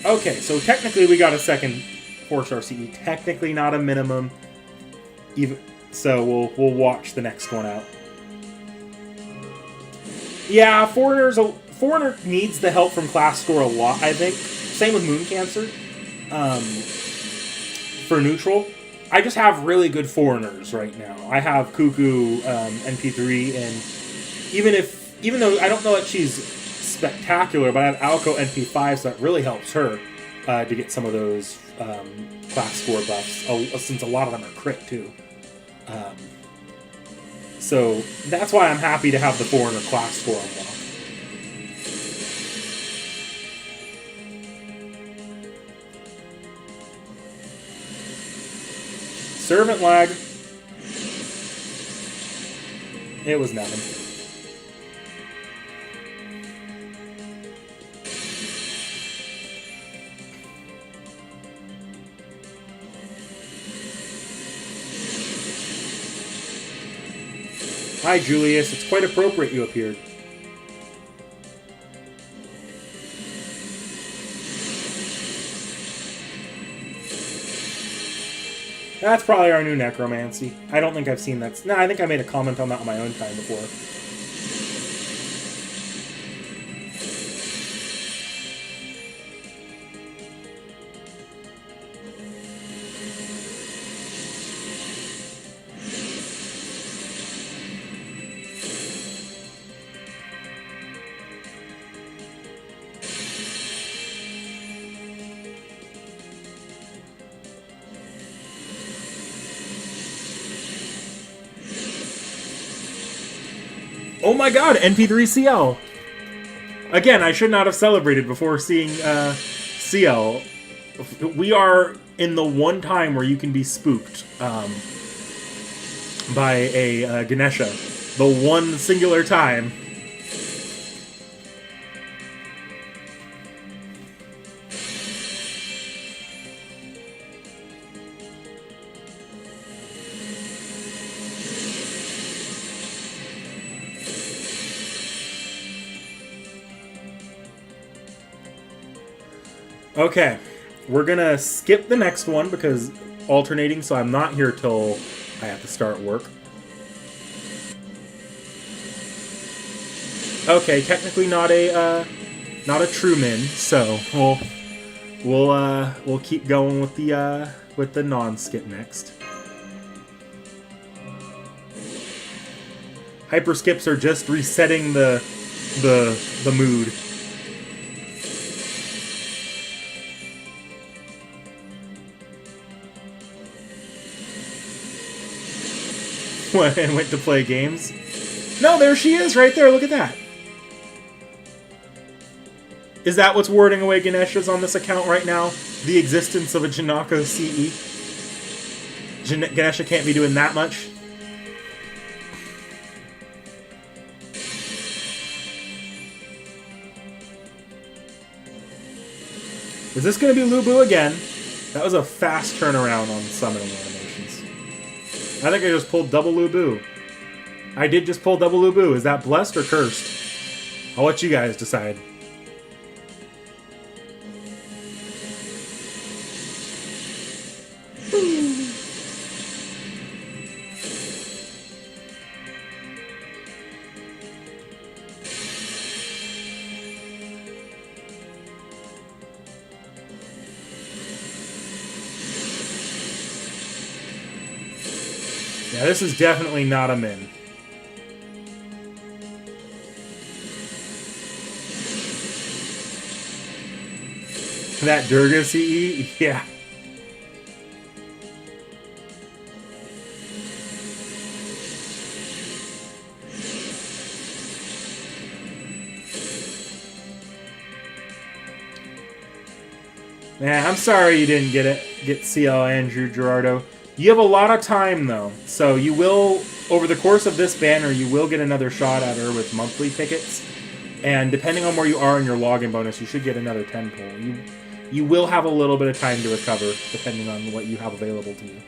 Okay, so technically we got a second 4-star CE. Technically not a minimum. Even so, we'll watch the next one out. Yeah, Foreigner needs the help from class score a lot, I think. Same with Moon Cancer. For neutral, I just have really good Foreigners right now. I have Cuckoo NP3, and even though I don't know that she's spectacular, but I have Alco NP5, so that really helps her to get some of those class score buffs, since a lot of them are crit too. So that's why I'm happy to have the Foreigner class score unlocked. Servant lag. It was nothing. Hi, Julius. It's quite appropriate you appeared. That's probably our new necromancy. I don't think I've seen that. No, I think I made a comment on that on my own time before. Oh my god, NP3 CL! Again, I should not have celebrated before seeing CL. We are in the one time where you can be spooked by a Ganesha. The one singular time. Okay, we're gonna skip the next one because alternating, so I'm not here till I have to start work. Okay, technically not a true min, so we'll keep going with the non-skip next. Hyper skips are just resetting the mood. And went to play games. No, there she is, right there. Look at that. Is that what's warding away Ganeshas on this account right now? The existence of a Janako CE? Ganesha can't be doing that much? Is this going to be Lubu again? That was a fast turnaround on summoning animations. I think I just pulled double Lubu. I did just pull double Ubu. Is that blessed or cursed? I'll let you guys decide. Yeah, this is definitely not a min. That Durga CE? Yeah. Man, I'm sorry you didn't get CL Andrew Gerardo. You have a lot of time, though. So you will, over the course of this banner, you will get another shot at her with monthly tickets. And depending on where you are in your login bonus, you should get another 10 pull. You will have a little bit of time to recover, depending on what you have available to you.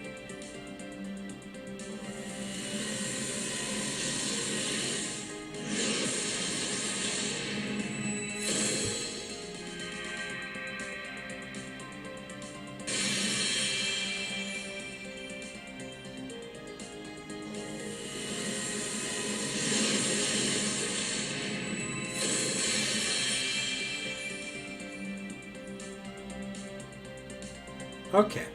Okay.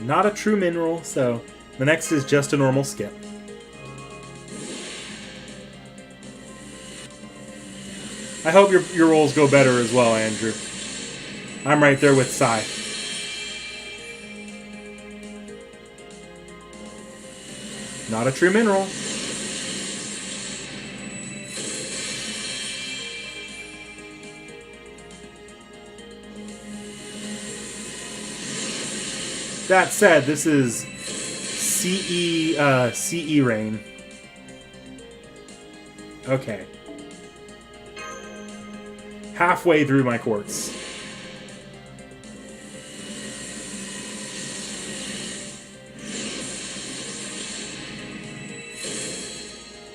Not a true mineral, so the next is just a normal skip. I hope your rolls go better as well, Andrew. I'm right there with Sai. Not a true mineral. That said, this is CE rain. Okay. Halfway through my quartz.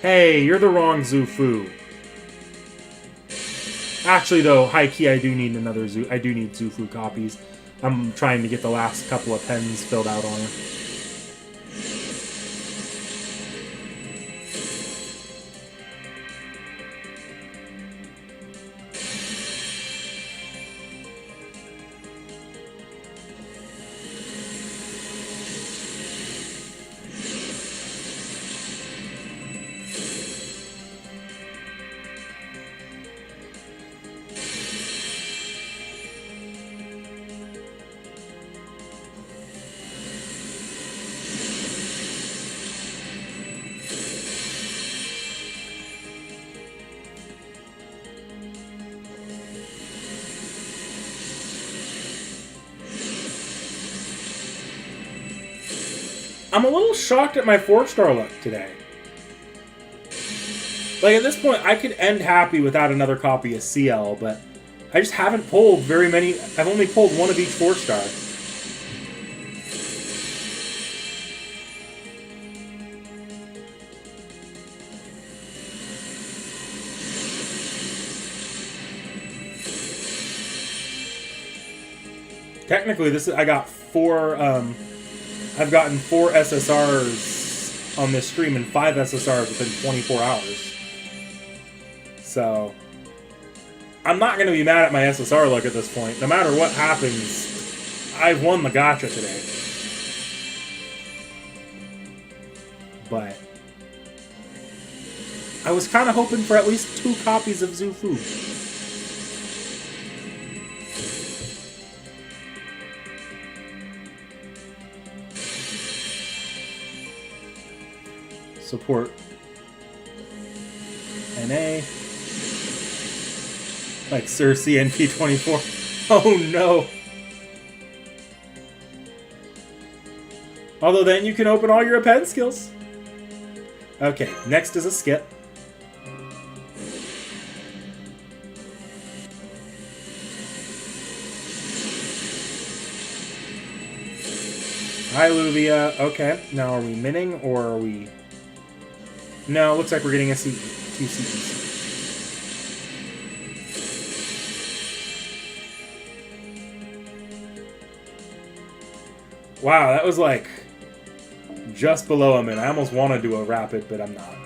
Hey, you're the wrong Zufu. Actually, though, high key, I do need another I do need Zufu copies. I'm trying to get the last couple of pens filled out on her. I'm a little shocked at my 4-star luck today. Like, at this point, I could end happy without another copy of CL, but I just haven't pulled very many. I've only pulled one of each 4-star. Technically, I got 4, I've gotten 4 SSRs on this stream and 5 SSRs within 24 hours. So, I'm not going to be mad at my SSR luck at this point. No matter what happens, I've won the gacha today. But, I was kind of hoping for at least 2 copies of Zufu. Support NA. Like Cersei NP24. Oh no. Although then you can open all your append skills. Okay, next is a skip. Hi Luvia. Okay, now are we minning or are we... No, looks like we're getting a CE. 2 CEs. Wow, that was like just below a minute. I almost want to do a rapid, but I'm not.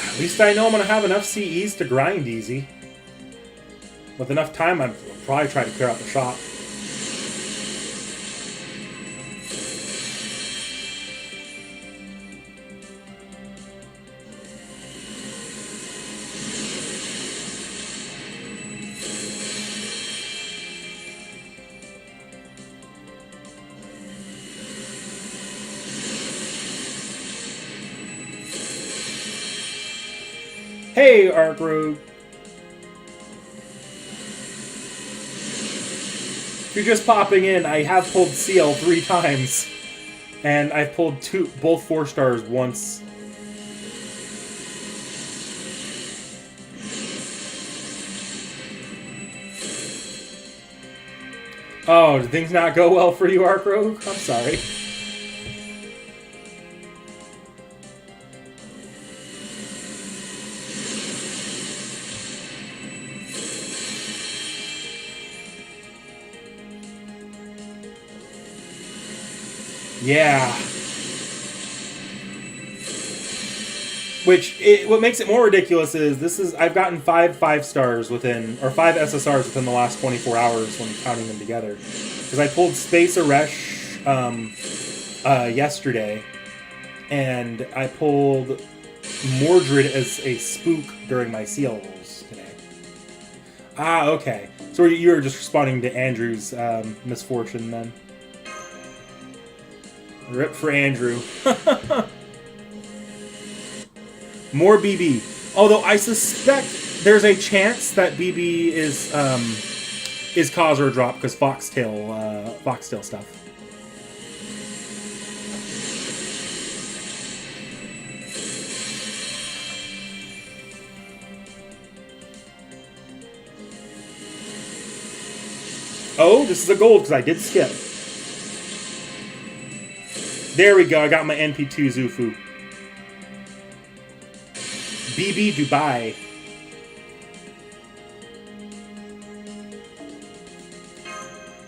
At least I know I'm going to have enough CEs to grind easy. With enough time, I'll probably try to clear out the shop. Hey, Arc Road. If you're just popping in, I have pulled Ciel 3 times. And I've pulled both 4 stars once. Oh, did things not go well for you, Arc Rogue? I'm sorry. Yeah. What makes it more ridiculous is I've gotten 5 stars within, or 5 SSRs within the last 24 hours when counting them together. Because I pulled Space Aresh yesterday, and I pulled Mordred as a spook during my Ciel rolls today. Ah, okay. So you were just responding to Andrew's misfortune then. Rip for Andrew. More BB. Although I suspect there's a chance that BB is cause or drop because Foxtail stuff. Oh, this is a gold because I did skip. There we go, I got my NP2 Zufu. BB Dubai.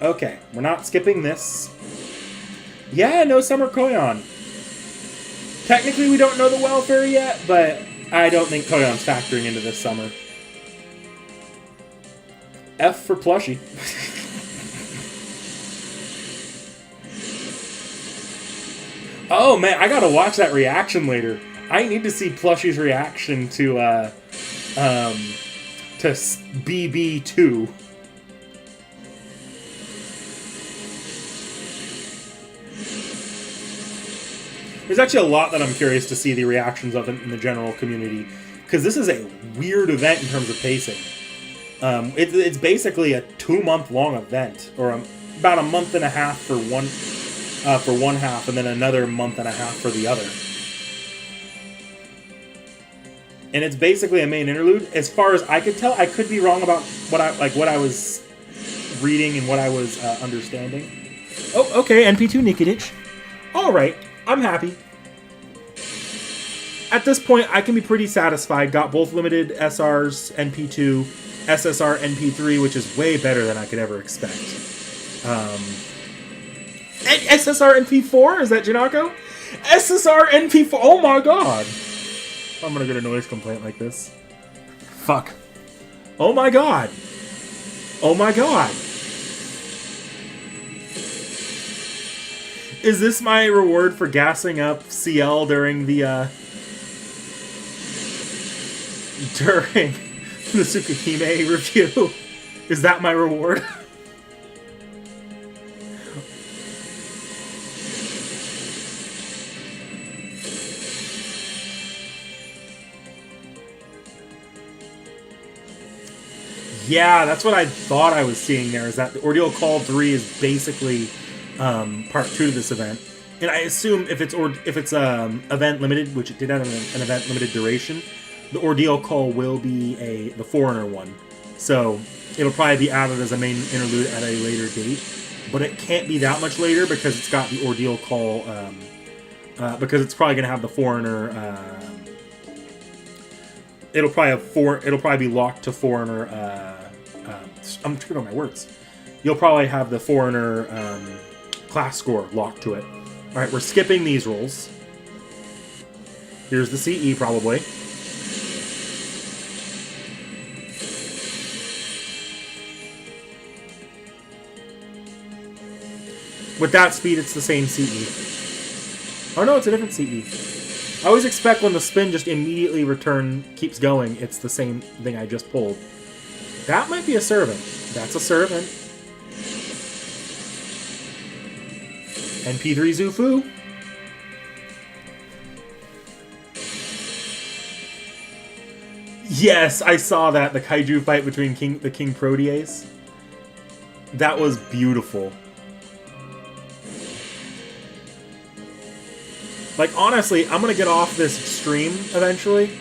Okay, we're not skipping this. Yeah, no Summer Koyon. Technically we don't know the welfare yet, but I don't think Koyon's factoring into this summer. F for plushie. Oh man, I gotta watch that reaction later. I need to see Plushie's reaction to BB2. There's actually a lot that I'm curious to see the reactions of in the general community, because this is a weird event in terms of pacing. It's basically a 2-month long event, or about a month and a half for one half, and then another month and a half for the other. And it's basically a main interlude. As far as I could tell, I could be wrong about what I was reading and what I was understanding. Oh, okay, NP2 Nikitic. All right, I'm happy. At this point, I can be pretty satisfied. Got both limited SRs, NP2, SSR, NP3, which is way better than I could ever expect. SSR NP4? Is that Janako? SSR NP4. Oh my god. I'm gonna get a noise complaint like this. Fuck. Oh my god. Oh my god. Is this my reward for gassing up Ciel during the Tsukihime review? Is that my reward? Yeah, that's what I thought I was seeing there, is that the Ordeal Call 3 is basically part 2 to this event. And I assume if it's event limited, which it did have an event limited duration, the Ordeal Call will be the Foreigner one. So it'll probably be added as a main interlude at a later date. But it can't be that much later because it's got the Ordeal Call, because it's probably going to have the Foreigner... It'll probably be locked to Foreigner. I'm tripping on my words. You'll probably have the Foreigner class score locked to it. All right, we're skipping these rolls. Here's the CE probably. With that speed, it's the same CE. Oh no, it's a different CE. I always expect when the spin just immediately keeps going, it's the same thing I just pulled. That might be a servant. That's a servant. NP3 Zufu. Yes, I saw that. The kaiju fight between the King Protease. That was beautiful. Like, honestly, I'm going to get off this stream eventually.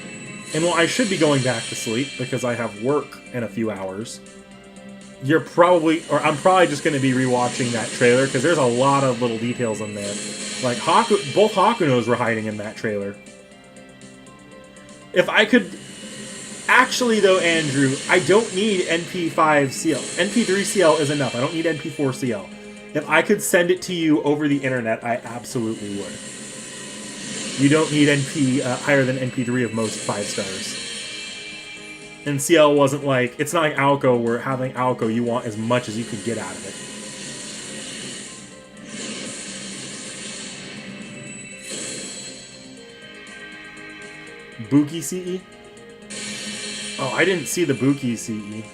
And, well, I should be going back to sleep because I have work in a few hours. I'm probably just going to be rewatching that trailer because there's a lot of little details in there. Like, both Hakunos were hiding in that trailer. If I could... Actually, though, Andrew, I don't need NP5 CL. NP3 CL is enough. I don't need NP4 CL. If I could send it to you over the internet, I absolutely would. You don't need NP higher than NP3 of most 5 stars. And CL wasn't like... It's not like Alco, where having Alco, you want as much as you could get out of it. Buki CE? Oh, I didn't see the Buki CE.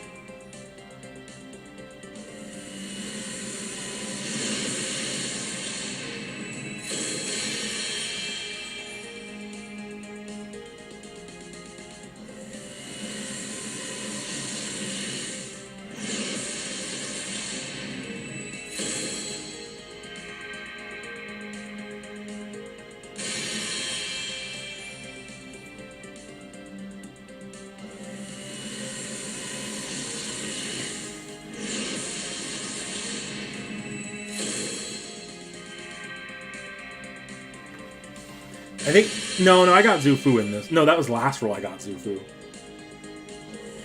I think... No, I got Zufu in this. No, that was last roll I got Zufu.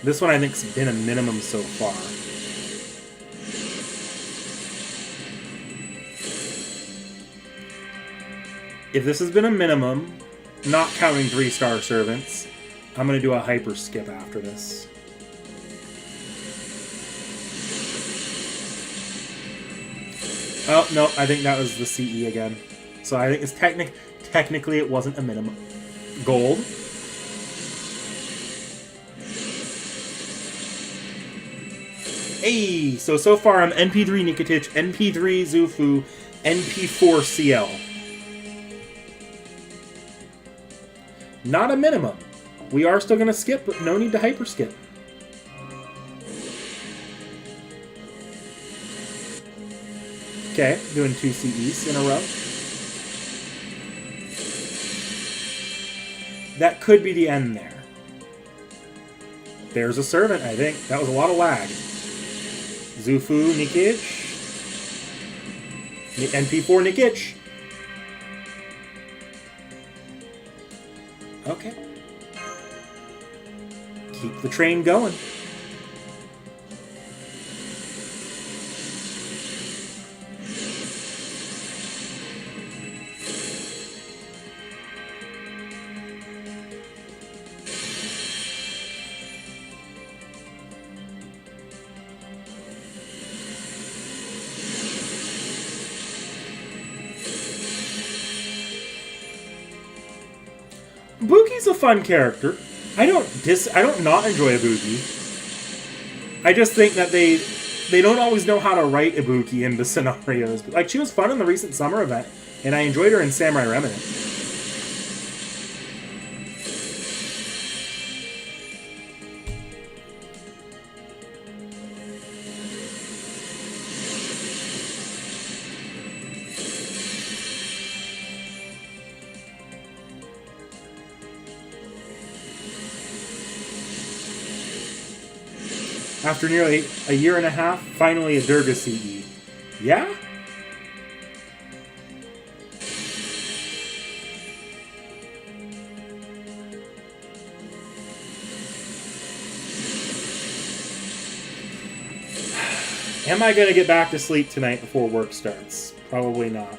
This one I think's been a minimum so far. If this has been a minimum, not counting 3-star servants, I'm going to do a hyper skip after this. Oh, no, I think that was the CE again. So I think it's technically it wasn't a minimum. Gold. Hey, so far I'm NP3 Nikitich, NP3 Zufu, NP4 CL. Not a minimum. We are still going to skip, but no need to hyper skip. Okay, doing 2 CEs in a row. That could be the end there. There's a servant, I think. That was a lot of lag. Zufu, Nikich. NP4 Nikich. Okay. Keep the train going. Buki's a fun character. I don't not enjoy Ibuki. I just think that they don't always know how to write Ibuki into scenarios. Like, she was fun in the recent summer event, and I enjoyed her in Samurai Remnant. After nearly a year and a half, finally a Durga CE. Yeah? Am I going to get back to sleep tonight before work starts? Probably not.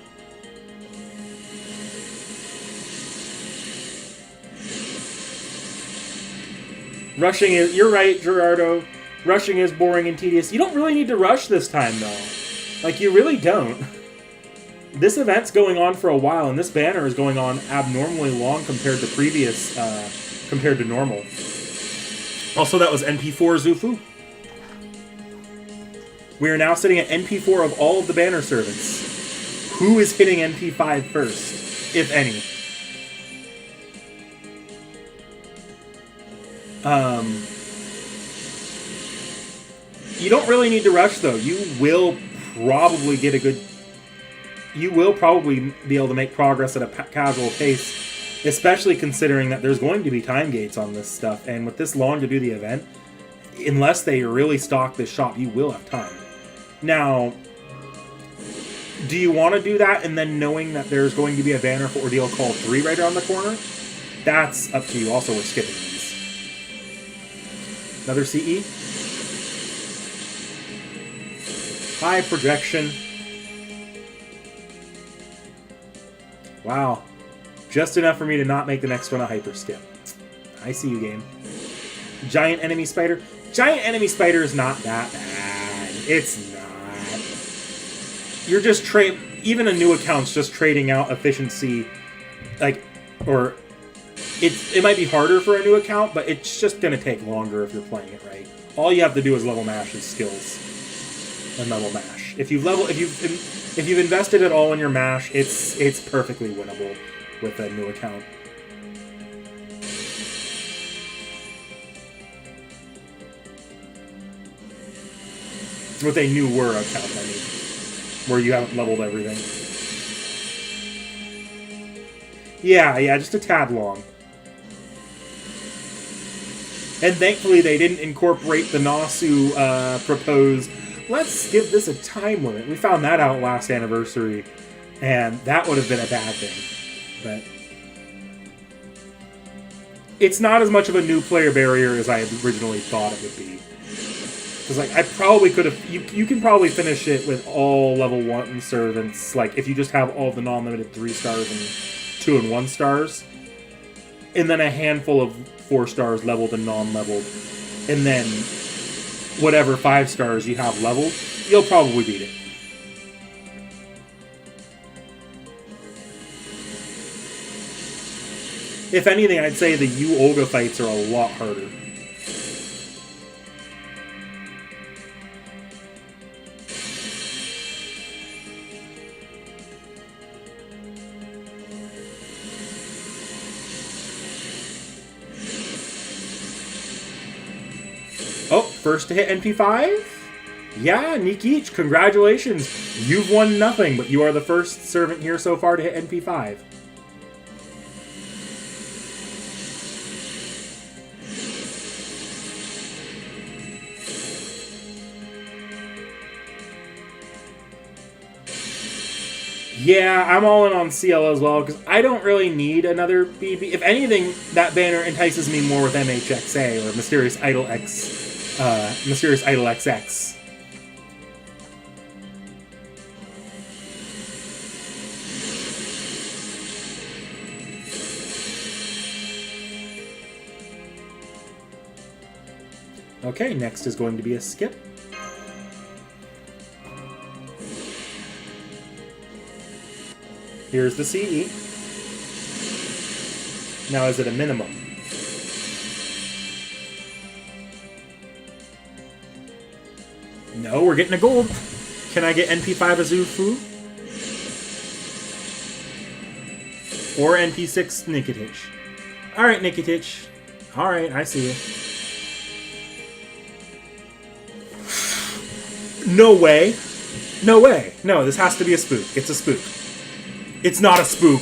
Rushing is... You're right, Gerardo. Rushing is boring and tedious. You don't really need to rush this time, though. Like, you really don't. This event's going on for a while, and this banner is going on abnormally long compared to previous... compared to normal. Also, that was NP4 Zufu. We are now sitting at NP4 of all of the banner servants. Who is hitting NP5 first, if any? You don't really need to rush, though. You will probably get a good... You will probably be able to make progress at a casual pace, especially considering that there's going to be time gates on this stuff, and with this long to do the event, unless they really stock this shop, you will have time. Now, do you want to do that and then knowing that there's going to be a banner for Ordeal Call 3 right around the corner? That's up to you. Also, we're skipping these. Another CE. High projection. Wow. Just enough for me to not make the next one a hyper skip. I see you, game. Giant enemy spider. Giant enemy spider is not that bad. It's not. You're just even a new account's just trading out efficiency, like, or it might be harder for a new account, but it's just gonna take longer if you're playing it right. All you have to do is level Mash's skills and level Mash. If you've invested it all in your Mash, it's perfectly winnable with a new account. With a newer account, I mean, where you haven't leveled everything. Yeah, just a tad long. And thankfully they didn't incorporate the Nasu proposed, let's give this a time limit. We found that out last anniversary, and that would have been a bad thing. But it's not as much of a new player barrier as I had originally thought it would be. Because, like, I probably could have... You can probably finish it with all level 1 servants, like, if you just have all the non-limited 3 stars and 2 and 1 stars. And then a handful of 4 stars leveled and non-leveled. And then whatever 5 stars you have leveled, you'll probably beat it. If anything, I'd say the Yu Olga fights are a lot harder. Oh, first to hit NP5? Yeah, Nikich, congratulations. You've won nothing, but you are the first servant here so far to hit NP5. Yeah, I'm all in on Ciel as well, because I don't really need another BB. If anything, that banner entices me more with MHXA, or Mysterious Idol X, Mysterious Idol XX. Okay, next is going to be a skip. Here's the CE. Now, is it a minimum? No, we're getting a gold. Can I get NP5 Azufu? Or NP6 Nikitich? Alright, Nikitich. Alright, I see you. No way. No way. No, this has to be a spook. It's a spook. It's not a spook.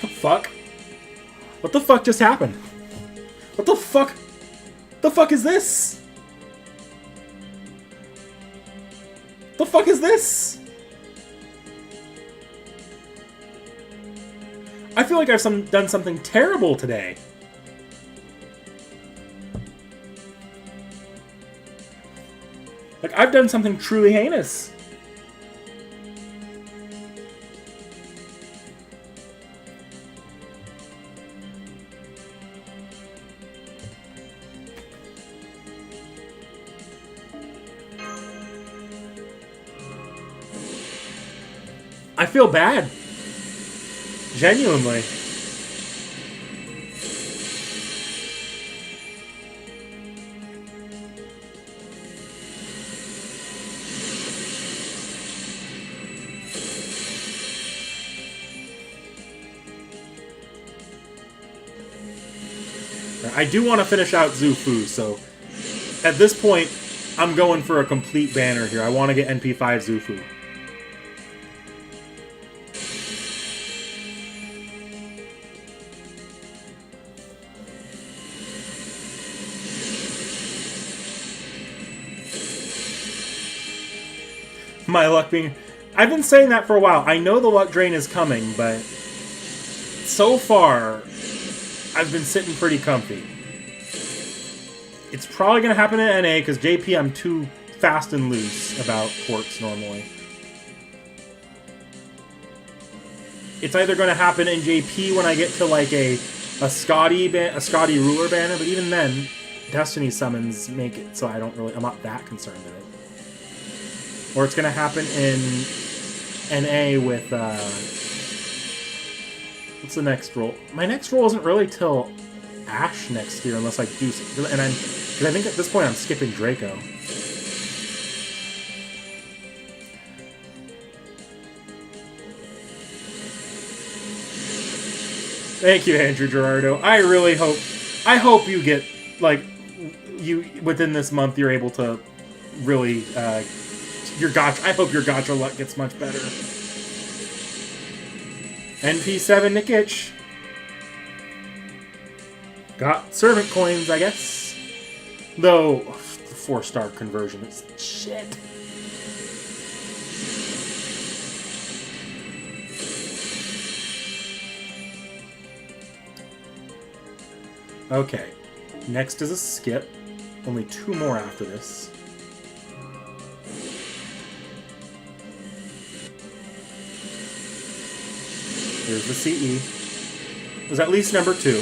The fuck? What the fuck just happened? What the fuck? The fuck is this? The fuck is this? I feel like I've done something terrible today. Like, I've done something truly heinous. I feel bad. Genuinely. I do want to finish out Zufu, so at this point, I'm going for a complete banner here. I want to get NP5 Zufu. My luck being... I've been saying that for a while. I know the luck drain is coming, but so far, I've been sitting pretty comfy. It's probably going to happen in NA, because JP, I'm too fast and loose about quartz normally. It's either going to happen in JP when I get to like a Scotty ruler banner, but even then, Destiny summons make it so I'm not that concerned with it. Or it's going to happen in NA with, what's the next roll? My next roll isn't really till Ash next year, unless I do, and because I think at this point I'm skipping Draco. Thank you, Andrew Gerardo. I hope you get, like, within this month you're able to really, I hope your Gacha luck gets much better. NP7 Nikich. Got servant coins, I guess. Though, the 4-star conversion is shit. Okay. Next is a skip. Only 2 more after this. Here's the CE. It was at least number 2.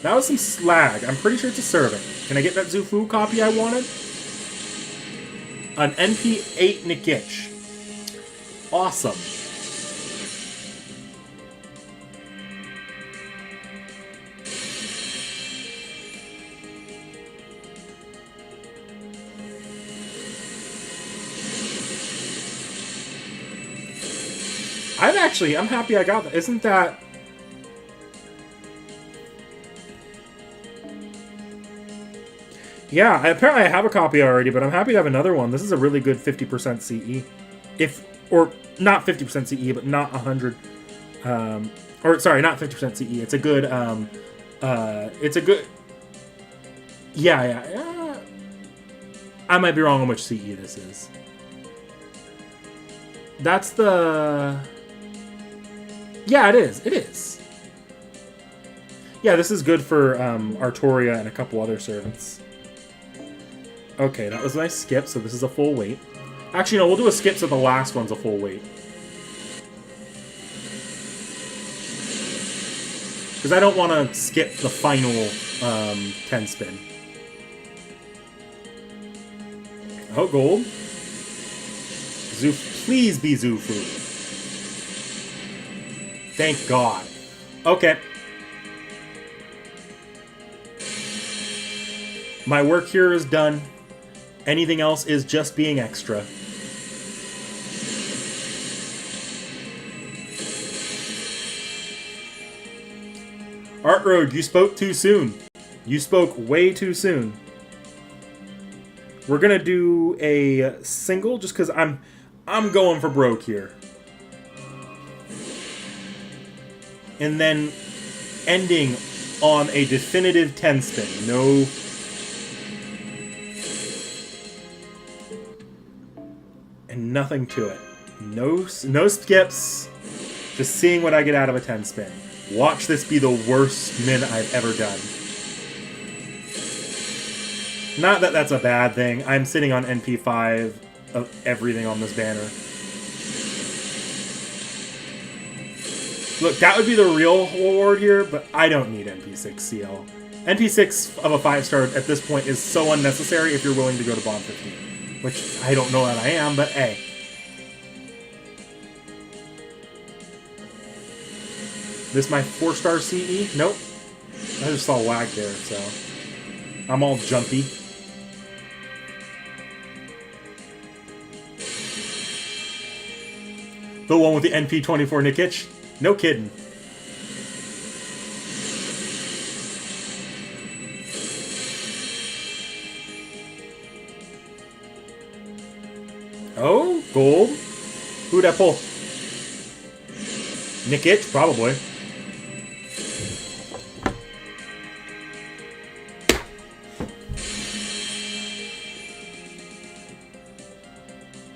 That was some slag. I'm pretty sure it's a servant. Can I get that Zufu copy I wanted? An NP8 Nikich. Awesome. I'm happy I got that. Isn't that... Yeah, apparently I have a copy already, but I'm happy to have another one. This is a really good 50% CE. Or not 50% CE, but not 100... or, sorry, not 50% CE. It's a good, it's a good... Yeah. I might be wrong on which CE this is. That's the... Yeah, it is. It is. Yeah, this is good for Artoria and a couple other servants. Okay, that was a nice skip, so this is a full weight. Actually, no, we'll do a skip so the last one's a full weight. Because I don't want to skip the final 10 spin. Oh, gold. Please be Zufu. Thank God. Okay. My work here is done. Anything else is just being extra. Art Road, you spoke too soon. You spoke way too soon. We're gonna do a single just because I'm going for broke here. And then ending on a definitive 10 spin. No. And nothing to it. No skips. Just seeing what I get out of a 10 spin. Watch this be the worst min I've ever done. Not that that's a bad thing. I'm sitting on NP5 of everything on this banner. Look, that would be the real reward here, but I don't need NP6 CL. NP6 of a 5-star at this point is so unnecessary if you're willing to go to Bond 15. Which I don't know that I am, but hey. This my 4-star CE? Nope. I just saw lag there, so I'm all jumpy. The one with the NP24 Nikic? No kidding. Oh, gold. Who'd I pull? Nikic, probably.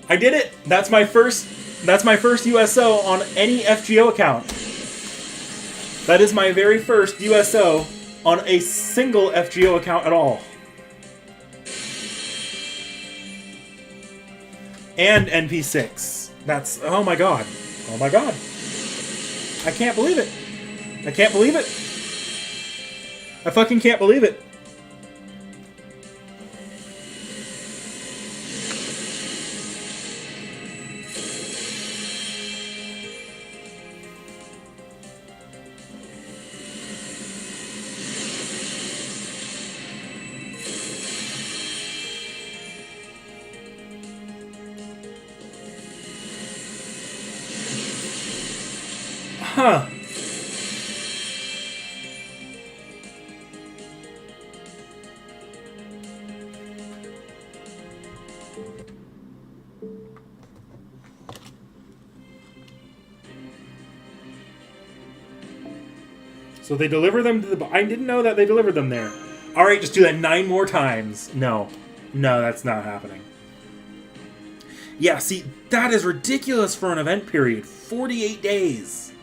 I did it. That's my first USO on any FGO account. That is my very first USO on a single FGO account at all. And NP6. That's, oh my god. Oh my god. I can't believe it. I can't believe it. I fucking can't believe it. Huh. So they deliver them to the... I didn't know that they delivered them there. Alright, just do that 9 more times. No. No, that's not happening. Yeah, see, that is ridiculous for an event period. 48 days.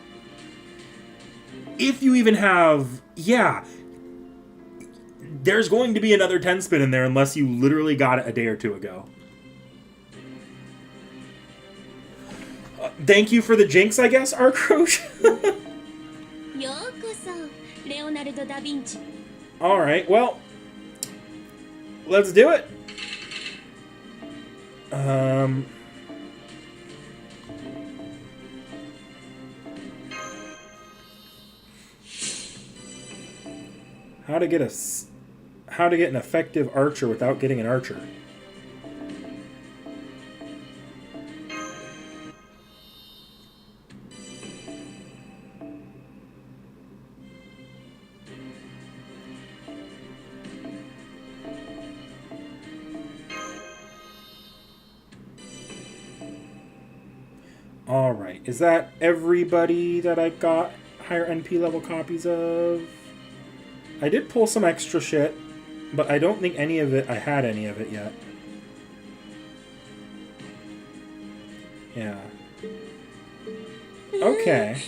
If you even have... Yeah. There's going to be another 10 spin in there unless you literally got it a day or two ago. Thank you for the jinx, I guess, Arcroach. Alright, well... Let's do it. How to get an effective archer without getting an archer. Alright, is that everybody that I got higher NP level copies of? I did pull some extra shit, but I don't think any of it, I had any of it yet. Yeah. Okay.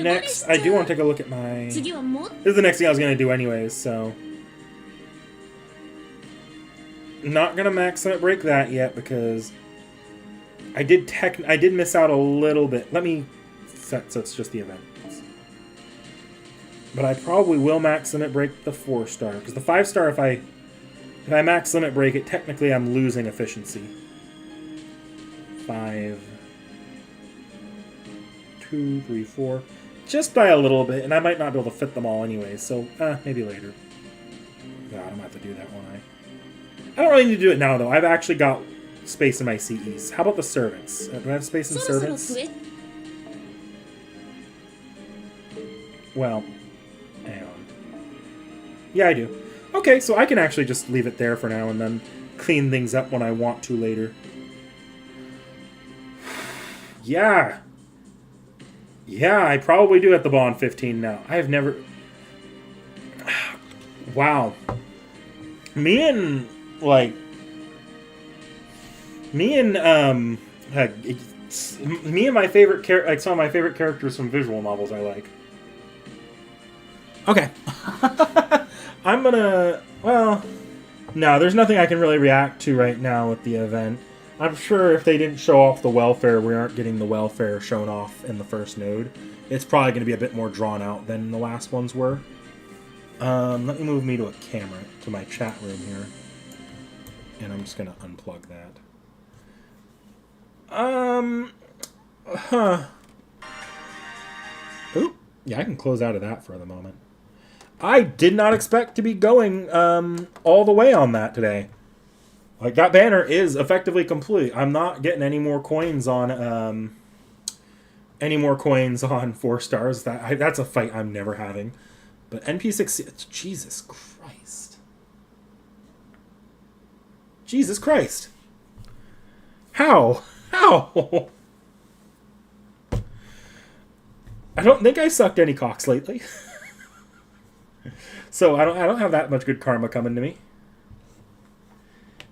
Next, I do want to take a look at my... This is the next thing I was going to do anyways, so... Not going to max limit break that yet, because... I did miss out a little bit. Let me set so it's just the event. But I probably will max limit break the 4-star. Because the 5-star, if I max limit break it, technically I'm losing efficiency. 5, 2, 3, 4. Just by a little bit, and I might not be able to fit them all anyway, so maybe later. God, I'm going to have to do that one. I don't really need to do it now, though. I've actually got space in my CEs. How about the servants? Do I have space in servants? Well... Hang on. Yeah, I do. Okay, so I can actually just leave it there for now, and then clean things up when I want to later. Yeah. Yeah, I probably do have the Bond 15 now. I have never... Wow. Me and my favorite like some of my favorite characters from visual novels I like. Okay. I'm gonna... Well... No, there's nothing I can really react to right now with the event. I'm sure if they didn't show off the welfare, we aren't getting the welfare shown off in the first node. It's probably going to be a bit more drawn out than the last ones were. Let me move me to a camera, to my chat room here. And I'm just going to unplug that. Oop. Yeah, I can close out of that for the moment. I did not expect to be going all the way on that today. Like, that banner is effectively complete. I'm not getting any more coins on 4 stars. That's a fight I'm never having. But NP6, Jesus Christ. Jesus Christ. How? How? I don't think I sucked any cocks lately. So I don't have that much good karma coming to me.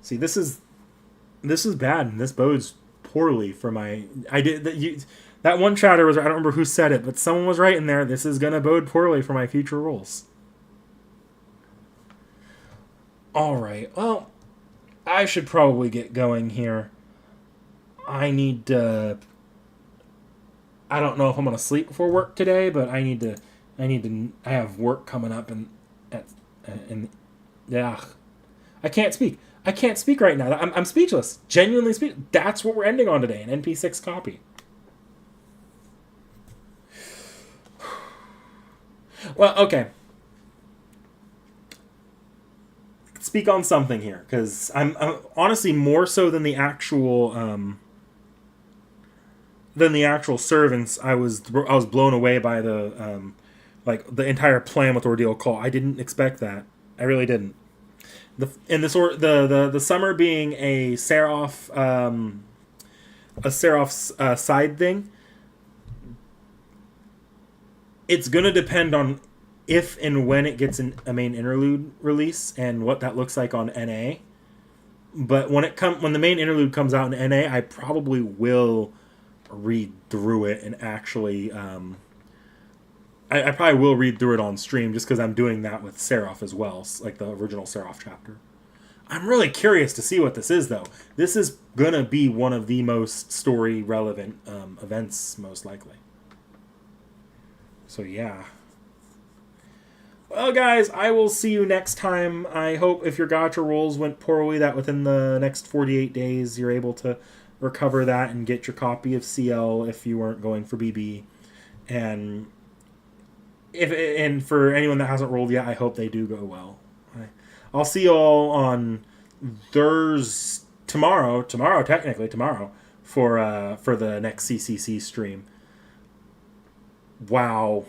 See, this is bad, and this bodes poorly for my... That one chatter was... I don't remember who said it, but someone was right in there. This is going to bode poorly for my future rolls. Alright, well, I should probably get going here. I need to... I don't know if I'm going to sleep before work today, but I have work coming up, and yeah, I can't speak. I can't speak right now. I'm speechless. Genuinely speak. That's what we're ending on today, an NP6 copy. Well, okay. Speak on something here, because I'm honestly more so than the actual servants. I was blown away by the the entire plan with Ordeal Call. I didn't expect that. I really didn't. The summer being a Seraph side thing. It's gonna depend on if and when it gets a main interlude release and what that looks like on NA. But when the main interlude comes out in NA, I probably will read through it and actually I probably will read through it on stream just because I'm doing that with Seraph as well, like the original Seraph chapter. I'm really curious to see what this is, though. This is gonna be one of the most story relevant events, most likely. So yeah. Well, guys, I will see you next time. I hope if your gacha rolls went poorly, that within the next 48 days you're able to recover that and get your copy of Ciel if you weren't going for BB. And for anyone that hasn't rolled yet, I hope they do go well. I'll see you all on tomorrow for the next CCC stream. Wow.